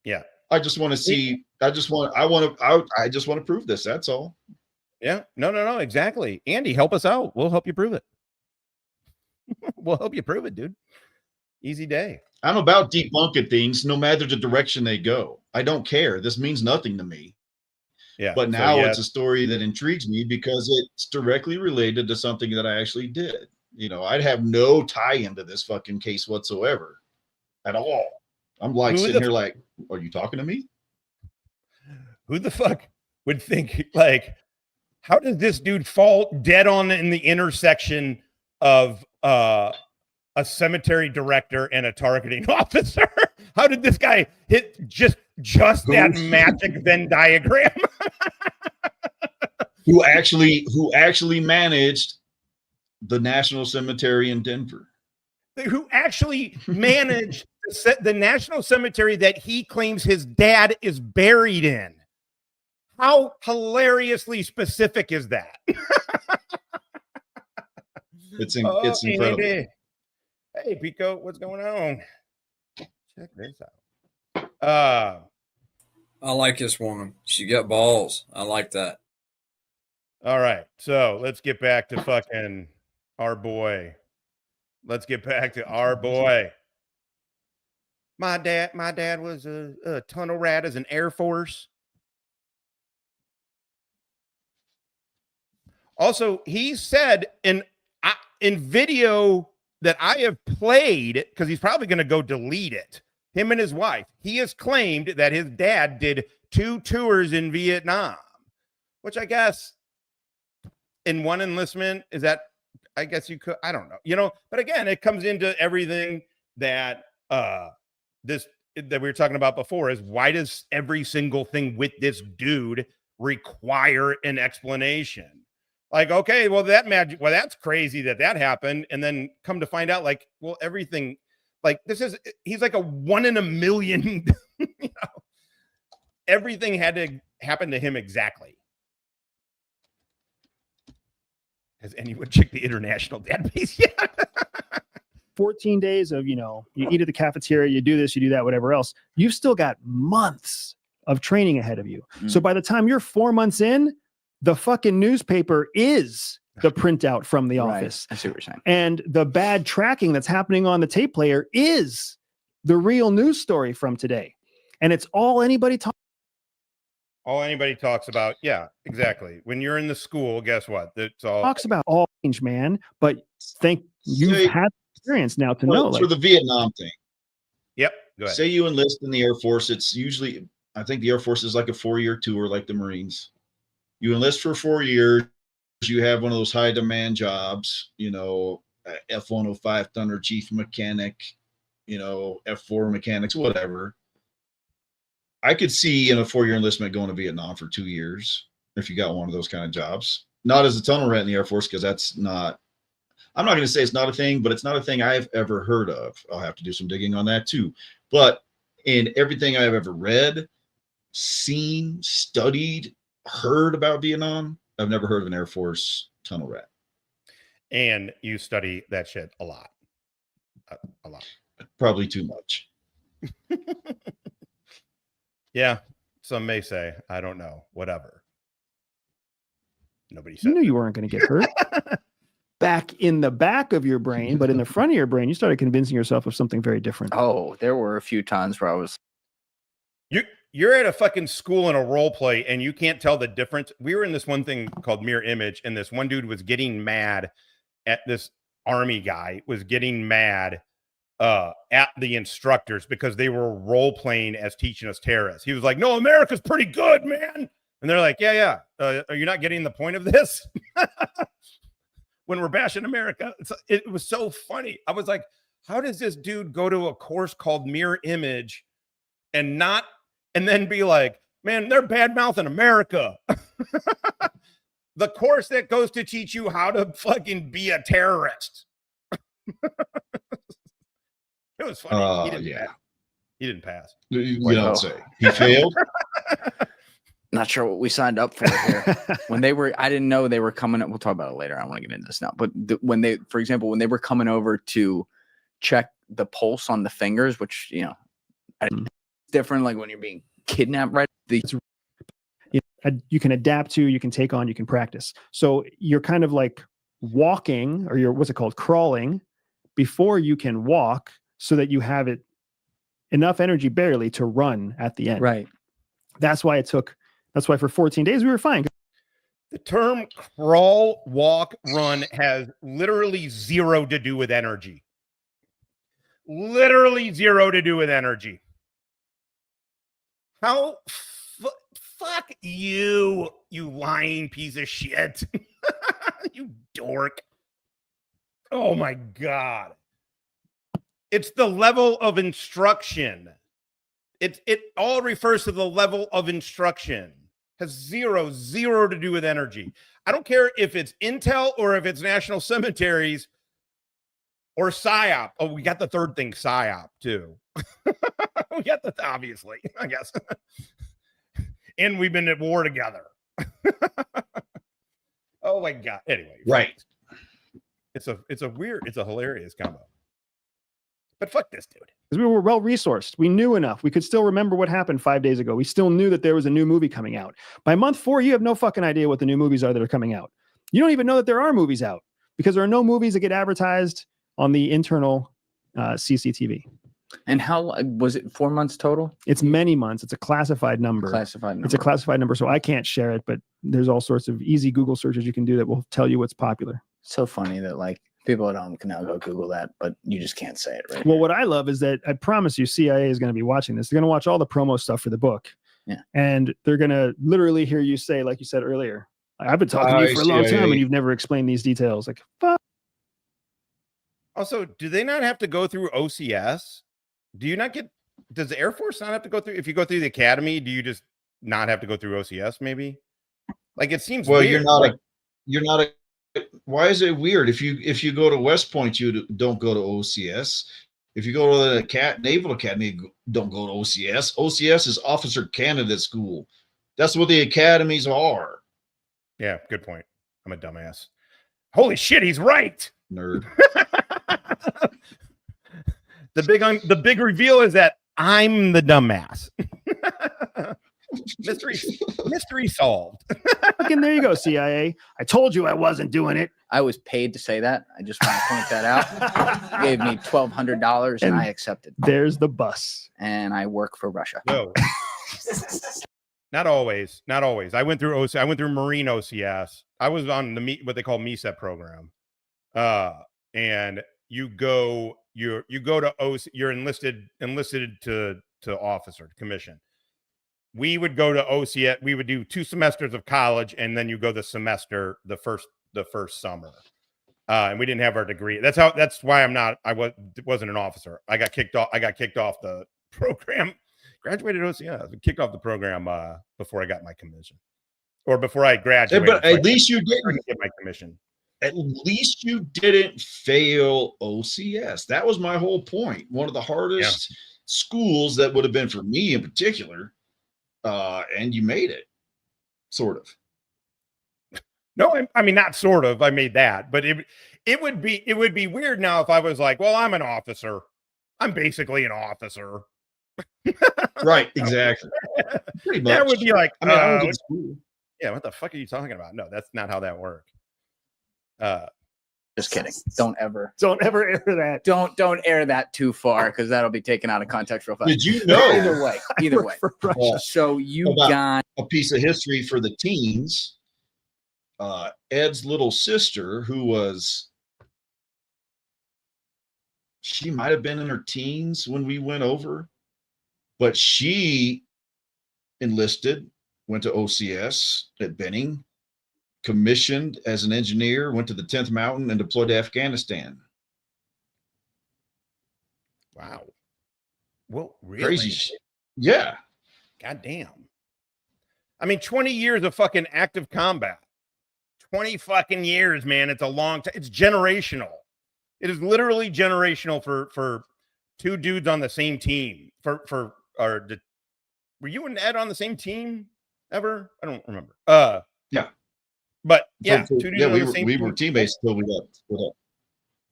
Yeah. I just want to see. I just want to prove this. That's all. Yeah. No. Exactly. Andy, help us out. We'll help you prove it. We'll help you prove it, dude. Easy day. I'm about debunking things, no matter the direction they go. I don't care. This means nothing to me. Yeah. But now it's a story that intrigues me because it's directly related to something that I actually did. I'd have no tie into this fucking case whatsoever at all. I'm like sitting here like, are you talking to me? Who the fuck would think, like, how does this dude fall dead on in the intersection of a cemetery director and a targeting officer? How did this guy hit just that magic Venn diagram? who actually managed the National Cemetery in Denver. Who actually managed the National Cemetery that he claims his dad is buried in. How hilariously specific is that? It's incredible. Hey, Pico, what's going on? Check this out. I like this woman. She got balls. I like that. All right. So let's get back to fucking our boy. Let's get back to our boy. My dad was a tunnel rat as an Air Force. Also, he said in video that I have played, because he's probably going to go delete it, him and his wife, he has claimed that his dad did 2 tours in Vietnam, which I guess in one enlistment, is that, I guess you could, I don't know, but again, it comes into everything that that we were talking about before, is why does every single thing with this dude require an explanation? Like, okay, well, that's crazy that happened. And then come to find out, like, well, everything, like, he's like a 1 in a million, everything had to happen to him exactly. Has anyone checked the international database yet? 14 days of, you eat at the cafeteria, you do this, you do that, whatever else. You've still got months of training ahead of you. So by the time you're 4 months in, the fucking newspaper is the printout from the office. I see what you're saying. And the bad tracking that's happening on the tape player is the real news story from today. And it's all anybody talks. All anybody talks about, yeah, exactly. When you're in the school, guess what? That's all Talks about all change, man. But you've had experience now to know. For the Vietnam thing. Yep. Go ahead. Say you enlist in the Air Force. It's usually, I think the Air Force is like a 4-year tour, like the Marines. You enlist for 4 years. You have one of those high demand jobs, F-105 Thunder Chief Mechanic, F-4 mechanics, whatever. I could see in a 4-year enlistment going to Vietnam for 2 years if you got one of those kind of jobs. Not as a tunnel rat in the Air Force, because that's not, I'm not going to say it's not a thing, but it's not a thing I've ever heard of. I'll have to do some digging on that too. But in everything I've ever read, seen, studied, heard about Vietnam, I've never heard of an Air Force tunnel rat. And you study that shit a lot. A lot. Probably too much. Yeah, some may say, I don't know, whatever. Nobody said. You knew you weren't going to get hurt. Back in the back of your brain, but in the front of your brain, you started convincing yourself of something very different. Oh, there were a few times where I was. You're at a fucking school in a role play and you can't tell the difference. We were in this one thing called Mirror Image, and this one dude was getting mad at this army guy, was getting mad at the instructors because they were role playing as teaching us terrorists. He was like, no, America's pretty good, man. And they're like, yeah. Are you not getting the point of this? When we're bashing America, it was so funny. I was like, how does this dude go to a course called Mirror Image and then be like, man, they're bad mouthing America. The course that goes to teach you how to fucking be a terrorist. It was funny. He didn't pass. You don't say. He failed? Not sure what we signed up for here. I didn't know they were coming up. We'll talk about it later. I don't want to get into this now. But for example, when they were coming over to check the pulse on the fingers, which, it's different, like when you're being kidnapped, right? You can adapt to, you can take on, you can practice. So you're kind of like walking, or what's it called? Crawling before you can walk, so that you have enough energy barely to run at the end. Right. That's why for 14 days we were fine. The term crawl, walk, run has literally zero to do with energy. Literally zero to do with energy. How fuck you lying piece of shit. You dork. Oh my God. It's the level of instruction. It all refers to the level of instruction. Has zero to do with energy. I don't care if it's Intel or if it's National Cemeteries or PSYOP. Oh, we got the third thing, PSYOP, too. We got the, obviously, I guess. And we've been at war together. Oh my God. Anyway. Right. It's a hilarious combo. But fuck this dude. Because we were well resourced. We knew enough. We could still remember what happened 5 days ago. We still knew that there was a new movie coming out. By month 4, you have no fucking idea what the new movies are that are coming out. You don't even know that there are movies out, because there are no movies that get advertised on the internal CCTV. And how was it? 4 months total? It's many months. It's a classified number. It's a classified number, so I can't share it, but there's all sorts of easy Google searches you can do that will tell you what's popular. So funny that people at home can now go Google that, but you just can't say it, right? Well, what I love is that I promise you CIA is going to be watching this. They're going to watch all the promo stuff for the book. Yeah. And they're going to literally hear you say, like you said earlier, I've been talking to you for a long time and you've never explained these details. Like, fuck. Also, do they not have to go through OCS? Does the Air Force not have to go through, if you go through the academy, do you just not have to go through OCS maybe? Like, it seems weird. Why is it weird? If you go to West Point, you don't go to OCS. If you go to the Naval Academy, don't go to OCS. OCS is Officer Candidate School. That's what the academies are. Yeah, good point. I'm a dumbass. Holy shit, he's right. Nerd. The big reveal is that I'm the dumbass. Mystery solved. Fucking there you go, CIA. I told you I wasn't doing it. I was paid to say that. I just want to point that out. Gave me $1,200 and I accepted. There's the bus. And I work for Russia. No. Not always. I went through Marine OCS. I was on what they call MESEP program. And you go to OC, you're enlisted to officer, to commission. We would go to OCS. We would do 2 semesters of college, and then you go the first summer. And we didn't have our degree. That's why I wasn't an officer. I got kicked off the program. Graduated OCS. Kicked off the program before I got my commission, or before I graduated. But at least you didn't get my commission. At least you didn't fail OCS. That was my whole point. One of the hardest schools that would have been for me in particular. And you made it, sort of. No, I mean, not sort of. I made that, but it would be weird now if I was like, well, I'm an officer. I'm basically an officer. Right, exactly. Pretty much. That would be like, I mean, I went to school. Yeah, what the fuck are you talking about? No, that's not how that worked. Just kidding. Don't ever air that. Don't air that too far, because that'll be taken out of context real fast. Did you know? Either way. So you got a piece of history for the teens. Ed's little sister, she might have been in her teens when we went over, but she enlisted, went to OCS at Benning, commissioned as an engineer, went to the 10th Mountain, and deployed to Afghanistan. Wow. Well, really? Crazy. Yeah. God damn. I mean, 20 years of fucking active combat. 20 fucking years, man. It's a long time. It's generational. It is literally generational for 2 dudes on the same team. Were you and Ed on the same team ever? I don't remember. Yeah. But yeah, we were teammates until we got split up.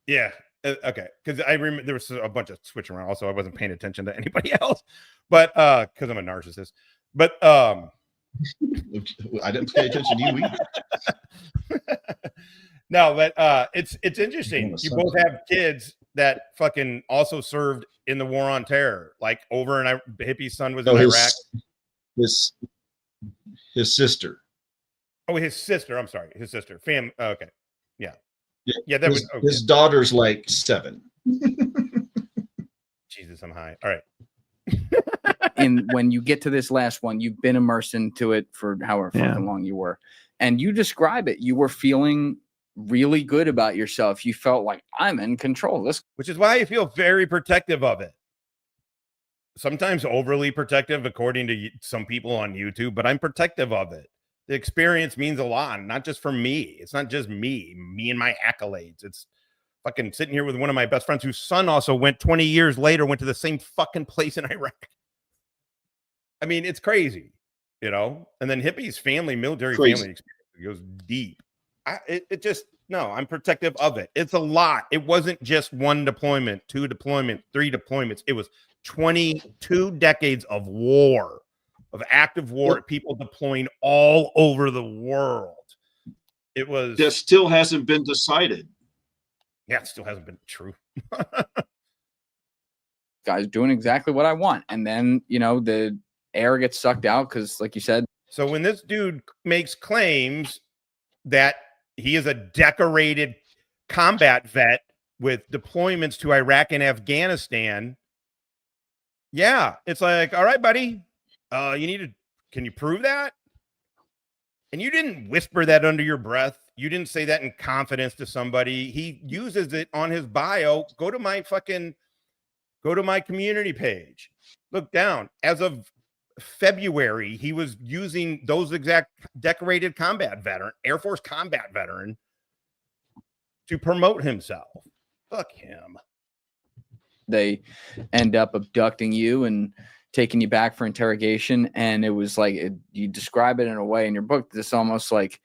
Yeah. Okay. Because I remember there was a bunch of switching around. Also, I wasn't paying attention to anybody else, but because I'm a narcissist. But I didn't pay attention to you either. No, but it's interesting. You both have kids that fucking also served in the war on terror. Like over in Hippie's son was in Iraq. His sister. Oh, his sister. I'm sorry, his sister. Okay, yeah. That was his daughter's like 7. Jesus, I'm high. All right. And when you get to this last one, you've been immersed into it for however fucking long you were, and you describe it. You were feeling really good about yourself. You felt like, I'm in control of this, which is why I feel very protective of it. Sometimes overly protective, according to some people on YouTube, but I'm protective of it. The experience means a lot, not just for me. It's not just me and my accolades. It's fucking sitting here with one of my best friends whose son also went 20 years later, went to the same fucking place in Iraq. I mean, it's crazy, you know? And then Hippie's military family experience goes deep. I'm protective of it. It's a lot. It wasn't just 1 deployment, 2 deployment, 3 deployments. It was 22 decades of war. Of active war, people deploying all over the world. It was that still hasn't been decided. Yeah, it still hasn't been true. Guy's doing exactly what I want, and then the air gets sucked out because, like you said. So when this dude makes claims that he is a decorated combat vet with deployments to Iraq and Afghanistan, yeah, it's like, all right, buddy. Can you prove that? And you didn't whisper that under your breath. You didn't say that in confidence to somebody. He uses it on his bio. Go to my community page. Look down. As of February, he was using those exact decorated combat veteran, Air Force combat veteran, to promote himself. Fuck him. They end up abducting you and taking you back for interrogation, and it was like you describe it in a way in your book that's almost like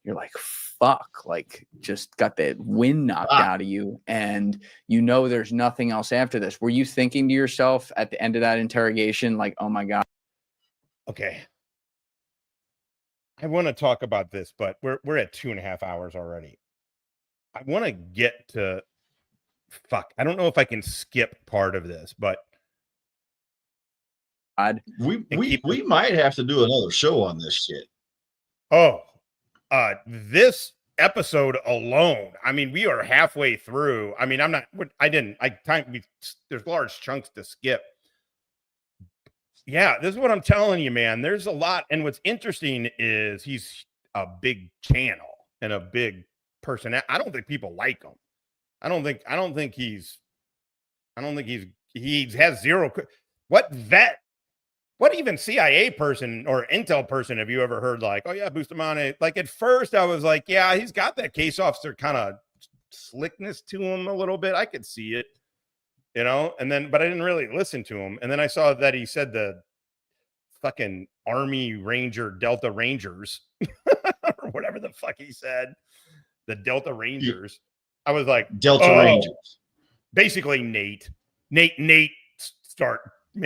you're like, fuck, like just got the wind knocked out of you, and there's nothing else after this. Were you thinking to yourself at the end of that interrogation, like, oh my God? Okay, I want to talk about this, but we're at 2.5 hours already. I want to get to I don't know if I can skip part of this, but We might have to do another show on this shit. Oh, this episode alone. I mean, we are halfway through. I mean, there's large chunks to skip. Yeah, this is what I'm telling you, man. There's a lot. And what's interesting is he's a big channel and a big person. I don't think people like him. I don't think he has zero. What even CIA person or intel person have you ever heard like, oh yeah, Bustamante? Like at first I was like, yeah, he's got that case officer kind of slickness to him a little bit. I could see it, you know, but I didn't really listen to him. And then I saw that he said the fucking Army Ranger, Delta Rangers, or whatever the fuck he said, the Delta Rangers. I was like, Delta Rangers. Basically Nate made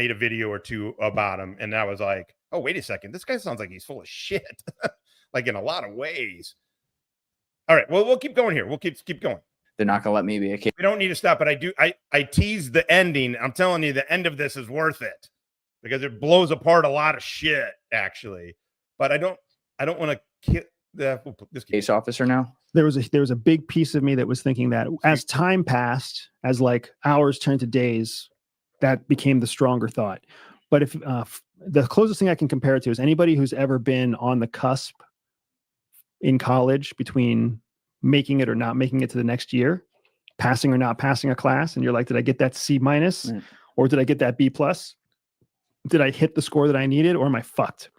a video or two about him, and I was like, oh, wait a second, this guy sounds like he's full of shit. Like in a lot of ways. All right, well, we'll keep going here. We'll keep going. They're not gonna let me be a kid. We don't need to stop, but I teased the ending. I'm telling you, the end of this is worth it because it blows apart a lot of shit, actually. But I don't want to kill this case officer now. There was a big piece of me that was thinking that as time passed, as like hours turned to days, that became the stronger thought. But if the closest thing I can compare it to is anybody who's ever been on the cusp in college between making it or not making it to the next year, passing or not passing a class, and you're like, did I get that C minus or did I get that B plus? Did I hit the score that I needed, or am I fucked?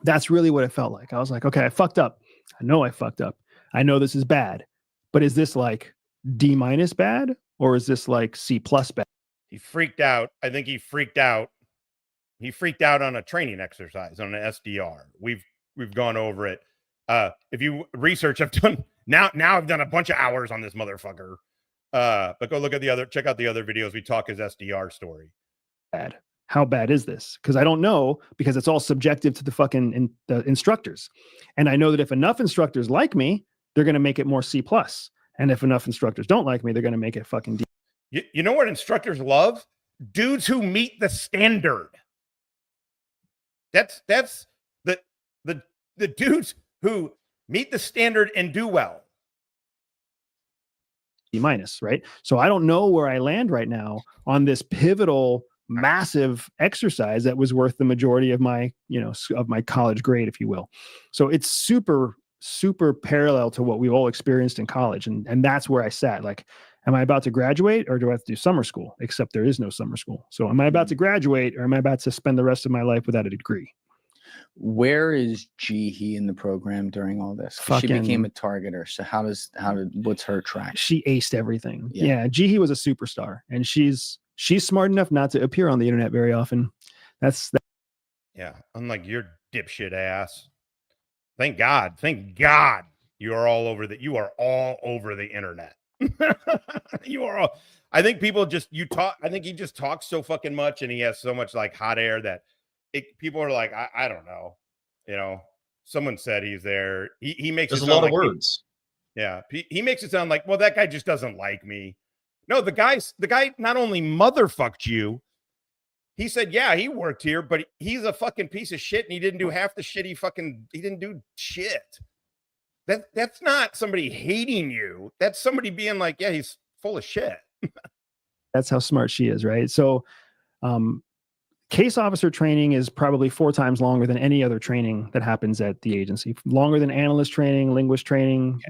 That's really what it felt like. I was like, okay, I fucked up. I know I fucked up. I know this is bad, but is this like D minus bad, or is this like C plus bad? He freaked out. I think he freaked out. He freaked out on a training exercise on an SDR. We've gone over it. If you research, I've done now I've done a bunch of hours on this motherfucker. But go look at check out the other videos. We talk his SDR story. Bad. How bad is this? Because I don't know, because it's all subjective to the fucking the instructors. And I know that if enough instructors like me, they're going to make it more C plus. And if enough instructors don't like me, they're going to make it fucking D. You know what instructors love? Dudes who meet the standard. That's the dudes who meet the standard and do well. D minus, right? So I don't know where I land right now on this pivotal, massive exercise that was worth the majority of my, of my college grade, if you will. So it's super, super parallel to what we've all experienced in college. And that's where I sat. Like, am I about to graduate, or do I have to do summer school? Except there is no summer school. So am I about to graduate, or am I about to spend the rest of my life without a degree? Where is Jihi in the program during all this? She became a targeter. So what's her track? She aced everything. Yeah. Jihi was a superstar, and she's smart enough not to appear on the internet very often. Yeah. Unlike your dipshit ass. Thank God you are all over the internet. You are all, I think people just, I think he just talks so fucking much, and he has so much like hot air that people are like, I don't know, someone said he's there. He makes there's a lot of words. He makes it sound like, well, that guy just doesn't like me. No, the guy not only motherfucked you, he said, yeah, he worked here, but he's a fucking piece of shit, and he didn't do half the shit he didn't do shit. That's not somebody hating you. That's somebody being like, yeah, he's full of shit. That's how smart she is, right? So, case officer training is probably 4 times longer than any other training that happens at the agency. Longer than analyst training, linguist training,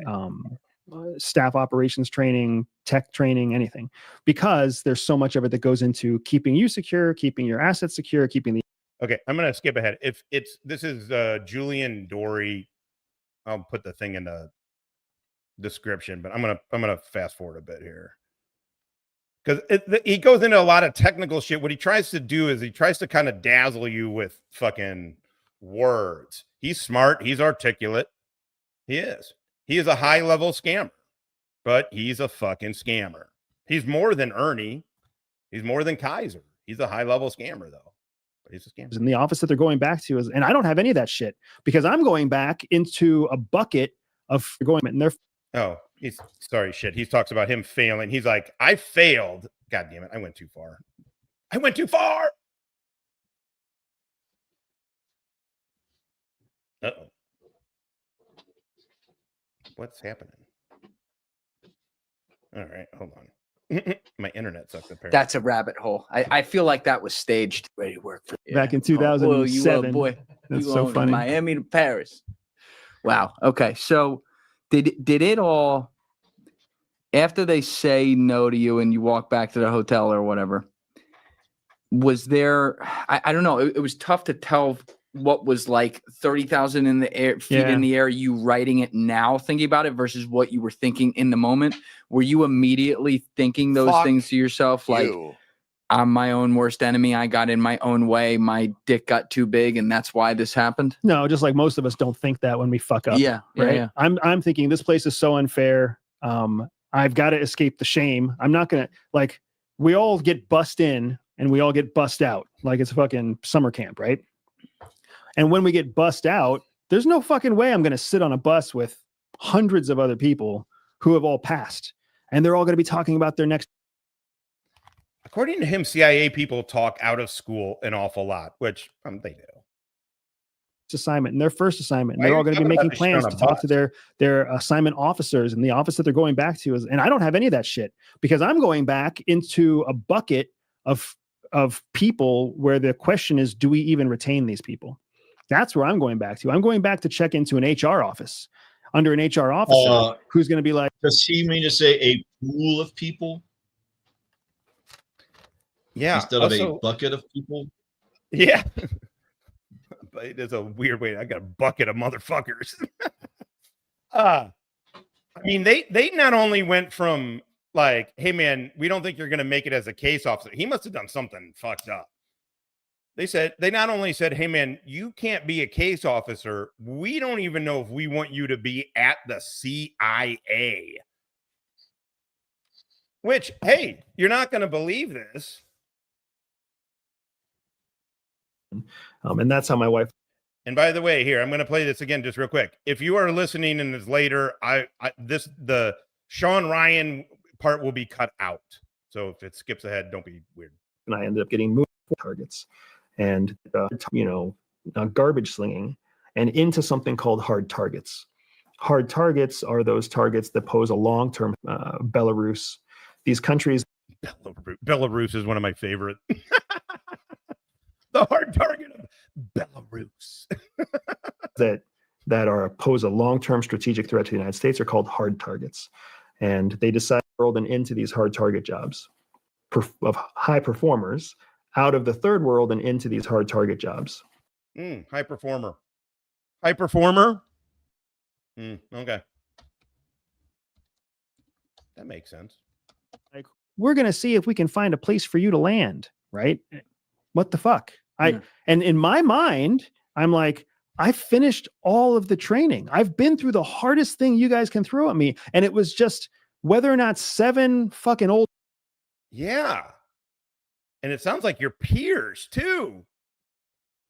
staff operations training, tech training, anything. Because there's so much of it that goes into keeping you secure, keeping your assets secure, keeping the... Okay, I'm going to skip ahead. This is JulianDorey. I'll put the thing in the description, but I'm gonna fast forward a bit here. Because he goes into a lot of technical shit. What he tries to do is he tries to kind of dazzle you with fucking words. He's smart. He's articulate. He is a high-level scammer, but he's a fucking scammer. He's more than Ernie. He's more than Kaiser. He's a high-level scammer, though. But he's a scammer. In the office that they're going back to and I don't have any of that shit, because I'm going back into a bucket of going, and they're... Oh, shit. He talks about him failing. He's like, I failed. God damn it. I went too far. Uh-oh. What's happening? All right, hold on. My internet sucks apparently. That's a rabbit hole. I feel like that was staged. Ready to work for Back in 2007. Boy, That's you so going funny. from Miami to Paris. Wow. Okay. So did it all after they say no to you and you walk back to the hotel or whatever? Was there? I don't know. It was tough to tell what was like 30,000 in the air, feet in the air. You writing it now, thinking about it versus what you were thinking in the moment. Were you immediately thinking those things to yourself, like? I'm my own worst enemy. I got in my own way. My dick got too big, and that's why this happened. No, just like most of us don't think that when we fuck up. Yeah, right. yeah. I'm thinking this place is so unfair. I've got to escape the shame. I'm not gonna like. We all get bussed in, and we all get bussed out. Like it's a fucking summer camp, right? And when we get bussed out, there's no fucking way I'm gonna sit on a bus with hundreds of other people who have all passed, and they're all gonna be talking about their next. According to him, CIA people talk out of school an awful lot, which they do. Assignment and their first assignment. And Why they're are all you going to be talking about making this plans shit to on a talk to their assignment officers, and the office that they're going back to is. And I don't have any of that shit because I'm going back into a bucket of people where the question is, do we even retain these people? That's where I'm going back to. I'm going back to check into an HR office under an HR officer who's going to be like. Does he mean to say a pool of people? Yeah. Instead of a bucket of people? Yeah. But it is a weird way. I got a bucket of motherfuckers. I mean, they not only went from like, hey man, we don't think you're gonna make it as a case officer. He must have done something fucked up. They not only said, hey man, you can't be a case officer. We don't even know if we want you to be at the CIA. Which, hey, you're not gonna believe this. And that's how my wife. And by the way, here I'm going to play this again just real quick. If you are listening and it's later, the Sean Ryan part will be cut out. So if it skips ahead, don't be weird. And I ended up getting moved targets, and garbage slinging, and into something called hard targets. Hard targets are those targets that pose a long-term. Belarus, these countries. Belarus is one of my favorite. The hard target of Belarus. that pose a long-term strategic threat to the United States are called hard targets. And they decide to roll them into these hard target jobs of high performers out of the third world and into these hard target jobs. High performer. High performer? Okay. That makes sense. Like, we're going to see if we can find a place for you to land, right? What the fuck? And in my mind, I'm like, I finished all of the training. I've been through the hardest thing you guys can throw at me. And it was just whether or not 7 fucking old. Yeah. And it sounds like your peers too.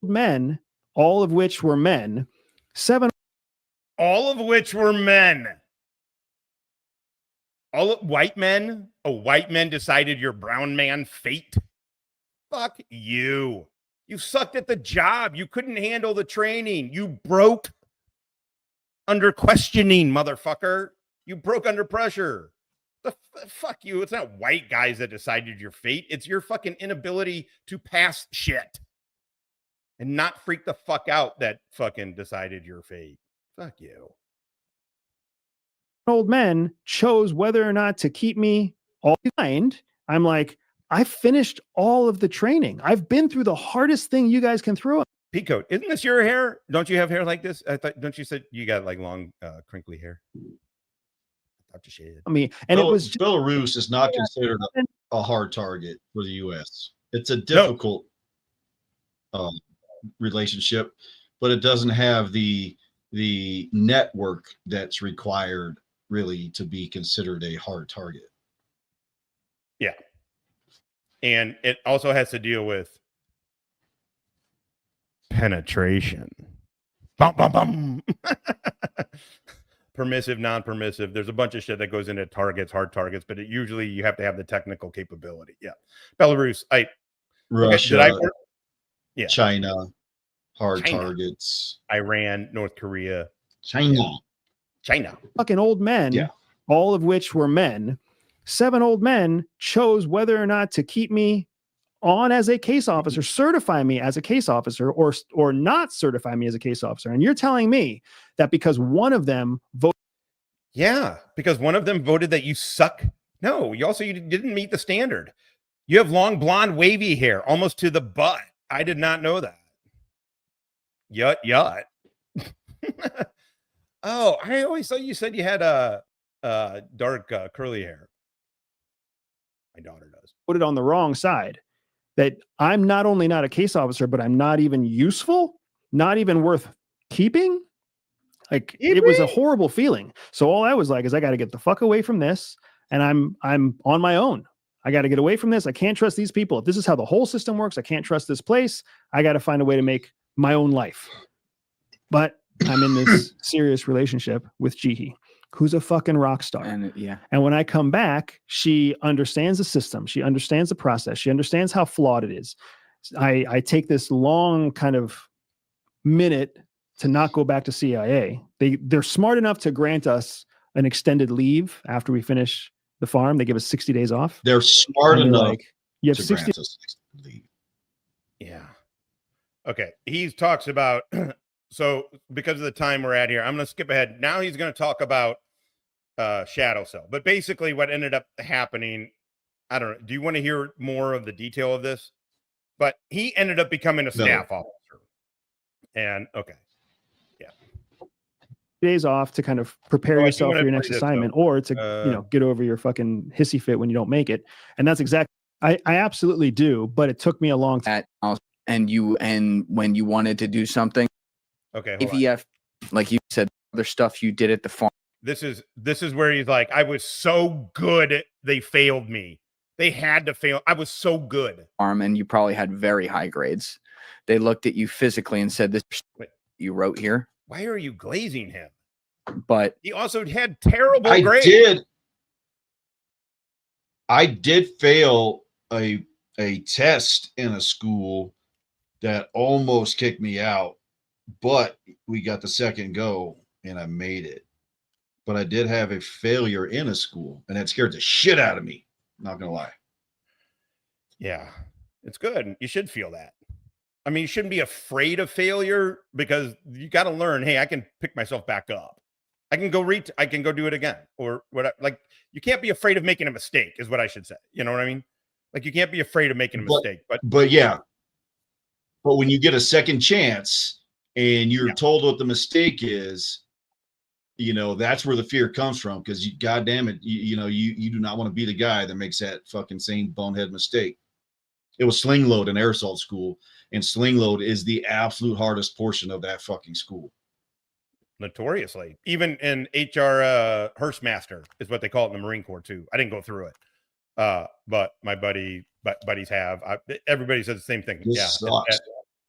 Men, all of which were men. 7. All of which were men. White men? White men decided your brown man fate? Fuck you. You sucked at the job. You couldn't handle the training. You broke under questioning, motherfucker. You broke under pressure. Fuck you. It's not white guys that decided your fate. It's your fucking inability to pass shit and not freak the fuck out that fucking decided your fate. Fuck you. Old men chose whether or not to keep me all behind. I'm like, I finished all of the training. I've been through the hardest thing you guys can throw. Peacoat, isn't this your hair? Don't you have hair like this? I thought, don't you said you got like long, crinkly hair? I thought you shaved. I mean, and it was Belarus is not considered a hard target for the U.S. It's a difficult relationship, but it doesn't have the network that's required really to be considered a hard target. Yeah. And it also has to deal with penetration. Bum, bum, bum. Permissive, non-permissive. There's a bunch of shit that goes into targets, hard targets, but usually you have to have the technical capability. Yeah. Belarus. Russia. Okay, did I work? Yeah. China. hard China. targets. Iran, North Korea, China. Fucking old men, Yeah. all of which were men. 7 old men chose whether or not to keep me on as a case officer, certify me as a case officer, or not certify me as a case officer. And you're telling me that because one of them voted. Yeah, because one of them voted that you suck. No, you didn't meet the standard. You have long, blonde, wavy hair, almost to the butt. I did not know that. Yut. Oh, I always thought you said you had dark curly hair. My daughter does. Put it on the wrong side. That I'm not only not a case officer, but I'm not even useful, not even worth keeping. Like it was a horrible feeling. So all I was like is I got to get the fuck away from this, and I'm on my own. I got to get away from this. I can't trust these people. If this is how the whole system works, I can't trust this place. I got to find a way to make my own life. But I'm in this serious relationship with Jihi, who's a fucking rock star. And when I come back, she understands the system. She understands the process. She understands how flawed it is. I take this long kind of minute to not go back to CIA. They're smart enough to grant us an extended leave after we finish the farm. They give us 60 days off. They're smart enough. Like, you have to 60 grant us leave. Yeah. Okay. He talks about, so because of the time we're at here, I'm going to skip ahead. Now he's going to talk about Shadow Cell. But basically what ended up happening, I don't know. Do you want to hear more of the detail of this? But he ended up becoming a staff officer. And okay. days off to kind of prepare yourself for your next assignment, or to get over your fucking hissy fit when you don't make it. And that's exactly, I absolutely do, but it took me a long time. And when you wanted to do something, okay, AVF, like you said, other stuff you did at the farm. This is where he's like, I was so good, they failed me. They had to fail. I was so good. Farm, and you probably had very high grades. They looked at you physically and said, "This you wrote here." Why are you glazing him? But he also had terrible grades. I did fail a test in a school that almost kicked me out, but we got the second go and I made it. But I did have a failure in a school, and that scared the shit out of me. Not gonna lie. Yeah, it's good. You should feel that. I mean, you shouldn't be afraid of failure, because you got to learn, hey, I can pick myself back up. I can go I can go do it again, or what? Like, you can't be afraid of making a mistake is what I should say. You know what I mean? Like, you can't be afraid of making a mistake, but yeah. But when you get a second chance and you're told what the mistake is, that's where the fear comes from. Because God damn it, you do not want to be the guy that makes that fucking same bonehead mistake. It was sling load in air assault school, and sling load is the absolute hardest portion of that fucking school. Notoriously, even in HR Hearstmaster is what they call it in the Marine Corps too. I didn't go through it, but my buddies have. Everybody says the same thing. Sucks.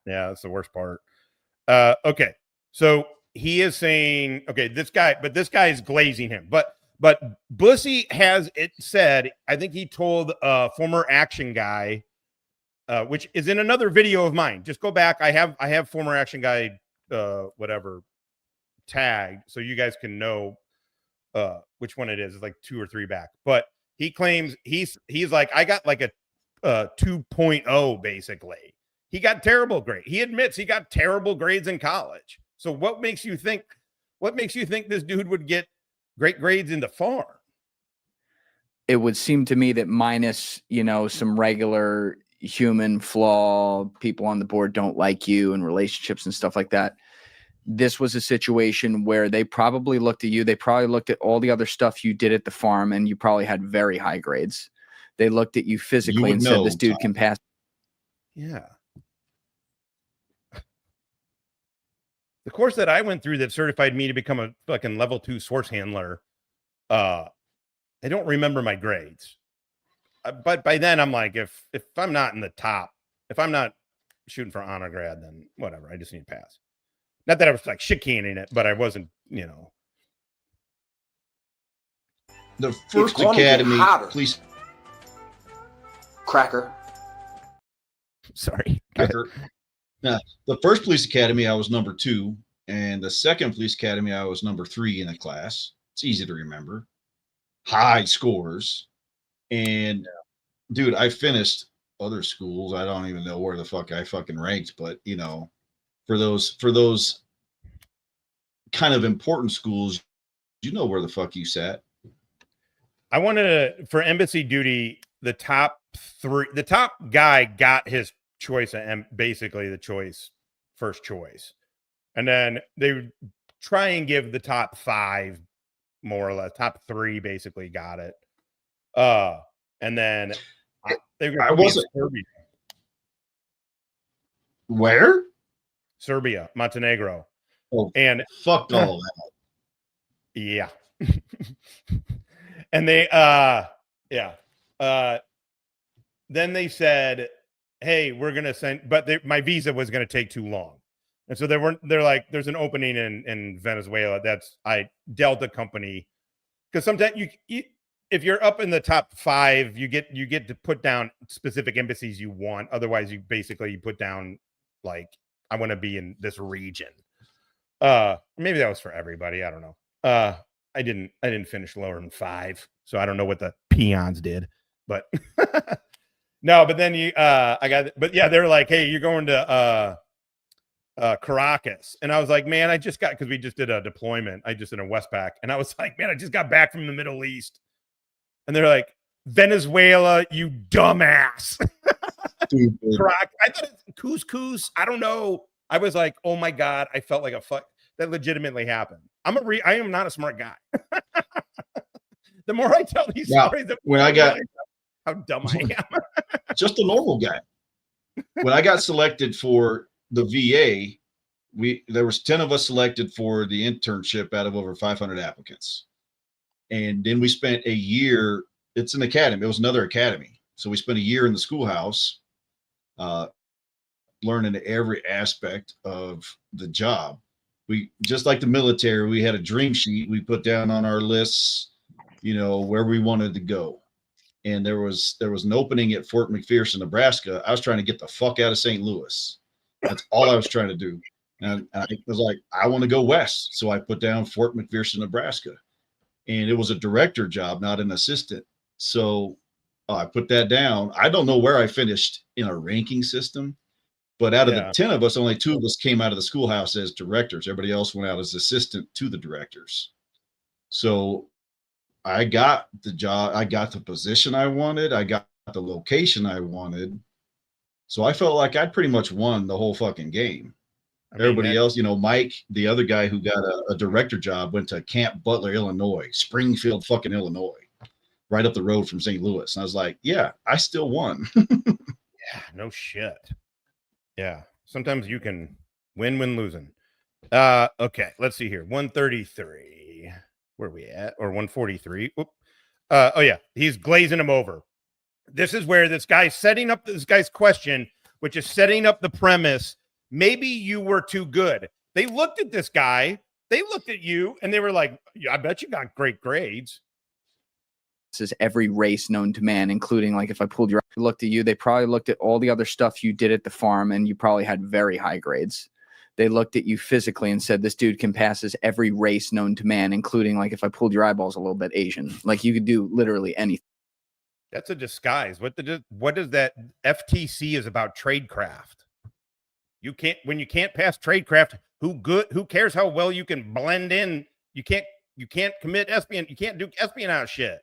Yeah, that's the worst part. Okay, so he is saying, okay, this guy is glazing him, but Bussy has it said. I think he told a former action guy. Which is in another video of mine. Just go back. I have former action guy, whatever, tagged, so you guys can know which one it is. It's like 2 or 3 back. But he claims he's like, I got like a 2.0 basically. He got terrible grade. He admits he got terrible grades in college. So what makes you think this dude would get great grades in the farm? It would seem to me that minus, some regular human flaw, people on the board don't like you, and relationships and stuff like that. This was a situation where they probably looked at you. They probably looked at all the other stuff you did at the farm, and you probably had very high grades. They looked at you physically and said, this dude can pass. Yeah. The course that I went through that certified me to become a fucking level 2 source handler, I don't remember my grades. But by then I'm like, if I'm not in the top, if I'm not shooting for honor grad, then whatever. I just need to pass. Not that I was like shit canning it, but I wasn't, The first academy, please. Cracker. Sorry. Cracker. Now, the first police academy, I was number 2, and the second police academy, I was number 3 in the class. It's easy to remember. High scores. And dude, I finished other schools. I don't even know where the fuck I fucking ranked, but you know, for those kind of important schools, you know where the fuck you sat. I wanted to, for embassy duty, the top guy got his choice, and basically the first choice. And then they would try and give the top 5, more or less, top 3 basically got it. And then I wasn't. Serbia. Where? Serbia, Montenegro. Oh, and fuck all that. Yeah. And they then they said, hey, we're gonna send, but my visa was gonna take too long. And so they're like, there's an opening in Venezuela. I Delta company, because sometimes you if you're up in the top 5, you get to put down specific embassies you want. Otherwise, you put down like, I want to be in this region. Maybe that was for everybody. I don't know. I didn't finish lower than 5, so I don't know what the peons did. But no. But then they're like, hey, you're going to Caracas, and I was like, man, because we just did a deployment. I just did a Westpac, and I was like, man, I just got back from the Middle East. And they're like, Venezuela, you dumbass. I thought it's couscous. I don't know. I was like, oh my God. I felt like a fuck. That legitimately happened. I am not a smart guy. The more I tell these stories, when I got how dumb I am. Just a normal guy. When I got selected for the VA, there was 10 of us selected for the internship out of over 500 applicants. And then we spent a year, it's an academy. It was another academy. So we spent a year in the schoolhouse, learning every aspect of the job. We, just like the military, we had a dream sheet we put down on our lists, you know, where we wanted to go. And there was an opening at Fort McPherson, Nebraska. I was trying to get the fuck out of St. Louis. That's all I was trying to do. And I was like, I want to go west. So I put down Fort McPherson, Nebraska. And it was a director job, not an assistant. So I put that down. I don't know where I finished in a ranking system, but out of the 10 of us, only 2 of us came out of the schoolhouse as directors. Everybody else went out as assistant to the directors. So I got the job. I got the position I wanted. I got the location I wanted. So I felt like I'd pretty much won the whole fucking game. Everybody else, you know, Mike, the other guy who got a director job, went to Camp Butler, Illinois, Springfield, fucking Illinois, right up the road from St. Louis. And I was like, yeah, I still won. Yeah, no shit. Yeah. Sometimes you can win when losing. Okay, let's see here. 133. Where are we at? Or 143. Oh yeah, he's glazing him over. This is where this guy's setting up this guy's question, which is setting up the premise. Maybe you were too good. They looked at this guy, they looked at you, and they were like, yeah, I bet you got great grades. This is every race known to man, including, like, if I pulled your looked at you, they probably looked at all the other stuff you did at the farm, and you probably had very high grades. They looked at you physically and said, this dude can pass as every race known to man, including, like, if I pulled your eyeballs a little bit, Asian. Like, you could do literally anything. That's a disguise. What does that FTC is about? Tradecraft. You can't, when you can't pass tradecraft, who cares how well you can blend in? You can't commit espionage. You can't do espionage shit.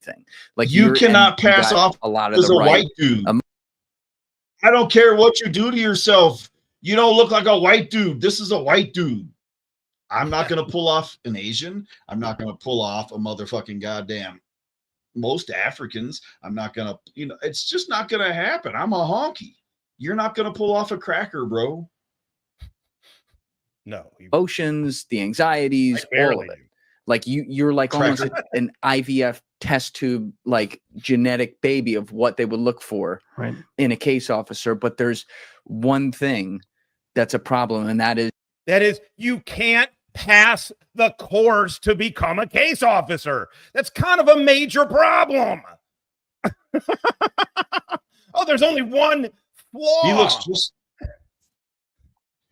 Thing. Like, you cannot pass off a lot of as the a right, white dude. I don't care what you do to yourself. You don't look like a white dude. This is a white dude. I'm not going to pull off an Asian. I'm not going to pull off a motherfucking goddamn most Africans. I'm not going to, you know, it's just not going to happen. I'm a honky. You're not going to pull off a cracker, bro. No. Emotions, the anxieties, all of it. Like, you're like almost an IVF test tube, like, genetic baby of what they would look for in a case officer. But there's one thing that's a problem, and that is you can't pass the course to become a case officer. That's kind of a major problem. Oh, there's only one flaw. He looks just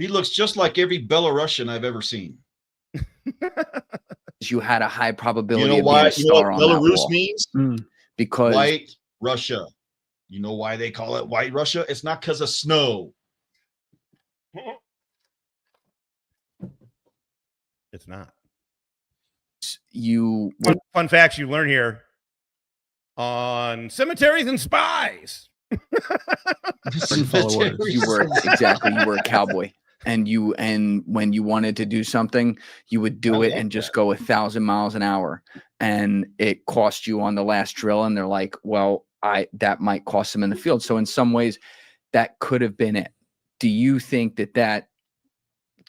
He looks just like every Belarusian I've ever seen. You had a high probability You know of why? being a star You on know that what Belarus wall. means? Because White Russia. You know why they call it White Russia? It's not because of snow. It's not. You fun facts you learn here on cemeteries and spies. You were a cowboy, and when you wanted to do something, you would do it and just go 1,000 miles an hour, and it cost you on the last drill. And they're like, well, that might cost them in the field. So in some ways, that could have been it. Do you think that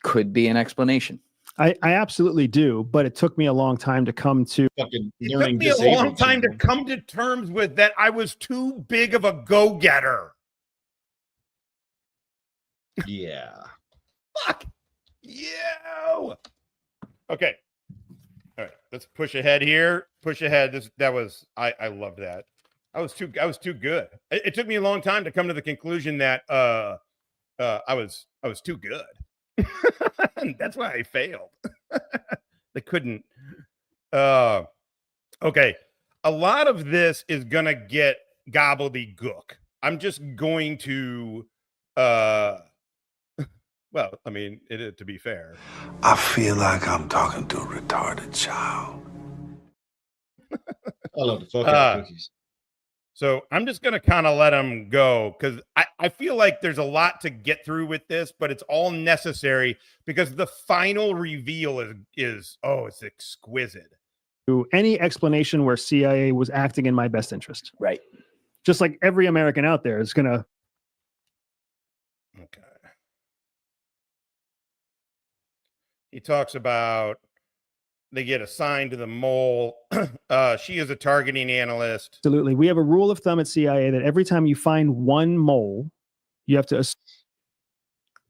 could be an explanation? I absolutely do, but it took me a long time to come to. Fucking It took me a long time to come to terms with that. I was too big of a go-getter. Yeah. Fuck you. Okay. All right. Let's push ahead here. Push ahead. I loved that. I was too good. It took me a long time to come to the conclusion that I was too good. And that's why I failed. They couldn't. Okay. A lot of this is gonna get gobbledygook. I'm just going to well, I mean, to be fair. I feel like I'm talking to a retarded child. I love the fuck out of cookies. So I'm just going to kind of let them go because I feel like there's a lot to get through with this, but it's all necessary because the final reveal is it's exquisite. Any explanation where CIA was acting in my best interest. Right. Just like every American out there is going to. Okay. He talks about they get assigned to the mole. She is a targeting analyst. Absolutely. We have a rule of thumb at CIA that every time you find one mole, you have to.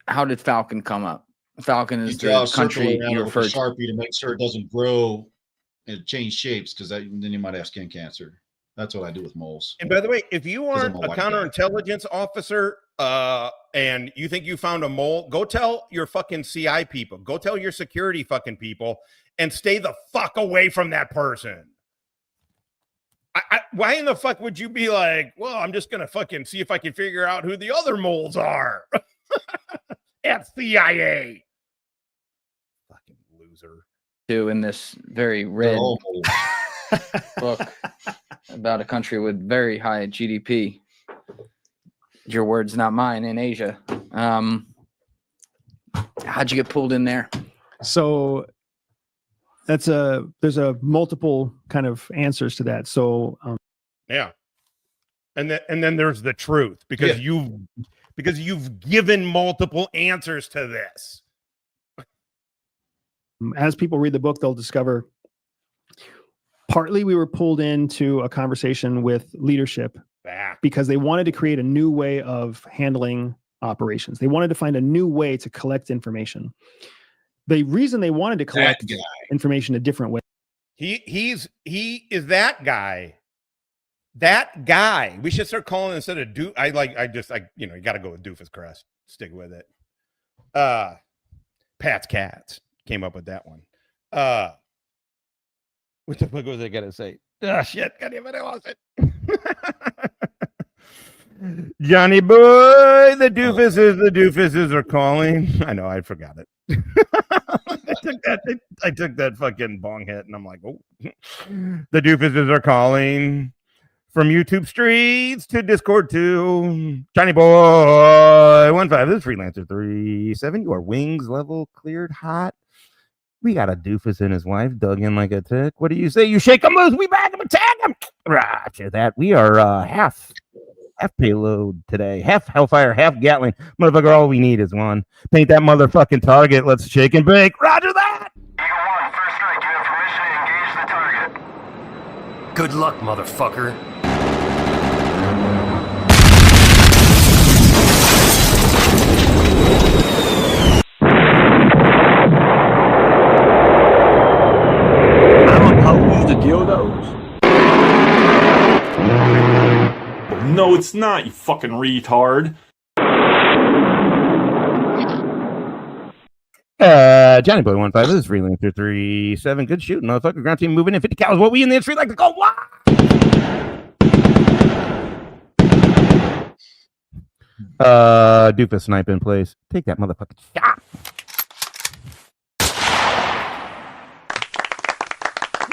How did Falcon come up? Falcon is the country you referred to. Sharpie to make sure it doesn't grow and change shapes, because then you might have skin cancer. That's what I do with moles. And by the way, if you aren't a counterintelligence officer and you think you found a mole, go tell your fucking CI people. Go tell your security fucking people and stay the fuck away from that person. Why in the fuck would you be like, well, I'm just going to fucking see if I can figure out who the other moles are at CIA? Fucking loser. In this very red book about a country with very high GDP. Your words, not mine, in Asia. How'd you get pulled in there? So there's a multiple kind of answers to that. So yeah. And then there's the truth because you've given multiple answers to this. As people read the book, they'll discover partly we were pulled into a conversation with leadership because they wanted to create a new way of handling operations. They wanted to find a new way to collect information. The reason they wanted to collect information a different way. He is that guy. That guy. We should start calling instead of you got to go with doofus crest. Stick with it. Pat's Cats came up with that one. What the fuck was I gonna say? Oh shit, God damn it, I lost it. Johnny boy, the doofuses are calling. I know, I forgot it. I took that fucking bong hit and I'm like, oh, the doofuses are calling from YouTube streets to Discord to Johnny boy 15. This is Freelancer 37. Your wings level cleared hot. We got a doofus and his wife dug in like a tick. What do you say? You shake them loose. We back him, attack him. Roger that. We are half payload today. Half Hellfire, half Gatling. Motherfucker, all we need is one. Paint that motherfucking target. Let's shake and bake. Roger that. Eagle 1, first strike. You have permission to engage the target. Good luck, motherfucker. The dildos? No, it's not, you fucking retard. Johnny Boy 15, this is Freelancer 37. Good shooting, motherfucker. Ground team moving in 50 cows. What we in the industry like to call what? Doofus snipe in place. Take that motherfucking shot.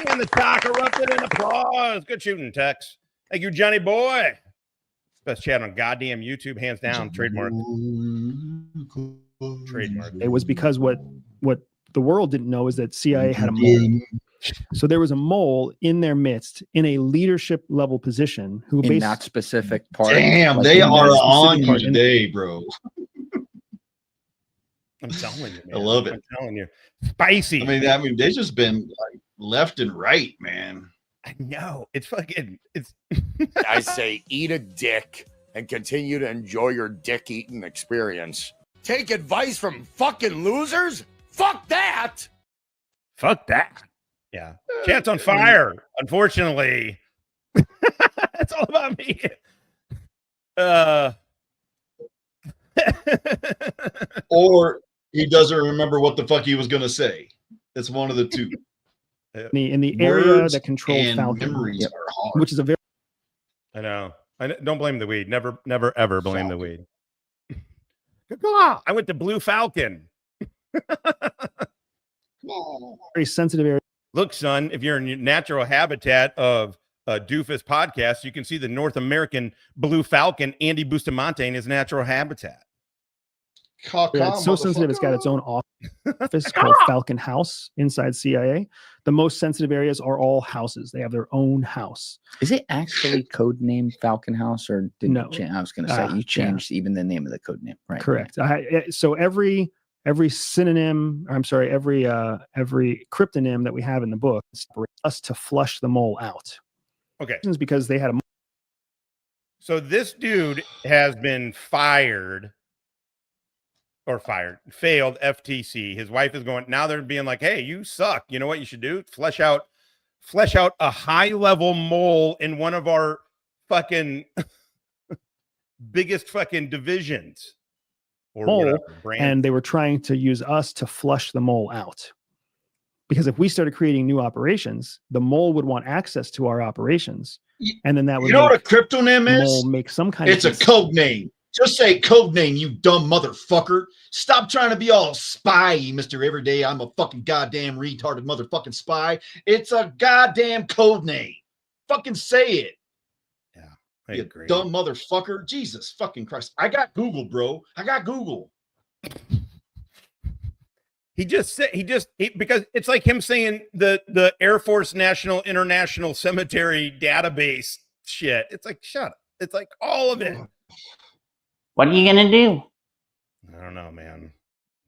And the talk erupted in applause. Good shooting, Tex. Thank you, Johnny Boy. Best chat on goddamn YouTube, hands down. Trademark. Trademark. It was because what the world didn't know is that CIA had a mole. So there was a mole in their midst in a leadership level position who in that specific part. Damn, like, they in that are specific on you part. today, bro. I'm telling you, man. I love it. I'm telling you. Spicy. I mean, they just been like left and right, man. I know. It's fucking, it's. I say eat a dick and continue to enjoy your dick eating experience. Take advice from fucking losers? Fuck that. Fuck that. Yeah. Chat's on fire. Unfortunately. It's all about me. Or he doesn't remember what the fuck he was gonna say. It's one of the two. In the area Words that controls and Falcon, memories are hard. which is a very I know. Don't blame the weed. Never, ever blame the weed. I went to Blue Falcon. very sensitive area. Look, son, if you're in your natural habitat of Doofus podcast, you can see the North American Blue Falcon, Andy Bustamante, in his natural habitat. It's so sensitive, it's got its own office called Falcon House inside CIA. The most sensitive areas are all houses. They have their own house. Is it actually code name Falcon House, or did No. you change? I was going to say you changed even the name of the code name, right? Correct. So every synonym, or I'm sorry, every cryptonym that we have in the book is for us to flush the mole out. Okay. It's because they had a. So this dude has been failed FTC. His wife is going, now they're being like, hey, you suck. You know what you should do? Flesh out a high level mole in one of our fucking biggest fucking divisions. Or mole, whatever, brand. and they were trying to use us to flush the mole out. Because if we started creating new operations, the mole would want access to our operations, and then that would. You know what a cryptonym is? Mole make some kind It's of. a code name. Just say code name, you dumb motherfucker. Stop trying to be all spy-y, Mr. Everyday. I'm a fucking goddamn retarded motherfucking spy. It's a goddamn code name. Fucking say it. I You agree. dumb motherfucker. Jesus fucking Christ. I got Google, bro. I got Google. Because it's like him saying the Air Force National International Cemetery database shit. It's like, shut up. It's like all of it. What are you gonna do? I don't know, man.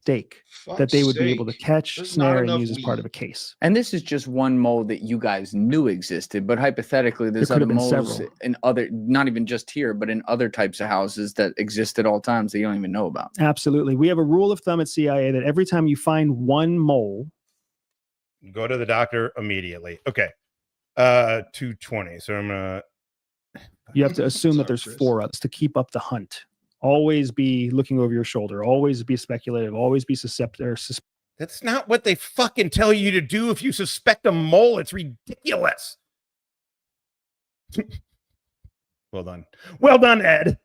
Stake that they would be able to catch, There's snare, not and enough use as part weed. of a case. And this is just one mole that you guys knew existed, but hypothetically, there's There could other have been moles several. in other, not even just here, but in other types of houses that exist at all times that you don't even know about. Absolutely. We have a rule of thumb at CIA that every time you find one mole, Go to the doctor immediately. Okay. 220. So I'm gonna. you have to assume that there's four of us to keep up the hunt. Always be looking over your shoulder. Always be speculative. Always be susceptible. That's not what they fucking tell you to do if you suspect a mole. It's ridiculous. Well done. Well done, Ed.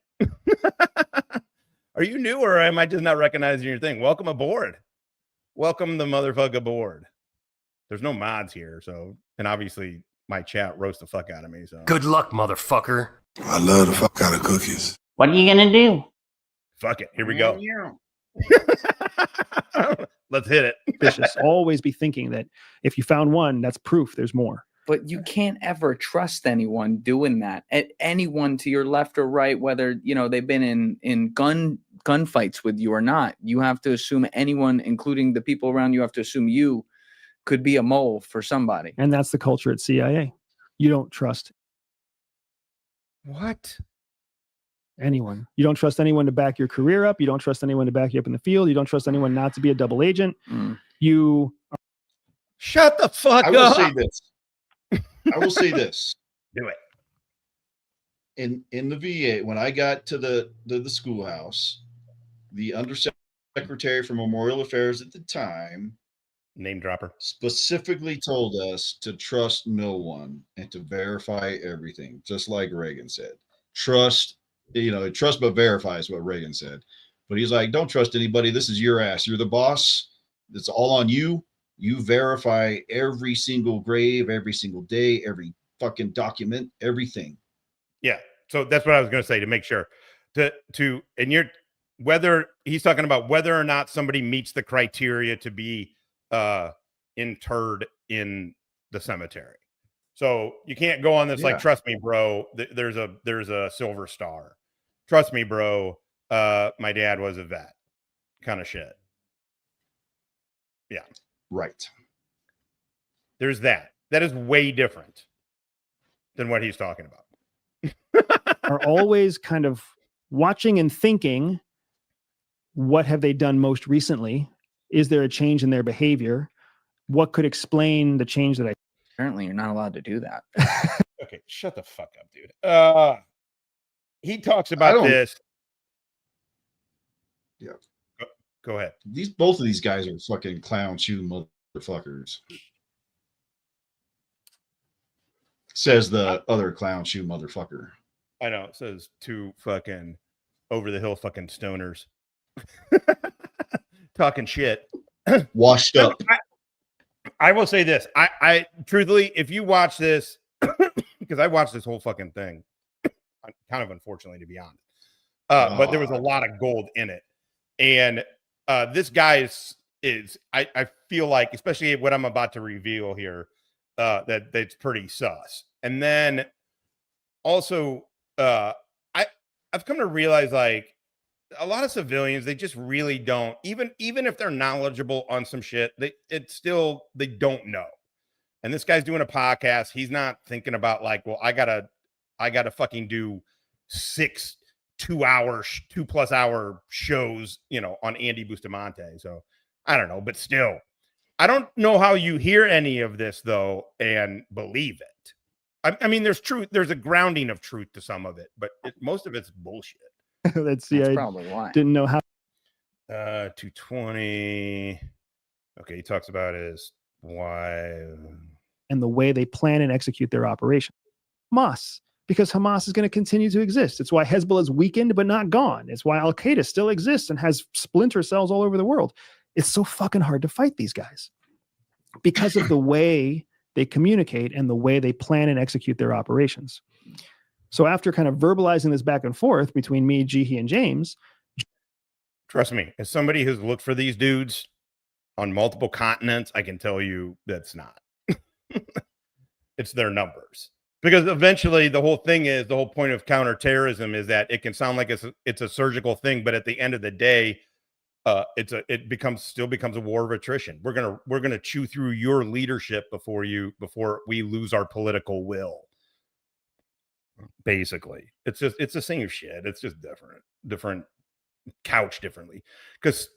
Are you new or am I just not recognizing your thing? Welcome aboard. Welcome the motherfucker aboard. There's no mods here, so, and obviously my chat roasts the fuck out of me. So Good luck, motherfucker. I love the fuck out of cookies. What are you gonna do? fuck it. Here we go. Let's hit it. Vicious. Always be thinking that if you found one, that's proof there's more. But you can't ever trust anyone doing that. Anyone to your left or right, whether they've been in gunfights with you or not. You have to assume anyone, including the people around you, have to assume you could be a mole for somebody. And that's the culture at CIA. You don't trust what? Anyone. You don't trust anyone to back your career up. You don't trust anyone to back you up in the field. You don't trust anyone not to be a double agent. You shut the fuck I will up. say this. I will say this. Do it. In the VA, when I got to the schoolhouse, the undersecretary Secretary for Memorial Affairs at the time, name dropper, specifically told us to trust no one and to verify everything, just like Reagan said. Trust but verify is what Reagan said. But he's like, don't trust anybody. This is your ass. You're the boss. It's all on you. You verify every single grave, every single day, every fucking document, everything. Yeah. So that's what I was going to say, to make sure whether he's talking about whether or not somebody meets the criteria to be interred in the cemetery. So you can't go on this like, trust me, bro, there's a silver star. Trust me, bro, my dad was a vet kind of shit. Yeah. Right. There's that. That is way different than what he's talking about. Are always kind of watching and thinking, what have they done most recently? Is there a change in their behavior? What could explain the change that I... Apparently you're not allowed to do that. Okay, shut the fuck up, dude. He talks about this. Yeah. Go ahead. Both of these guys are fucking clown shoe motherfuckers. Says the other clown shoe motherfucker. I know. It says two fucking over the hill fucking stoners talking shit. Washed up. I will say this. I truthfully, if you watch this, because I watched this whole fucking thing, kind of unfortunately, to be honest, but there was a lot of gold in it. And this guy is I feel like, especially what I'm about to reveal here, that's pretty sus. And then also, I've come to realize, like, a lot of civilians, they just really don't, even if they're knowledgeable on some shit, they don't know. And this guy's doing a podcast. He's not thinking about like, well, I gotta fucking do 6 2+ hour shows, on Andy Bustamante. So I don't know, but still, I don't know how you hear any of this though and believe it. I mean, there's truth. There's a grounding of truth to some of it, but most of it's bullshit. That's probably why. Didn't know how. 220. Okay, he talks about his why and the way they plan and execute their operation. Hamas, because Hamas is going to continue to exist. It's why Hezbollah is weakened but not gone. It's why Al Qaeda still exists and has splinter cells all over the world. It's so fucking hard to fight these guys because of the way they communicate and the way they plan and execute their operations. So after kind of verbalizing this back and forth between me, Jihi, and James. Trust me, as somebody who's looked for these dudes on multiple continents, I can tell you that's not. It's their numbers. Because eventually the whole point of counterterrorism is that it can sound like it's a surgical thing, but at the end of the day, it still becomes a war of attrition. We're gonna chew through your leadership before we lose our political will. Basically, it's the same shit. It's just different couch differently, because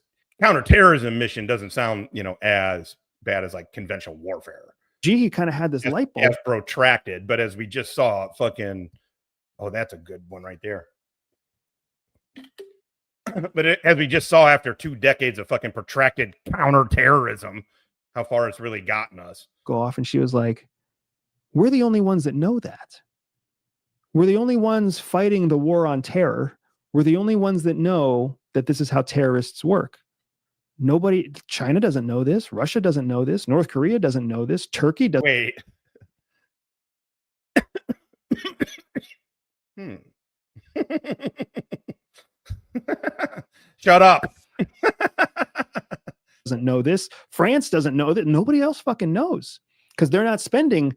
counterterrorism mission doesn't sound as bad as like conventional warfare. He kind of had this light bulb. As protracted, but as we just saw, that's a good one right there. But as we just saw, after 2 decades of fucking protracted counterterrorism, how far it's really gotten us. Go off, and she was like, "We're the only ones that know that. We're the only ones fighting the war on terror. We're the only ones that know that this is how terrorists work. China doesn't know this. Russia doesn't know this. North Korea doesn't know this. Turkey doesn't." Wait. Shut up. Doesn't know this. France doesn't know that. Nobody else fucking knows, because they're not spending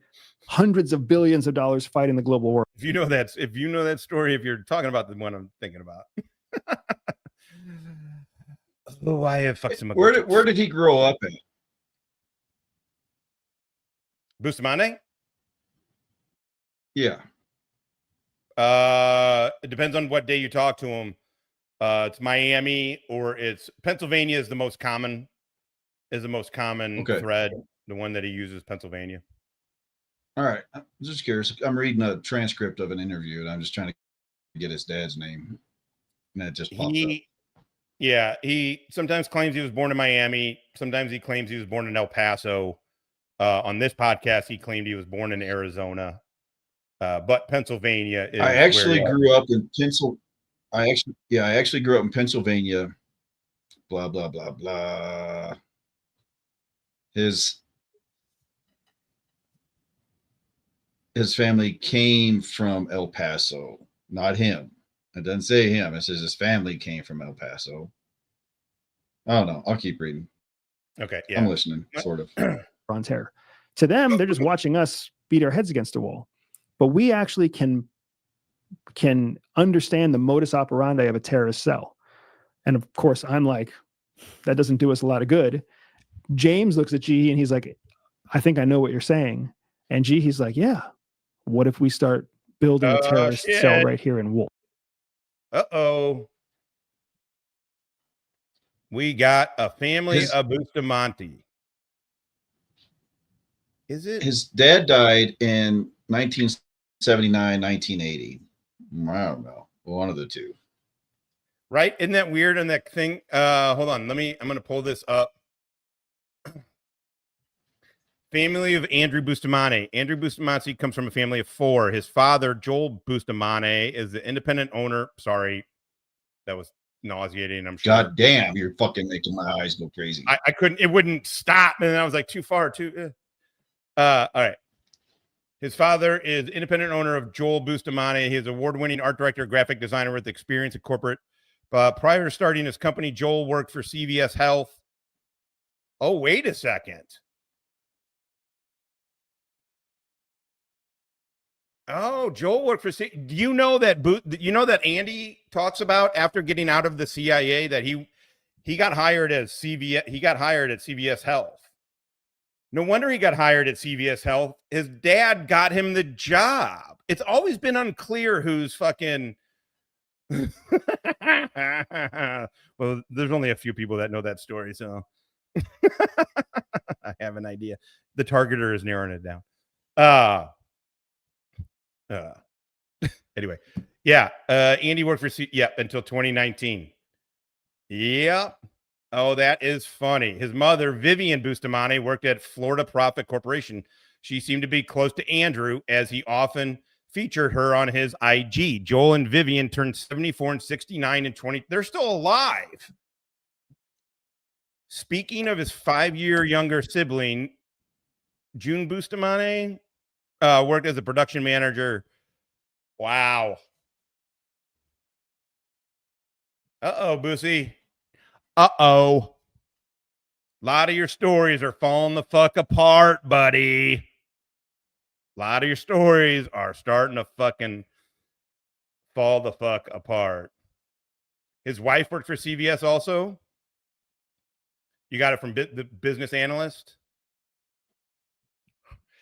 hundreds of billions of dollars fighting the global war. If you know that story, if you're talking about the one I'm thinking about. Oh, I have fucked him up. Where did he grow up in? Bustamante? Yeah. It depends on what day you talk to him. It's Miami, or it's Pennsylvania is the most common thread. The one that he uses, Pennsylvania. All right. I'm just curious. I'm reading a transcript of an interview, and I'm just trying to get his dad's name. And it just popped up. Yeah, he sometimes claims he was born in Miami. Sometimes he claims he was born in El Paso. On this podcast, he claimed he was born in Arizona. But Pennsylvania is I actually where grew up in Pennsylvania. I actually grew up in Pennsylvania. Blah blah blah blah. His family came from El Paso, not him. It doesn't say him. It says his family came from El Paso. I don't know. I'll keep reading. Okay, yeah. I'm listening, sort of. Bronze hair. To them, they're just watching us beat our heads against a wall. But we actually can understand the modus operandi of a terrorist cell. And of course, I'm like, that doesn't do us a lot of good. James looks at G and he's like, I think I know what you're saying. And G, he's like, yeah. What if we start building a terrorist cell right here in Wolf? Uh-oh. We got a family of Bustamante. Is it? His dad died in 1979, 1980. I don't know. One of the two. Right? Isn't that weird on that thing? Hold on. I'm going to pull this up. Family of Andrew Bustamante. Andrew Bustamante comes from a family of 4. His father, Joel Bustamante, is the independent owner. Sorry, that was nauseating. I'm sure. God damn, you're fucking making my eyes go crazy. I couldn't. It wouldn't stop, and I was like, too far. All right. His father is independent owner of Joel Bustamante. He is award-winning art director, graphic designer with experience in corporate. Prior to starting his company, Joel worked for CVS Health. Oh, wait a second. Oh, Joel worked for. Do you know that Andy talks about after getting out of the CIA that he got hired as CVS. He got hired at CVS Health. No wonder he got hired at CVS Health. His dad got him the job. It's always been unclear who's fucking. Well, there's only a few people that know that story, so I have an idea. The targeter is narrowing it down. Anyway, yeah. Andy worked for until 2019. Yep. Oh, that is funny. His mother, Vivian Bustamante, worked at Florida Profit Corporation. She seemed to be close to Andrew, as he often featured her on his IG. Joel and Vivian turned 74 and 69 and 20. They're still alive. Speaking of his 5-year younger sibling, June Bustamante worked as a production manager. Wow. Uh-oh, Bussy. Uh-oh. A lot of your stories are falling the fuck apart, buddy. A lot of your stories are starting to fucking fall the fuck apart. His wife worked for CVS also. You got it from the business analyst?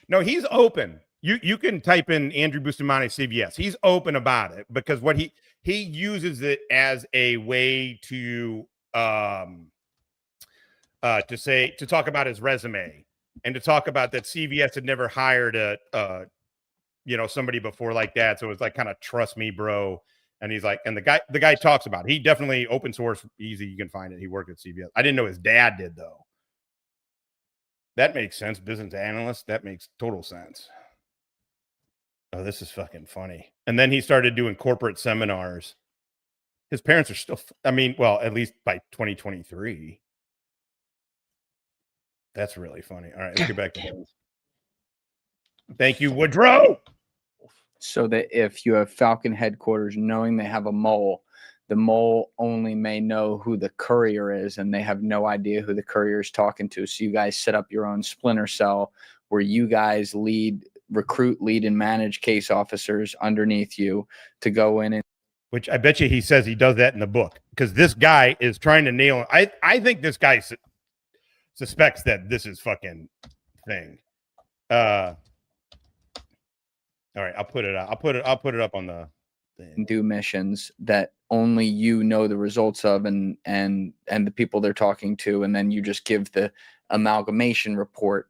No, he's open. You can type in Andrew Bustamante CVS. He's open about it because what he uses it as a way to talk about his resume and to talk about that CVS had never hired somebody before like that. So it was like, kind of trust me, bro. And he's like, and the guy talks about it. He definitely open source easy. You can find it. He worked at CVS. I didn't know his dad did though. That makes sense. Business analyst. That makes total sense. Oh, this is fucking funny. And then he started doing corporate seminars. His parents are still, at least by 2023. That's really funny. All right, let's get back to him. Thank you, Woodrow. So that if you have Falcon headquarters knowing they have a mole, the mole only may know who the courier is, and they have no idea who the courier is talking to. So you guys set up your own splinter cell where you guys recruit, lead, and manage case officers underneath you to go in and. Which I bet you he says he does that in the book because this guy is trying to nail it. I think this guy suspects that this is fucking thing. All right, I'll put it up. I'll put it up on the thing. Do missions that only you know the results of and the people they're talking to, and then you just give the amalgamation report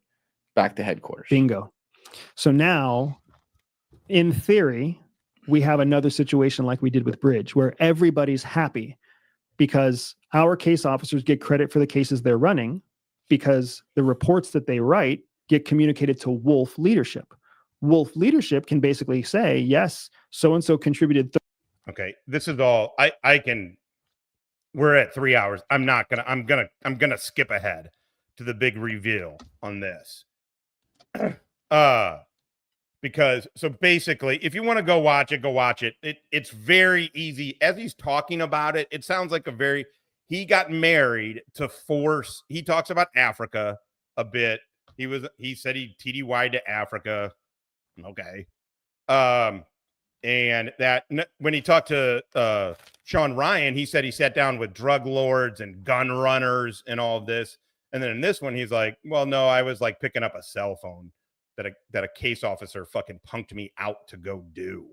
back to headquarters. Bingo. So now, in theory, we have another situation like we did with Bridge, where everybody's happy. because our case officers get credit for the cases they're running because the reports that they write get communicated to Wolf leadership. Wolf leadership can basically say, yes, so-and-so contributed. Okay. This is all we're at 3 hours. I'm going to skip ahead to the big reveal on this. Because so basically, if you want to go watch it. It's very easy. As he's talking about it, it sounds like he got married to force. He talks about Africa a bit. He said he TDY'd to Africa. Okay. And that when he talked to Sean Ryan, he said he sat down with drug lords and gun runners and all of this. And then in this one, he's like, well, no, I was like picking up a cell phone that a case officer fucking punked me out to go do.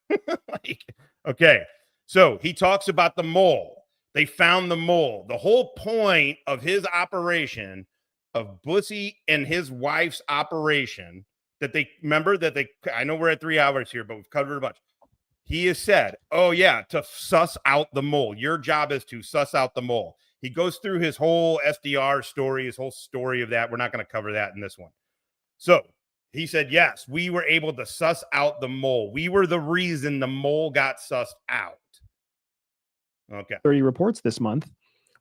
Like, okay. So he talks about the mole. They found the mole. The whole point of his operation, of Bussy and his wife's operation, I know we're at 3 hours here, but we've covered a bunch. He has said, oh yeah, to suss out the mole. Your job is to suss out the mole. He goes through his whole SDR story, his whole story of that. We're not going to cover that in this one. So he said, yes, we were able to suss out the mole. We were the reason the mole got sussed out. Okay. 30 reports this month.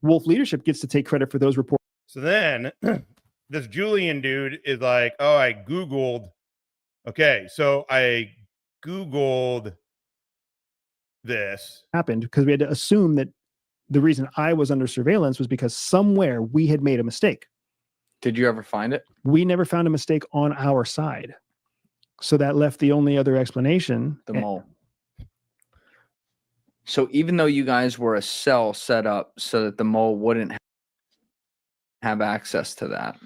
Wolf leadership gets to take credit for those reports. So then this Julian dude is like, oh, I Googled. Okay. So I Googled this. Happened because we had to assume that the reason I was under surveillance was because somewhere we had made a mistake. Did you ever find it? We never found a mistake on our side. So that left the only other explanation. The mole. So even though you guys were a cell set up so that the mole wouldn't have access to that,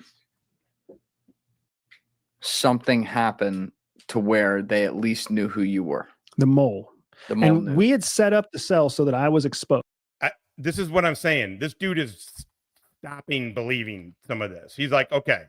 something happened to where they at least knew who you were. The mole. The mole and knew. We had set up the cell so that I was exposed. This is what I'm saying. This dude is stopping believing some of this. He's like, okay,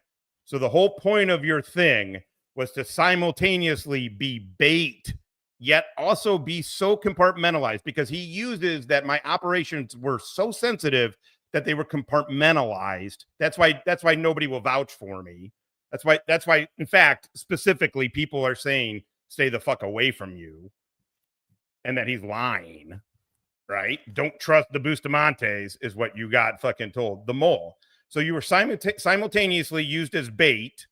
so the whole point of your thing was to simultaneously be bait, yet also be so compartmentalized, because he uses that my operations were so sensitive that they were compartmentalized. That's why nobody will vouch for me. That's why, in fact, specifically, people are saying, stay the fuck away from you, and that he's lying. Right? Don't trust the Bustamantes is what you got fucking told. The mole. So you were simultaneously used as bait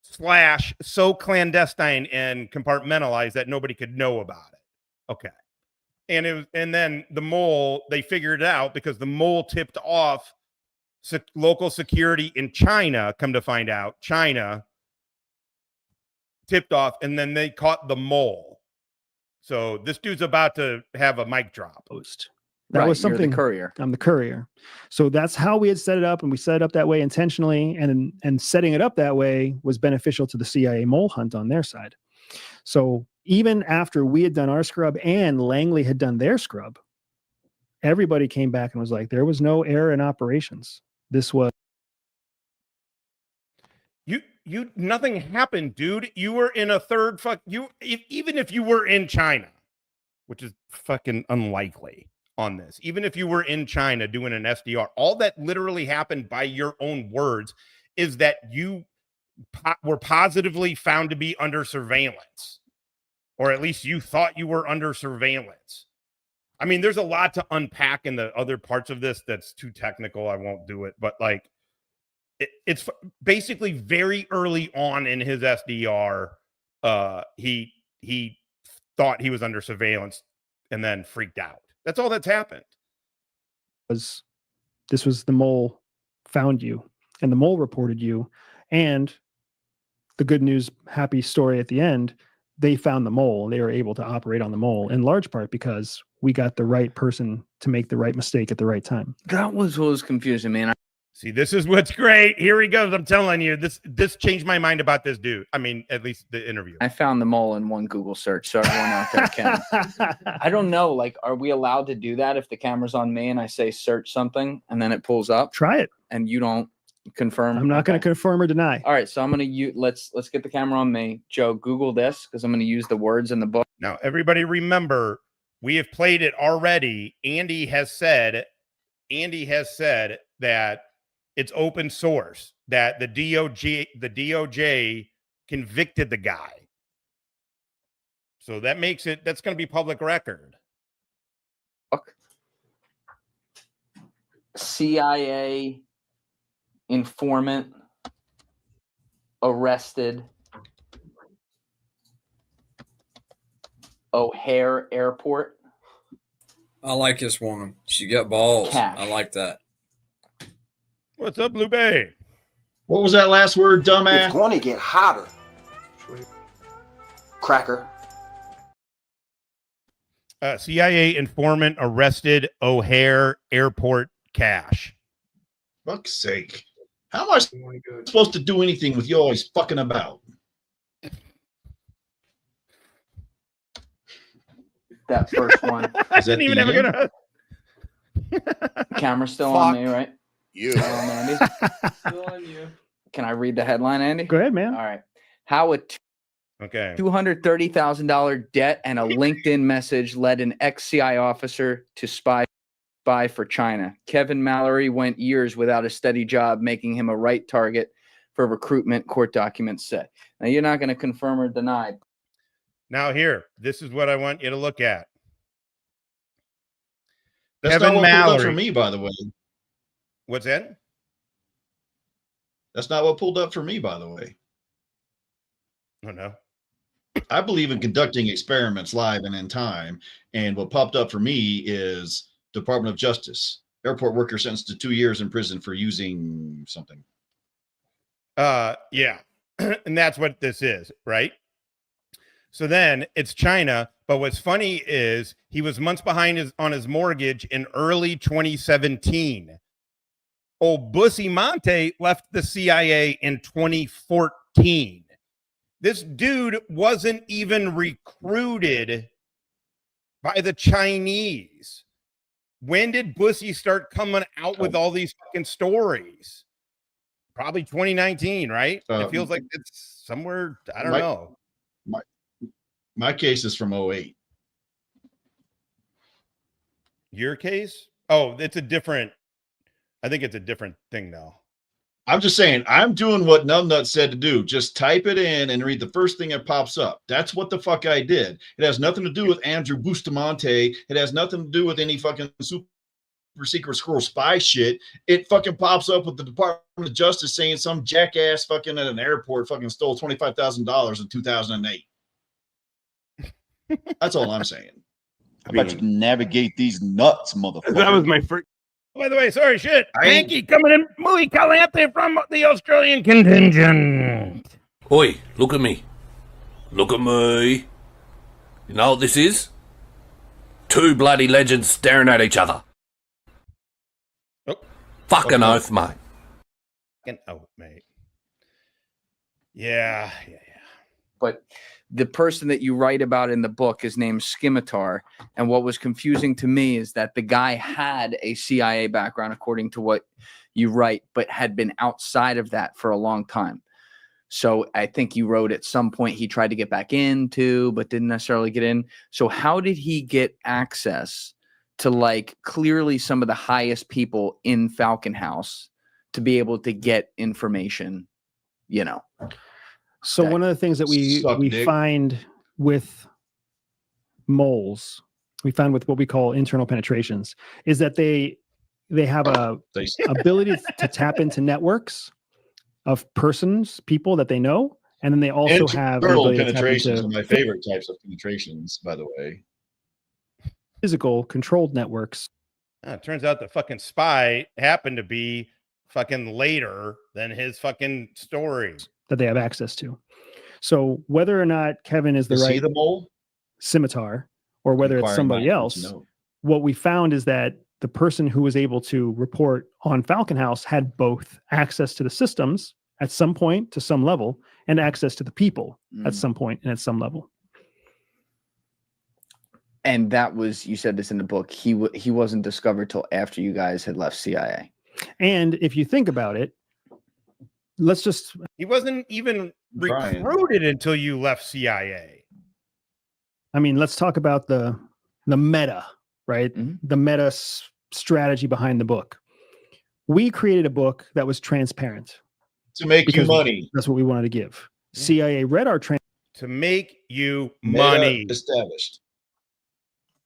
/ so clandestine and compartmentalized that nobody could know about it. Okay. And then the mole, they figured it out because the mole tipped off local security in China. Come to find out, China tipped off, and then they caught the mole. So this dude's about to have a mic drop. That was something. You're the courier. I'm the courier. So that's how we had set it up, and we set it up that way intentionally. And setting it up that way was beneficial to the CIA mole hunt on their side. So even after we had done our scrub and Langley had done their scrub, everybody came back and was like, there was no error in operations. This was. Nothing happened, dude. You were in a third even if you were in China, which is fucking unlikely on this, even if you were in China doing an SDR, all that literally happened by your own words is that you were positively found to be under surveillance, or at least you thought you were under surveillance. I mean, there's a lot to unpack in the other parts of this that's too technical. I won't do it, but like, it's basically very early on in his SDR. He thought he was under surveillance and then freaked out. That's all that's happened. This was the mole found you, and the mole reported you, and the good news, happy story at the end, they found the mole, and they were able to operate on the mole in large part because we got the right person to make the right mistake at the right time. That was what was confusing, man. See, this is what's great. Here he goes. I'm telling you, this changed my mind about this dude. I mean, at least the interview. I found the mole in one Google search, so everyone out there can. I don't know. Like, are we allowed to do that if the camera's on me and I say search something and then it pulls up? Try it. And you don't confirm? I'm not going to confirm or deny. All right, so I'm going to use. Let's get the camera on me, Joe. Google this because I'm going to use the words in the book. Now, everybody, remember We have played it already. Andy has said that it's open source, that the DOJ convicted the guy. So that makes it, that's going to be public record. CIA informant arrested O'Hare Airport. I like this woman. She got balls. Cash. I like that. What's up, Blue Bay? What was that last word, dumbass? It's going to get hotter. Cracker. CIA informant arrested O'Hare Airport cash. Fuck's sake. How am I supposed to do anything with you always fucking about? That first one. I didn't even have a Camera's still on me, right? You. Still on, Andy? Still on you. Can I read the headline, Andy? Go ahead, man. All right. How a $230,000 debt and a LinkedIn message led an ex-CI officer to spy for China. Kevin Mallory went years without a steady job, making him a right target for recruitment, court documents say. Now, you're not going to confirm or deny. Now here, this is what I want you to look at. That's Kevin not what pulled up Mallory. for me, by the way. What's that? That's not what pulled up for me, by the way. Oh, no. I believe in conducting experiments live and in time. And what popped up for me is Department of Justice. Airport worker sentenced to 2 years in prison for using something. Yeah. And that's what this is, right? So then it's China. But what's funny is he was months behind on his mortgage in early 2017. Old Bustamante left the CIA in 2014. This dude wasn't even recruited by the Chinese. When did Bussy start coming out with all these fucking stories? Probably 2019, right? It feels like it's somewhere, I don't know. My case is from 08. Your case? Oh, it's a different, I think it's a different thing now. I'm just saying, I'm doing what Numbnut said to do. Just type it in and read the first thing that pops up. That's what the fuck I did. It has nothing to do with Andrew Bustamante. It has nothing to do with any fucking super secret squirrel spy shit. It fucking pops up with the Department of Justice saying some jackass fucking at an airport fucking stole $25,000 in 2008. That's all I'm saying. How about you navigate these nuts, motherfucker? That was my first. By the way, sorry, shit. Hanky coming in, muy caliente from the Australian contingent. Oi, look at me. Look at me. You know what this is? Two bloody legends staring at each other. Oh. Fucking oath, mate. Fucking oath, mate. Yeah. But the person that you write about in the book is named Scimitar. And what was confusing to me is that the guy had a CIA background, according to what you write, but had been outside of that for a long time. So I think you wrote at some point he tried to get back into, but didn't necessarily get in. So how did he get access to like clearly some of the highest people in Falcon House to be able to get information, you know? So one of the things that we find with moles, we find with what we call internal penetrations, is that they have a ability to tap into networks of persons, people that they know, and then they also have the internal ability to tap penetrations into are my favorite types of penetrations, by the way. Physical controlled networks. It turns out the fucking spy happened to be fucking later than his fucking story that they have access to. So whether or not Kevin is the right the mole? Scimitar or whether it's somebody else, what we found is that the person who was able to report on Falcon House had both access to the systems at some point to some level and access to the people at some point and at some level. And that was, you said this in the book, he wasn't discovered till after you guys had left CIA. And if you think about it, he wasn't even recruited until you left CIA. I mean, let's talk about the the meta, right? The meta strategy behind the book. We created a book that was transparent to make you because money. That's what we wanted to give. CIA read our to make you Meta money. established.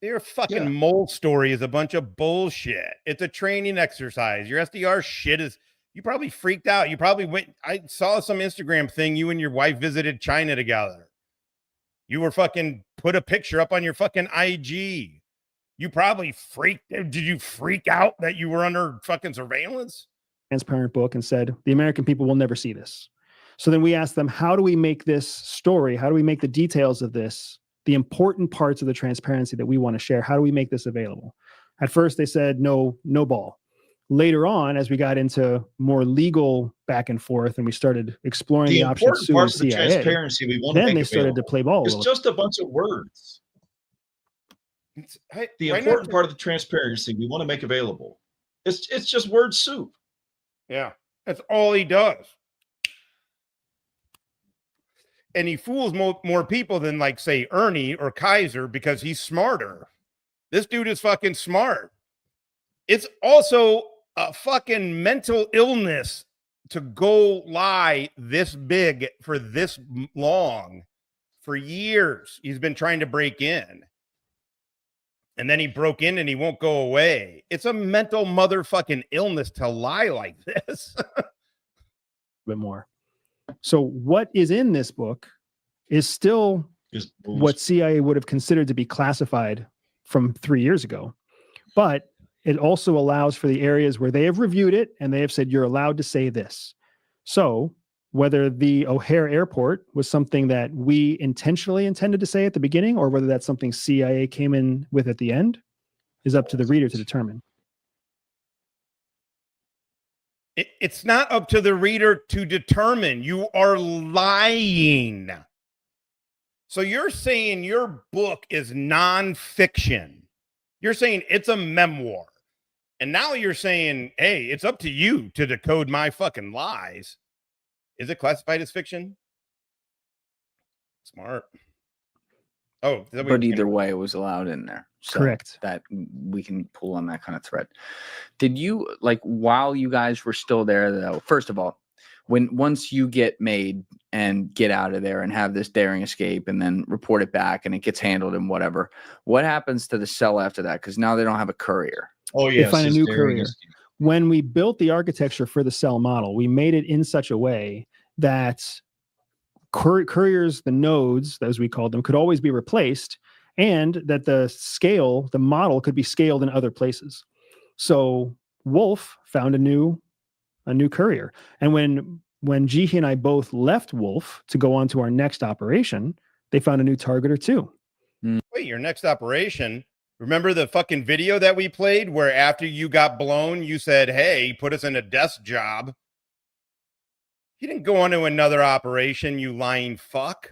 Your fucking mole story is a bunch of bullshit. It's a training exercise. Your SDR shit is, you probably freaked out. You probably went, I saw some Instagram thing. You and your wife visited China together. You were fucking put a picture up on your fucking IG. You probably freaked. Did you freak out that you were under fucking surveillance? transparent book and said, the American people will never see this. So then we asked them, how do we make this story? How do we make the details of this, the important parts of the transparency that we want to share? How do we make this available? At first they said, no ball. Later on, as we got into more legal back and forth and we started exploring the option of suing parts of the CIA, transparency we want to then make they started available. to play ball. It's just a bunch of words. The important part of the transparency we want to make available. It's just word soup. Yeah, that's all he does. And he fools more people than, like, say, Ernie or Kaiser because he's smarter. This dude is fucking smart. It's also a fucking mental illness to go lie this big for this long. For years, he's been trying to break in. And then he broke in and he won't go away. It's a mental motherfucking illness to lie like this. A bit more. So what is in this book is still what CIA would have considered to be classified from 3 years ago. But it also allows for the areas where they have reviewed it and they have said, you're allowed to say this. So whether the O'Hare Airport was something that we intentionally intended to say at the beginning, or whether that's something CIA came in with at the end, is up to the reader to determine. It's not up to the reader to determine. You are lying. So you're saying your book is nonfiction. You're saying it's a memoir. And now you're saying, hey, it's up to you to decode my fucking lies. Is it classified as fiction? Smart. Oh, but either way, it was allowed in there. So correct. That we can pull on that kind of thread. Did you, like, while you guys were still there, though, first of all, once you get made and get out of there and have this daring escape and then report it back and it gets handled and whatever, what happens to the cell after that? Because now they don't have a courier. Oh, yeah. They find a new courier. When we built the architecture for the cell model, we made it in such a way that couriers, the nodes, as we called them, could always be replaced, and that the scale, the model, could be scaled in other places. So Wolf found a new courier. And when Jihi and I both left Wolf to go on to our next operation, they found a new targeter too. Wait, your next operation? Remember the fucking video that we played where after you got blown, you said, hey, put us in a desk job? You didn't go on to another operation, you lying fuck.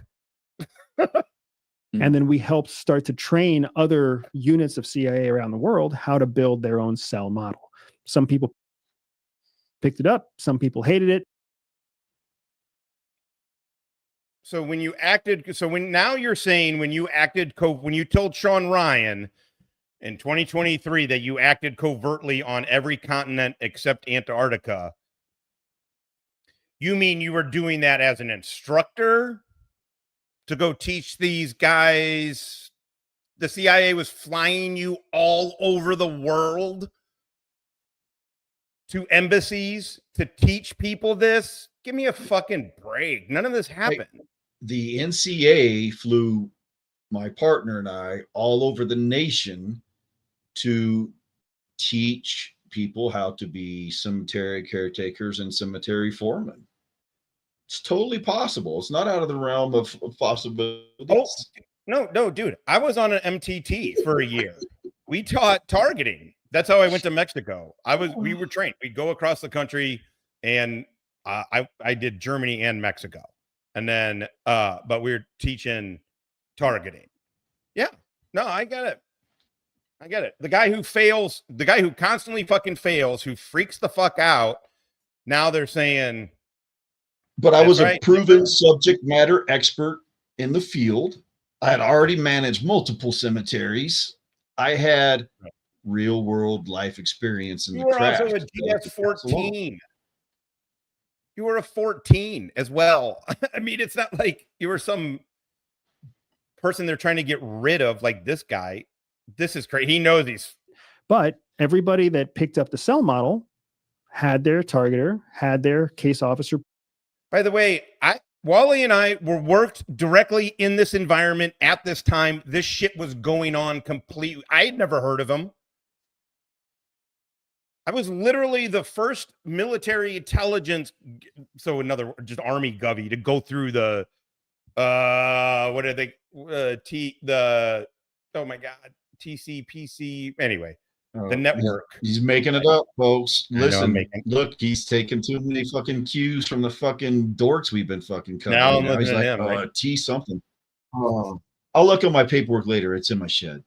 And then we helped start to train other units of CIA around the world how to build their own cell model. Some people picked it up. Some people hated it. So when you acted, now you're saying when you told Sean Ryan in 2023 that you acted covertly on every continent except Antarctica, you mean you were doing that as an instructor to go teach these guys? The CIA was flying you all over the world to embassies to teach people this? Give me a fucking break. None of this happened. The NCA flew my partner and I all over the nation to teach people how to be cemetery caretakers and cemetery foremen. It's totally possible. It's not out of the realm of possibilities. Oh, no, dude. I was on an MTT for a year. We taught targeting. That's how I went to Mexico. We were trained. We'd go across the country, and I did Germany and Mexico. And then, but we were teaching targeting. Yeah. No, I get it. The guy who fails, the guy who constantly fucking fails, who freaks the fuck out. Now they're saying, but I was a proven subject matter expert in the field. I had already managed multiple cemeteries. I had real world life experience in You the were craft. also a GS-14. You were a 14 as well. I mean, it's not like you were some person they're trying to get rid of, like this guy. This is crazy. He knows he's. But everybody that picked up the cell model had their targeter, had their case officer. By the way, Wally and I were worked directly in this environment at this time. This shit was going on completely. I had never heard of him. I was literally the first military intelligence, so another just army govy to go through the what are they oh my god, TCPC, anyway, the network. He's making it up, folks. Listen, look, he's taking too many fucking cues from the fucking dorks we've been fucking covering. Now I'm he's looking like, at him, right? T something. Oh, I'll look at my paperwork later. It's in my shed.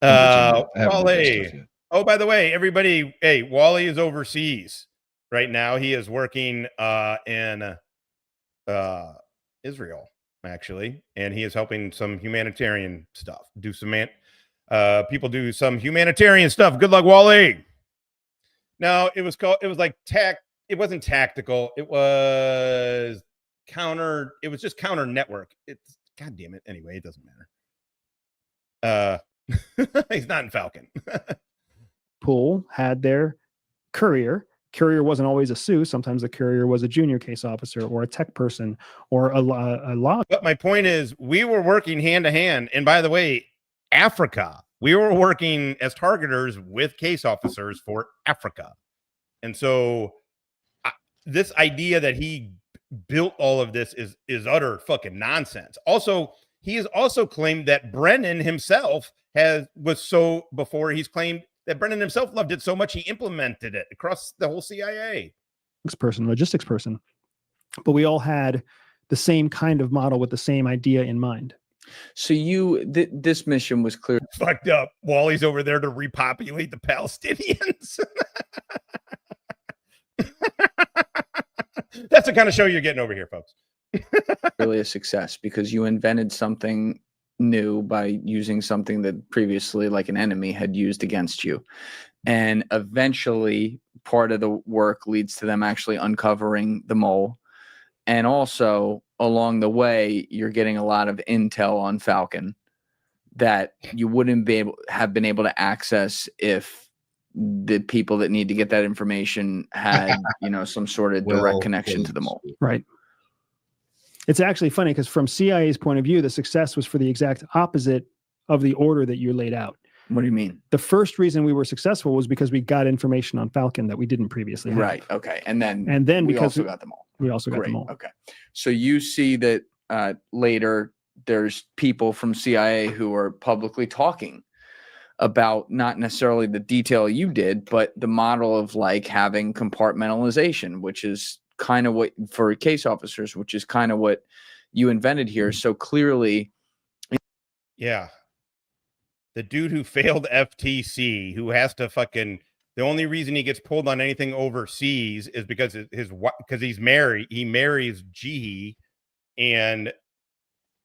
Wally. Oh, by the way, everybody, hey, Wally is overseas right now. He is working in Israel, actually, and he is helping some humanitarian stuff. People do some humanitarian stuff. Good luck, Wally. Now, it was like it wasn't tactical. It was just counter network. It's, god damn it. Anyway, it doesn't matter. He's not in Falcon. Pool had their courier. Courier wasn't always a SU. Sometimes the courier was a junior case officer or a tech person or a log. But my point is, we were working hand to hand. And by the way, Africa, we were working as targeters with case officers for Africa. And so this idea that he built all of this is utter fucking nonsense. Also, he has also claimed that Brennan himself he's claimed that Brennan himself loved it so much he implemented it across the whole CIA. Logistics person. But we all had the same kind of model with the same idea in mind. So this mission was clear. Fucked up. Wally's over there to repopulate the Palestinians. That's the kind of show you're getting over here, folks. Really a success because you invented something new by using something that previously like an enemy had used against you. And eventually part of the work leads to them actually uncovering the mole. And also along the way, you're getting a lot of intel on Falcon that you wouldn't have been able to access if the people that need to get that information had, some sort of direct connection to the mole. Right. It's actually funny because from CIA's point of view, the success was for the exact opposite of the order that you laid out. What do you mean? The first reason we were successful was because we got information on Falcon that we didn't previously have. Right. Okay. And then we because we got them all. We also got them all. Okay. So you see that later there's people from CIA who are publicly talking about not necessarily the detail you did, but the model of like having compartmentalization, which is kind of what for case officers, which is kind of what you invented here. So clearly. Yeah. The dude who failed FTC, who has to the only reason he gets pulled on anything overseas is because he's married. He marries Jihi, and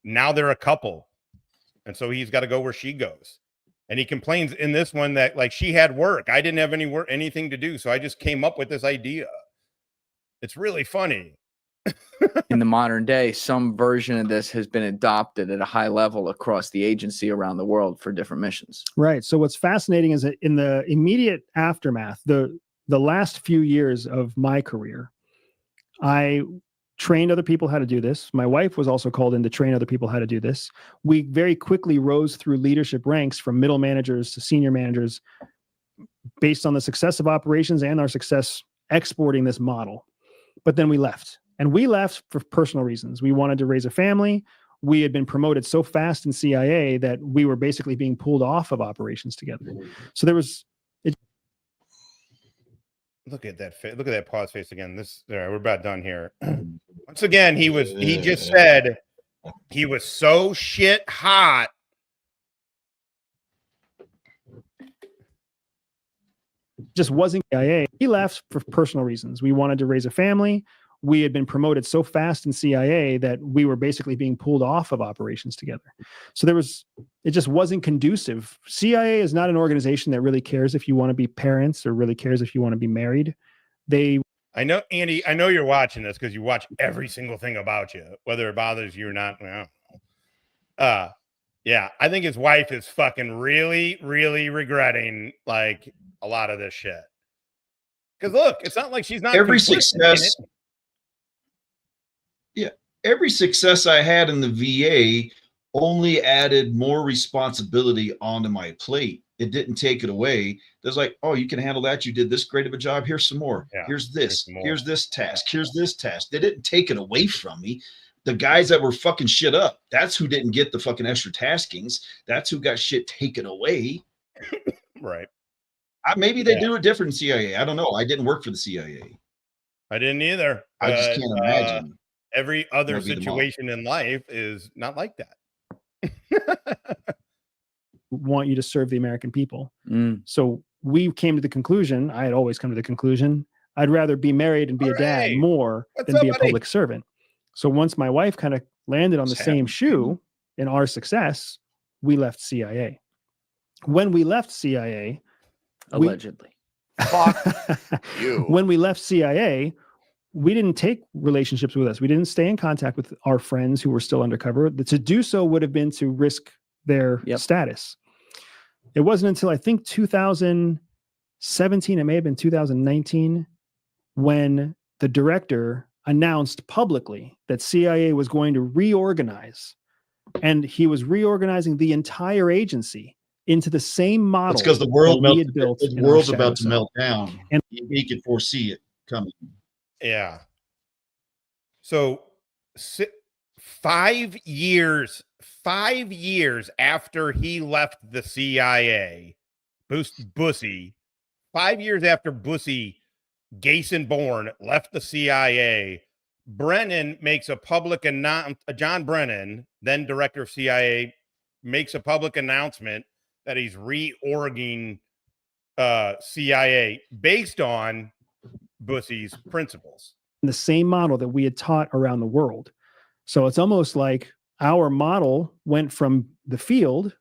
now they're a couple. And so he's got to go where she goes. And he complains in this one that like she had work. I didn't have anything to do. So I just came up with this idea. It's really funny. In the modern day, some version of this has been adopted at a high level across the agency around the world for different missions. Right. So what's fascinating is that in the immediate aftermath, the last few years of my career, I trained other people how to do this. My wife was also called in to train other people how to do this. We very quickly rose through leadership ranks from middle managers to senior managers based on the success of operations and our success exporting this model. But then we left. And we left for personal reasons. We wanted to raise a family. We had been promoted so fast in CIA that we were basically being pulled off of operations together. So there was. Look at that. Look at that pause face again. We're about done here. Once again, he just said he was so shit hot. Just wasn't CIA. He left for personal reasons. We wanted to raise a family. we had been promoted so fast in CIA that we were basically being pulled off of operations together. So it just wasn't conducive. CIA is not an organization that really cares if you want to be parents or really cares if you want to be married. I know, Andy, I know you're watching this because you watch every single thing about you, whether it bothers you or not. Yeah, I think his wife is fucking really, really regretting like a lot of this shit. Because look, it's not like she's not every complicit in success. it. Yeah, every success I had in the VA only added more responsibility onto my plate. It didn't take it away. There's like, oh, you can handle that. You did this great of a job. Here's some more. Yeah, here's this. some more. Here's this task. Here's this task. They didn't take it away from me. The guys that were fucking shit up, that's who didn't get the fucking extra taskings. That's who got shit taken away. Right. Maybe they do it different in CIA. I don't know. I didn't work for the CIA. I didn't either. I just can't imagine. Every other situation in life is not like that. Want you to serve the American people. So we came to the conclusion, I had always come to the conclusion, I'd rather be married and be a dad more than be a public servant. So once my wife kind of landed on the same shoe in our success, we left CIA. When we left CIA, allegedly, when we left CIA, we didn't take relationships with us. We didn't stay in contact with our friends who were still undercover. To do so would have been to risk their status. It wasn't until I think 2017, it may have been 2019, when the director announced publicly that CIA was going to reorganize, and he was reorganizing the entire agency into the same model. It's because the world the world's about to melt down, and he could foresee it coming. Yeah. So 5 years after he left the CIA, Bussy, 5 years after Bussy, Gayson Bourne left the CIA, Brennan makes a public announcement. John Brennan, then director of CIA, makes a public announcement that he's reorging CIA based on Bussy's principles. The same model that we had taught around the world. So it's almost like our model went from the field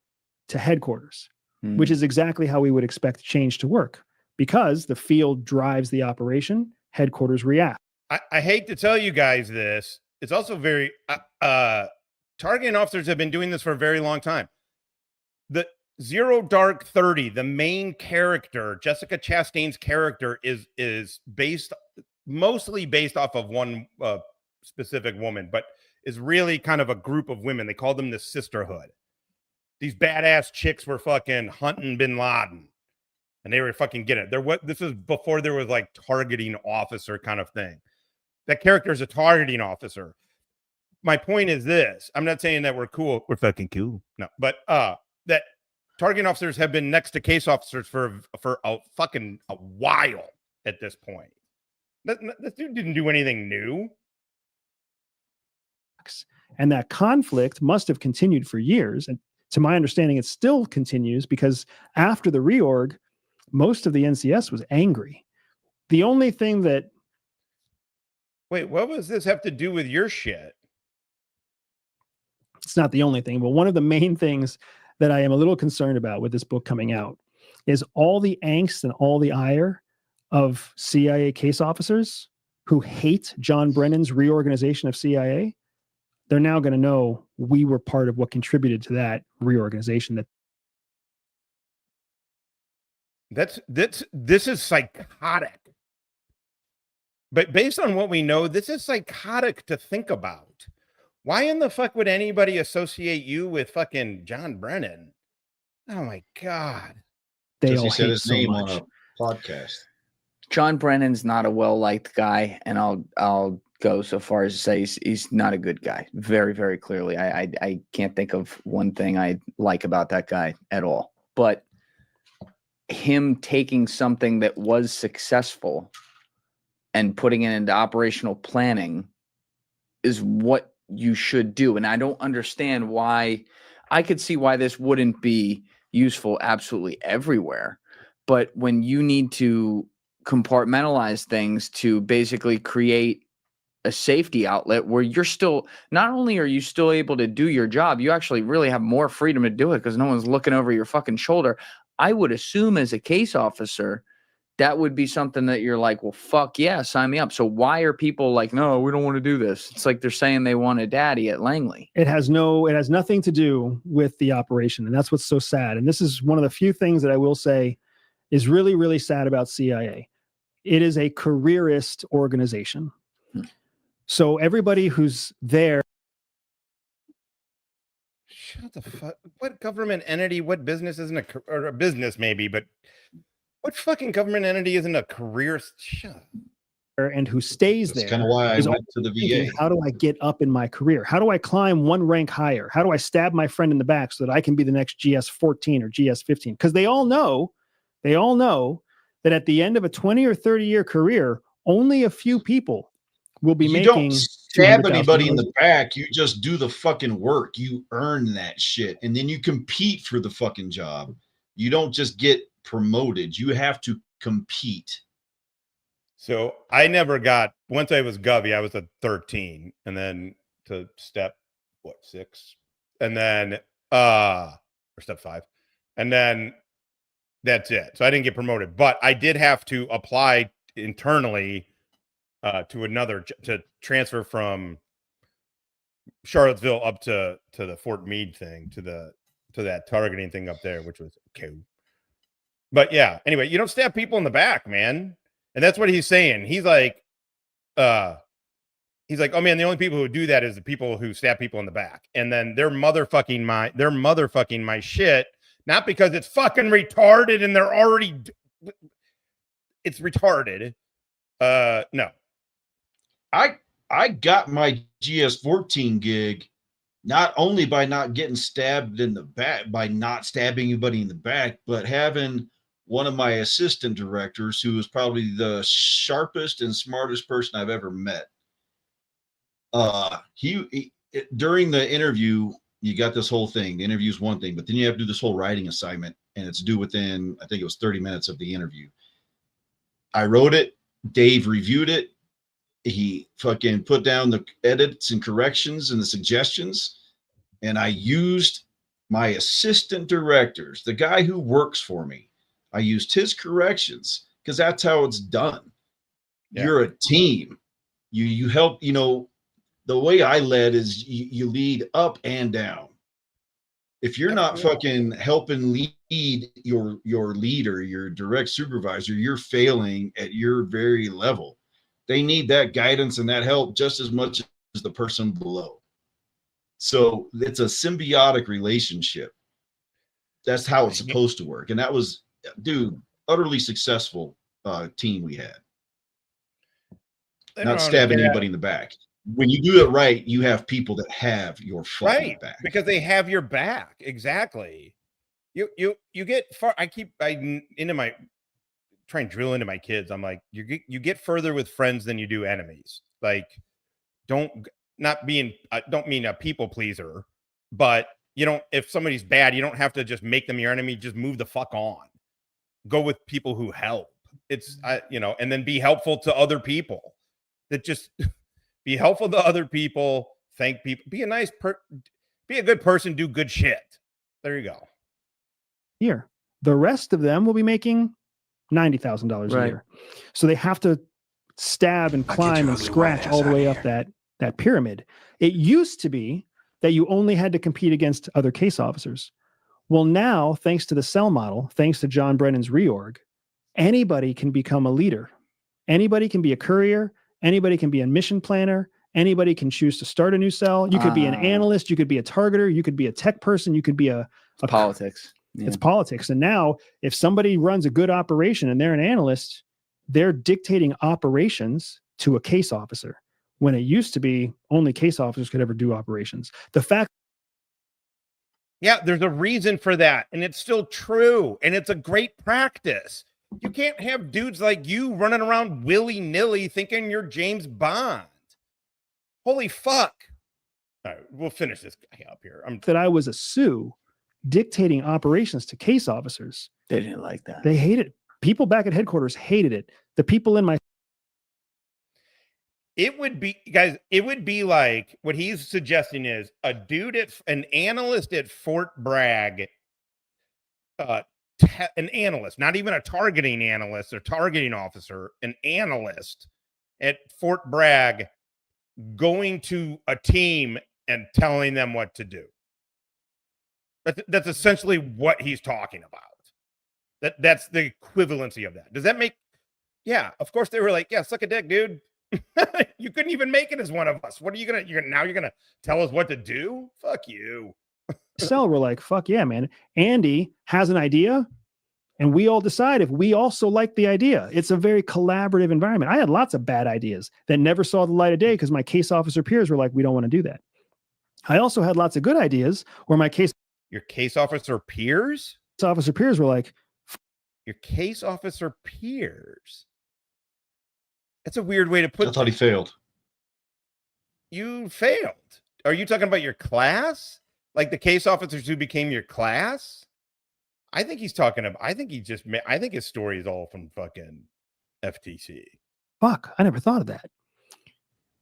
to headquarters, which is exactly how we would expect change to work, because the field drives the operation, headquarters react. I hate to tell you guys this. It's also very targeting officers have been doing this for a very long time. The Zero Dark 30, the main character, Jessica Chastain's character, is mostly based off of one specific woman, but is really kind of a group of women. They call them the sisterhood. These badass chicks were fucking hunting bin Laden, and they were fucking getting it. This is before there was like targeting officer kind of thing. That character is a targeting officer. My point is this: I'm not saying that we're cool. We're fucking cool. No, but that targeting officers have been next to case officers for a while at this point. This dude didn't do anything new. And that conflict must have continued for years. And to my understanding, it still continues, because after the reorg, most of the NCS was angry. The only thing that... Wait, what does this have to do with your shit? It's not the only thing, but one of the main things that I am a little concerned about with this book coming out is all the angst and all the ire of CIA case officers who hate John Brennan's reorganization of CIA. They're now going to know we were part of what contributed to that reorganization. This is psychotic. But based on what we know, this is psychotic to think about. Why in the fuck would anybody associate you with fucking John Brennan? Oh my God. They all he said hate his so name much. on a podcast. John Brennan's not a well-liked guy, and I'll go so far as to say he's not a good guy. Very, very clearly. I can't think of one thing I like about that guy at all. But him taking something that was successful and putting it into operational planning is what you should do. And I don't understand why. I could see why this wouldn't be useful absolutely everywhere. But when you need to compartmentalize things to basically create a safety outlet where you're still, not only are you still able to do your job, you actually really have more freedom to do it because no one's looking over your fucking shoulder. I would assume as a case officer, that would be something that you're like, well, fuck yeah, sign me up. So why are people like, no, we don't want to do this? It's like they're saying they want a daddy at Langley. It has nothing to do with the operation. And that's what's so sad. And this is one of the few things that I will say is really, really sad about CIA. It is a careerist organization. So everybody who's there. Shut the fuck. What government entity, what business isn't a business maybe, but what fucking government entity isn't a career? Shut. And who stays there? That's kind of why I went to the VA. How do I get up in my career? How do I climb one rank higher? How do I stab my friend in the back so that I can be the next GS-14 or GS-15? Because they all know that at the end of a 20 or 30 year career, only a few people will be making. You don't stab anybody in the back. You just do the fucking work. You earn that shit, and then you compete for the fucking job. You don't just get promoted. You have to compete. So I never got, once I was Govy, I was a 13, and then to step 6, and then or step 5, and then that's it. So I didn't get promoted, but I did have to apply internally to transfer from Charlottesville up to the Fort Meade thing, to that targeting thing up there, which was okay. But yeah, anyway, you don't stab people in the back, man. And that's what he's saying. He's like, oh man, the only people who do that is the people who stab people in the back. And then they're motherfucking my shit, not because it's fucking retarded and they're already, it's retarded. No. I got my GS-14 gig not only by not getting stabbed in the back, by not stabbing anybody in the back, but having one of my assistant directors, who was probably the sharpest and smartest person I've ever met. During the interview, you got this whole thing. The interview is one thing, but then you have to do this whole writing assignment, and it's due within, I think it was 30 minutes of the interview. I wrote it. Dave reviewed it. He fucking put down the edits and corrections and the suggestions. And I used my assistant directors, the guy who works for me. I used his corrections because that's how it's done. Yeah. You're a team. You help, the way I led is you lead up and down. If you're not fucking helping lead your leader, your direct supervisor, you're failing at your very level. They need that guidance and that help just as much as the person below. So it's a symbiotic relationship. That's how it's supposed to work. And that was, dude, utterly successful team we had. Not stabbing anybody in the back. When you do it right, you have people that have your fucking back. Because they have your back. Exactly. You get far. I try and drill into my kids. I'm like, you get further with friends than you do enemies. Like, don't mean a people pleaser, but if somebody's bad, you don't have to just make them your enemy. Just move the fuck on. Go with people who help. It's, and then be helpful to other people. That just be helpful to other people. Thank people. Be a good person. Do good shit. There you go. Here, the rest of them will be making $90,000 a year. So they have to stab and climb and scratch all the way up that pyramid. It used to be that you only had to compete against other case officers. Well, now, thanks to the cell model, thanks to John Brennan's reorg, anybody can become a leader. Anybody can be a courier. Anybody can be a mission planner. Anybody can choose to start a new cell. You could be an analyst. You could be a targeter. You could be a tech person. You could be a politics. Yeah. It's politics. And now if somebody runs a good operation and they're an analyst, they're dictating operations to a case officer, when it used to be only case officers could ever do operations. The fact. Yeah, there's a reason for that. And it's still true. And it's a great practice. You can't have dudes like you running around willy-nilly thinking you're James Bond. Holy fuck. All right, we'll finish this guy up here. That I was a Sioux dictating operations to case officers. They didn't like that. They hated it. People back at headquarters hated it. The people in my It would be, guys, it would be like what he's suggesting is a dude an analyst at Fort Bragg, an analyst, not even a targeting analyst or targeting officer, an analyst at Fort Bragg going to a team and telling them what to do. That's essentially what he's talking about. That's the equivalency of that. Does that make? Yeah, of course they were like, yeah, suck a dick, dude. You couldn't even make it as one of us. What are you gonna? You're gonna tell us what to do? Fuck you. Cell, we're like, fuck yeah, man. Andy has an idea, and we all decide if we also like the idea. It's a very collaborative environment. I had lots of bad ideas that never saw the light of day because my case officer peers were like, we don't want to do that. I also had lots of good ideas where your case officer peers were like, your case officer peers. That's a weird way to put it. I thought he failed. You failed. Are you talking about your class? Like the case officers who became your class? I think he's talking about, I think his story is all from fucking FTC. Fuck, I never thought of that.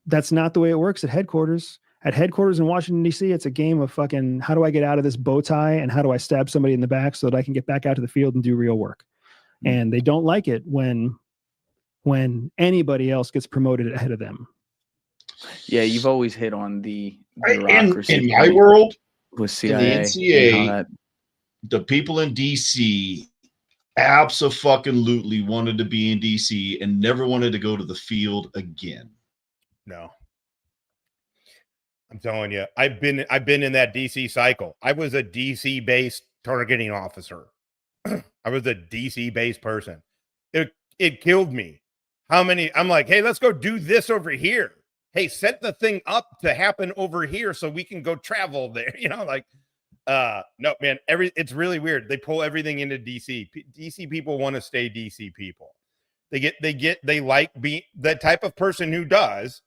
That's not the way it works at headquarters. At headquarters in Washington, D.C., it's a game of fucking how do I get out of this bow tie and how do I stab somebody in the back so that I can get back out to the field and do real work. And they don't like it when anybody else gets promoted ahead of them. Yeah, you've always hit on the bureaucracy. In my world, with CIA, in the NCA, the people in DC abso-fucking-lutely wanted to be in DC and never wanted to go to the field again. No. I'm telling you, I've been in that DC cycle. I was a DC based targeting officer. I was a DC based person. It killed me. I'm like, hey, let's go do this over here. Hey, set the thing up to happen over here so we can go travel there. No, man, it's really weird. They pull everything into DC. DC people want to stay DC people. They like being the type of person who does.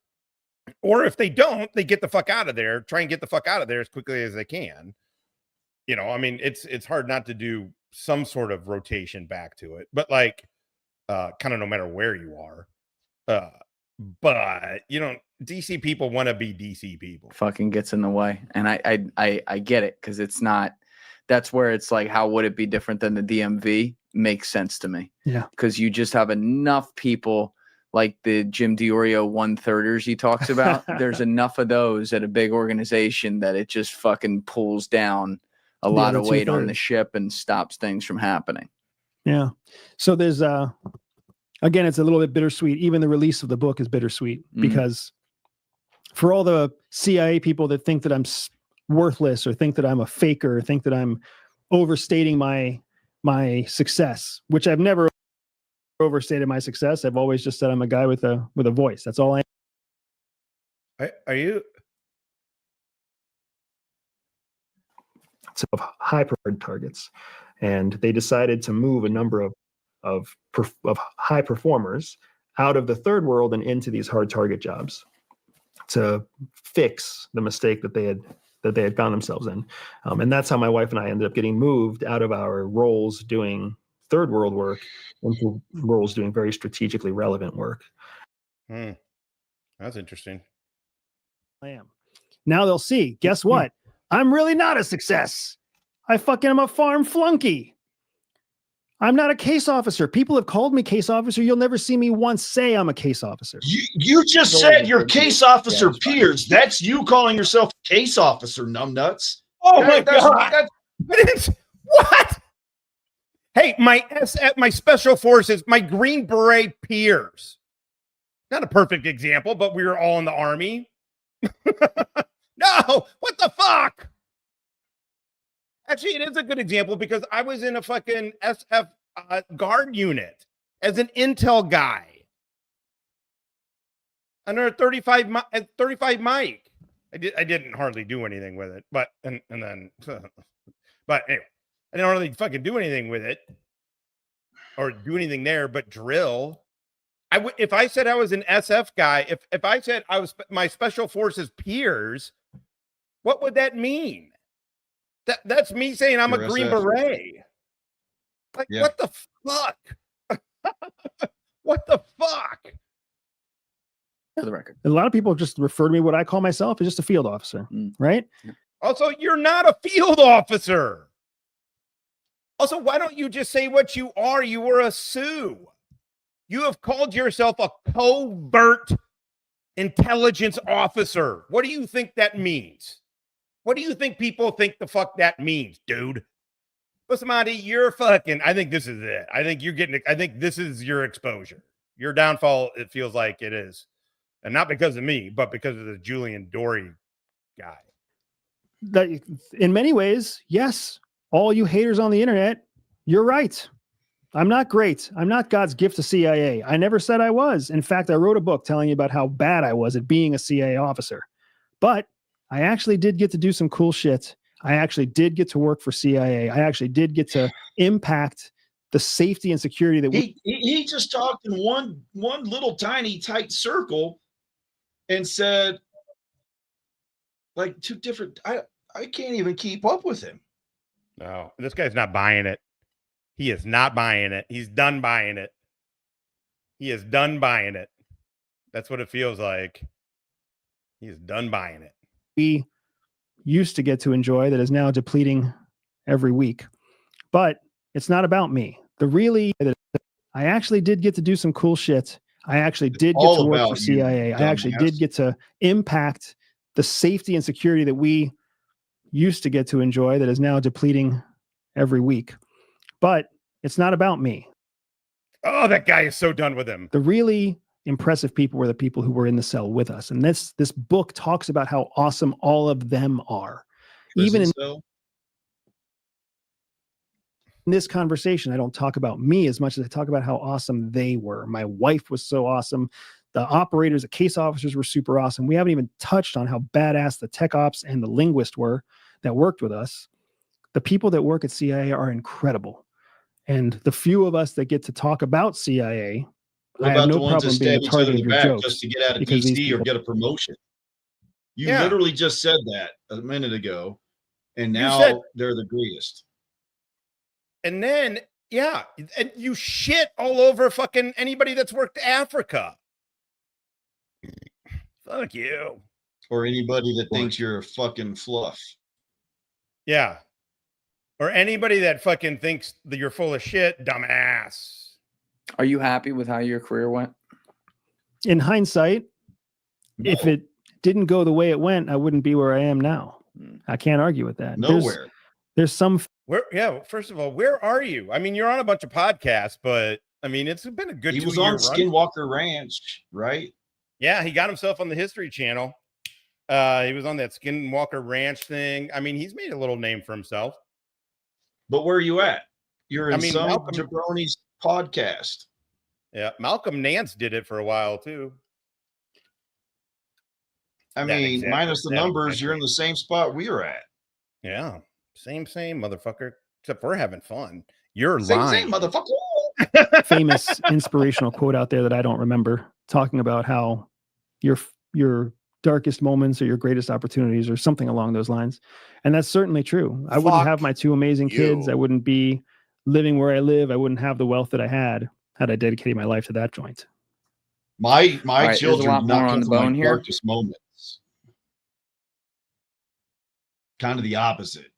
Or if they don't, they get the fuck out of there. Try and get the fuck out of there as quickly as they can. I mean, it's hard not to do some sort of rotation back to it, but kind of no matter where you are. But DC people want to be DC people. Fucking gets in the way, and I get it because it's not. That's where it's like, how would it be different than the DMV? Makes sense to me. Yeah, because you just have enough people. Like the Jim DiOrio 1/3ers he talks about, there's enough of those at a big organization that it just fucking pulls down a lot of weight on the ship and stops things from happening. Yeah. So there's again, it's a little bit bittersweet. Even the release of the book is bittersweet because for all the CIA people that think that I'm worthless or think that I'm a faker or think that I'm overstating my success, which I've never overstated my success. I've always just said I'm a guy with a voice. That's all I am. Are you? So high priority targets, and they decided to move a number of high performers out of the third world and into these hard target jobs to fix the mistake that they had found themselves in. And that's how my wife and I ended up getting moved out of our roles doing third world work into roles doing very strategically relevant work. That's interesting. I am. Now they'll see, guess what? I'm really not a success. I fucking am a farm flunky. I'm not a case officer. People have called me case officer. You'll never see me once say I'm a case officer. You just said your case officer peers. That's you calling yourself a case officer, numbnuts. Oh my God. What? Hey, my special forces, my Green Beret peers. Not a perfect example, but we were all in the Army. No, what the fuck? Actually, it is a good example because I was in a fucking SF guard unit as an intel guy under a 35 mic. I didn't hardly do anything with it, but and then but anyway, I didn't really fucking do anything with it or do anything there but drill. If I said I was an SF guy, if I said I was my special forces peers, what would that mean? That's me saying I'm a Green Beret. Like, what the fuck? What the fuck? For the record. A lot of people just refer to me what I call myself as just a field officer, right? Also, you're not a field officer. Also, why don't you just say what you are? You were a Sioux. You have called yourself a covert intelligence officer. What do you think that means? What do you think people think the fuck that means, dude? Bustamante, you're fucking, I think this is it. I think this is your exposure. Your downfall, it feels like it is. And not because of me, but because of the JulianDorey guy. That, in many ways, yes, all you haters on the internet, you're right. I'm not great. I'm not God's gift to CIA. I never said I was. In fact, I wrote a book telling you about how bad I was at being a CIA officer. But I actually did get to do some cool shit. I actually did get to work for CIA. I actually did get to impact the safety and security that he just talked in one little tiny tight circle and said like two different. I can't even keep up with him. No, this guy's not buying it. He is not buying it. He's done buying it. He is done buying it. That's what it feels like. He is done buying it. we used to get to enjoy that is now depleting every week. But it's not about me. I actually did get to do some cool shit. I actually did get to work for CIA. I actually did get to impact the safety and security that we used to get to enjoy that is now depleting every week. But it's not about me. Oh, that guy is so done with him. The really impressive people were the people who were in the cell with us. And this book talks about how awesome all of them are. Even in this conversation, I don't talk about me as much as I talk about how awesome they were. My wife was so awesome. The operators, the case officers were super awesome. We haven't even touched on how badass the tech ops and the linguist were that worked with us. The people that work at CIA are incredible. And the few of us that get to talk about CIA, I have no problem being a target of your jokes just to get out of DC or get a promotion. You literally just said that a minute ago, and now they're the greatest. And then, and you shit all over fucking anybody that's worked Africa. Fuck you. Or anybody that thinks you're a fucking fluff. Yeah. Or anybody that fucking thinks that you're full of shit, dumbass. Are you happy with how your career went? In hindsight, if it didn't go the way it went, I wouldn't be where I am now. I can't argue with that. Nowhere. There's some. First of all, where are you? I mean, you're on a bunch of podcasts, but I mean, it's been a good 2 year run. He was on Skinwalker Ranch, right? Yeah, he got himself on the History Channel. He was on that Skinwalker Ranch thing. I mean, he's made a little name for himself. But where are you at? You're in some jabroni's podcast. Yeah, Malcolm Nance did it for a while too. I mean, minus the numbers, you're in the same spot we are at. Yeah, same, motherfucker. Except we're having fun. You're lying, same, motherfucker. Famous inspirational quote out there that I don't remember, talking about how your darkest moments are your greatest opportunities or something along those lines. And that's certainly true. I wouldn't have my two amazing kids. I wouldn't be living where I live. I wouldn't have the wealth that I had I dedicated my life to that joint. My children do not come from my darkest moments. Kind of the opposite.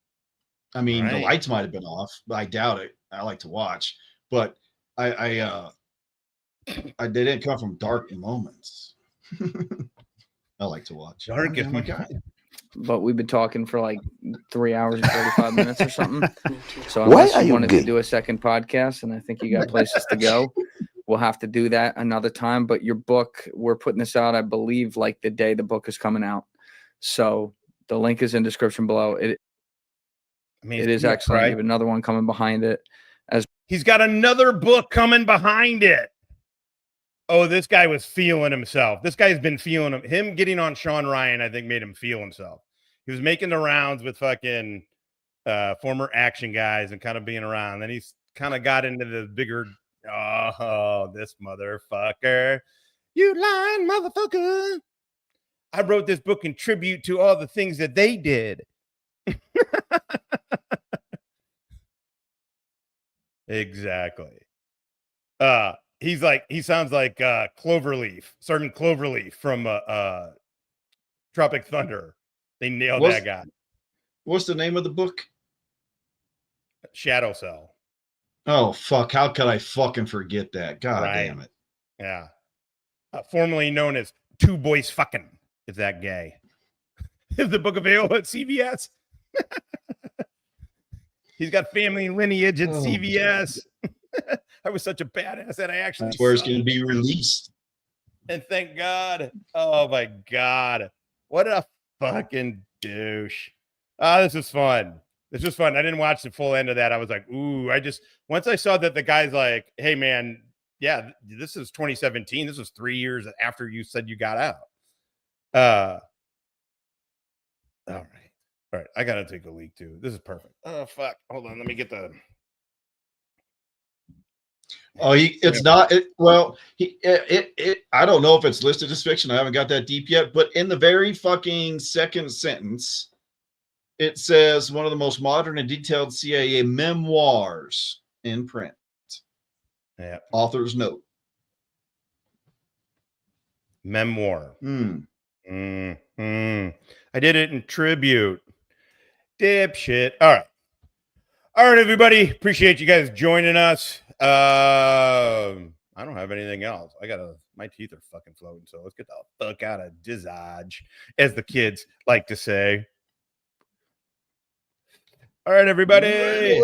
I mean, the lights might have been off, but I doubt it. I like to watch, but I they didn't come from dark moments. I like to watch. Darkest But we've been talking for like 3 hours and 35 minutes or something. So unless you wanted to do a second podcast, and I think you got places to go, we'll have to do that another time. But your book, we're putting this out, I believe, like the day the book is coming out. So the link is in description below. It is excellent. You have another one coming behind it. He's got another book coming behind it. Oh, this guy was feeling himself. This guy's been feeling him. Him getting on Sean Ryan, I think, made him feel himself. He was making the rounds with fucking former action guys and kind of being around. Then he's kind of got into the bigger, this motherfucker. You lying motherfucker. I wrote this book in tribute to all the things that they did. Exactly. He sounds like Cloverleaf, Sergeant Cloverleaf from Tropic Thunder. They nailed that guy. What's the name of the book? Shadow Cell. Oh fuck! How could I fucking forget that? God damn it! Yeah. Formerly known as Two Boys Fucking. Is that gay? Is the book available at CVS? He's got family lineage at CVS. I was such a badass that I actually. That's where it's going to be released. And thank God. Oh my God. What a fucking douche. This is fun. This was fun. I didn't watch the full end of that. I was like, ooh, once I saw that the guy's like, hey man, yeah, this is 2017. This was 3 years after you said you got out. All right. I got to take a leak too. This is perfect. Oh, fuck. Hold on. Let me get the. Oh, it's not. I don't know if it's listed as fiction. I haven't got that deep yet. But in the very fucking second sentence, it says one of the most modern and detailed CIA memoirs in print. Yeah. Author's note. Memoir. I did it in tribute. Dipshit. All right, everybody. Appreciate you guys joining us. I don't have anything else. My teeth are fucking floating, so let's get the fuck out of Dizage, as the kids like to say. All right, everybody.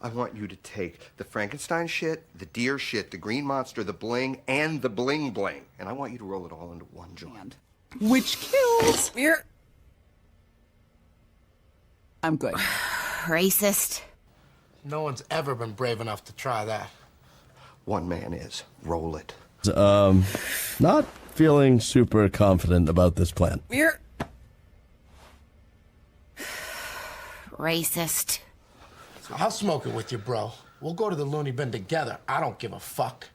I want you to take the Frankenstein shit, the deer shit, the green monster, the bling, and the bling bling. And I want you to roll it all into one joint. Which kills. I'm good. Racist. No one's ever been brave enough to try that. One man is. Roll it. Not feeling super confident about this plan. Racist. I'll smoke it with you, bro. We'll go to the loony bin together. I don't give a fuck.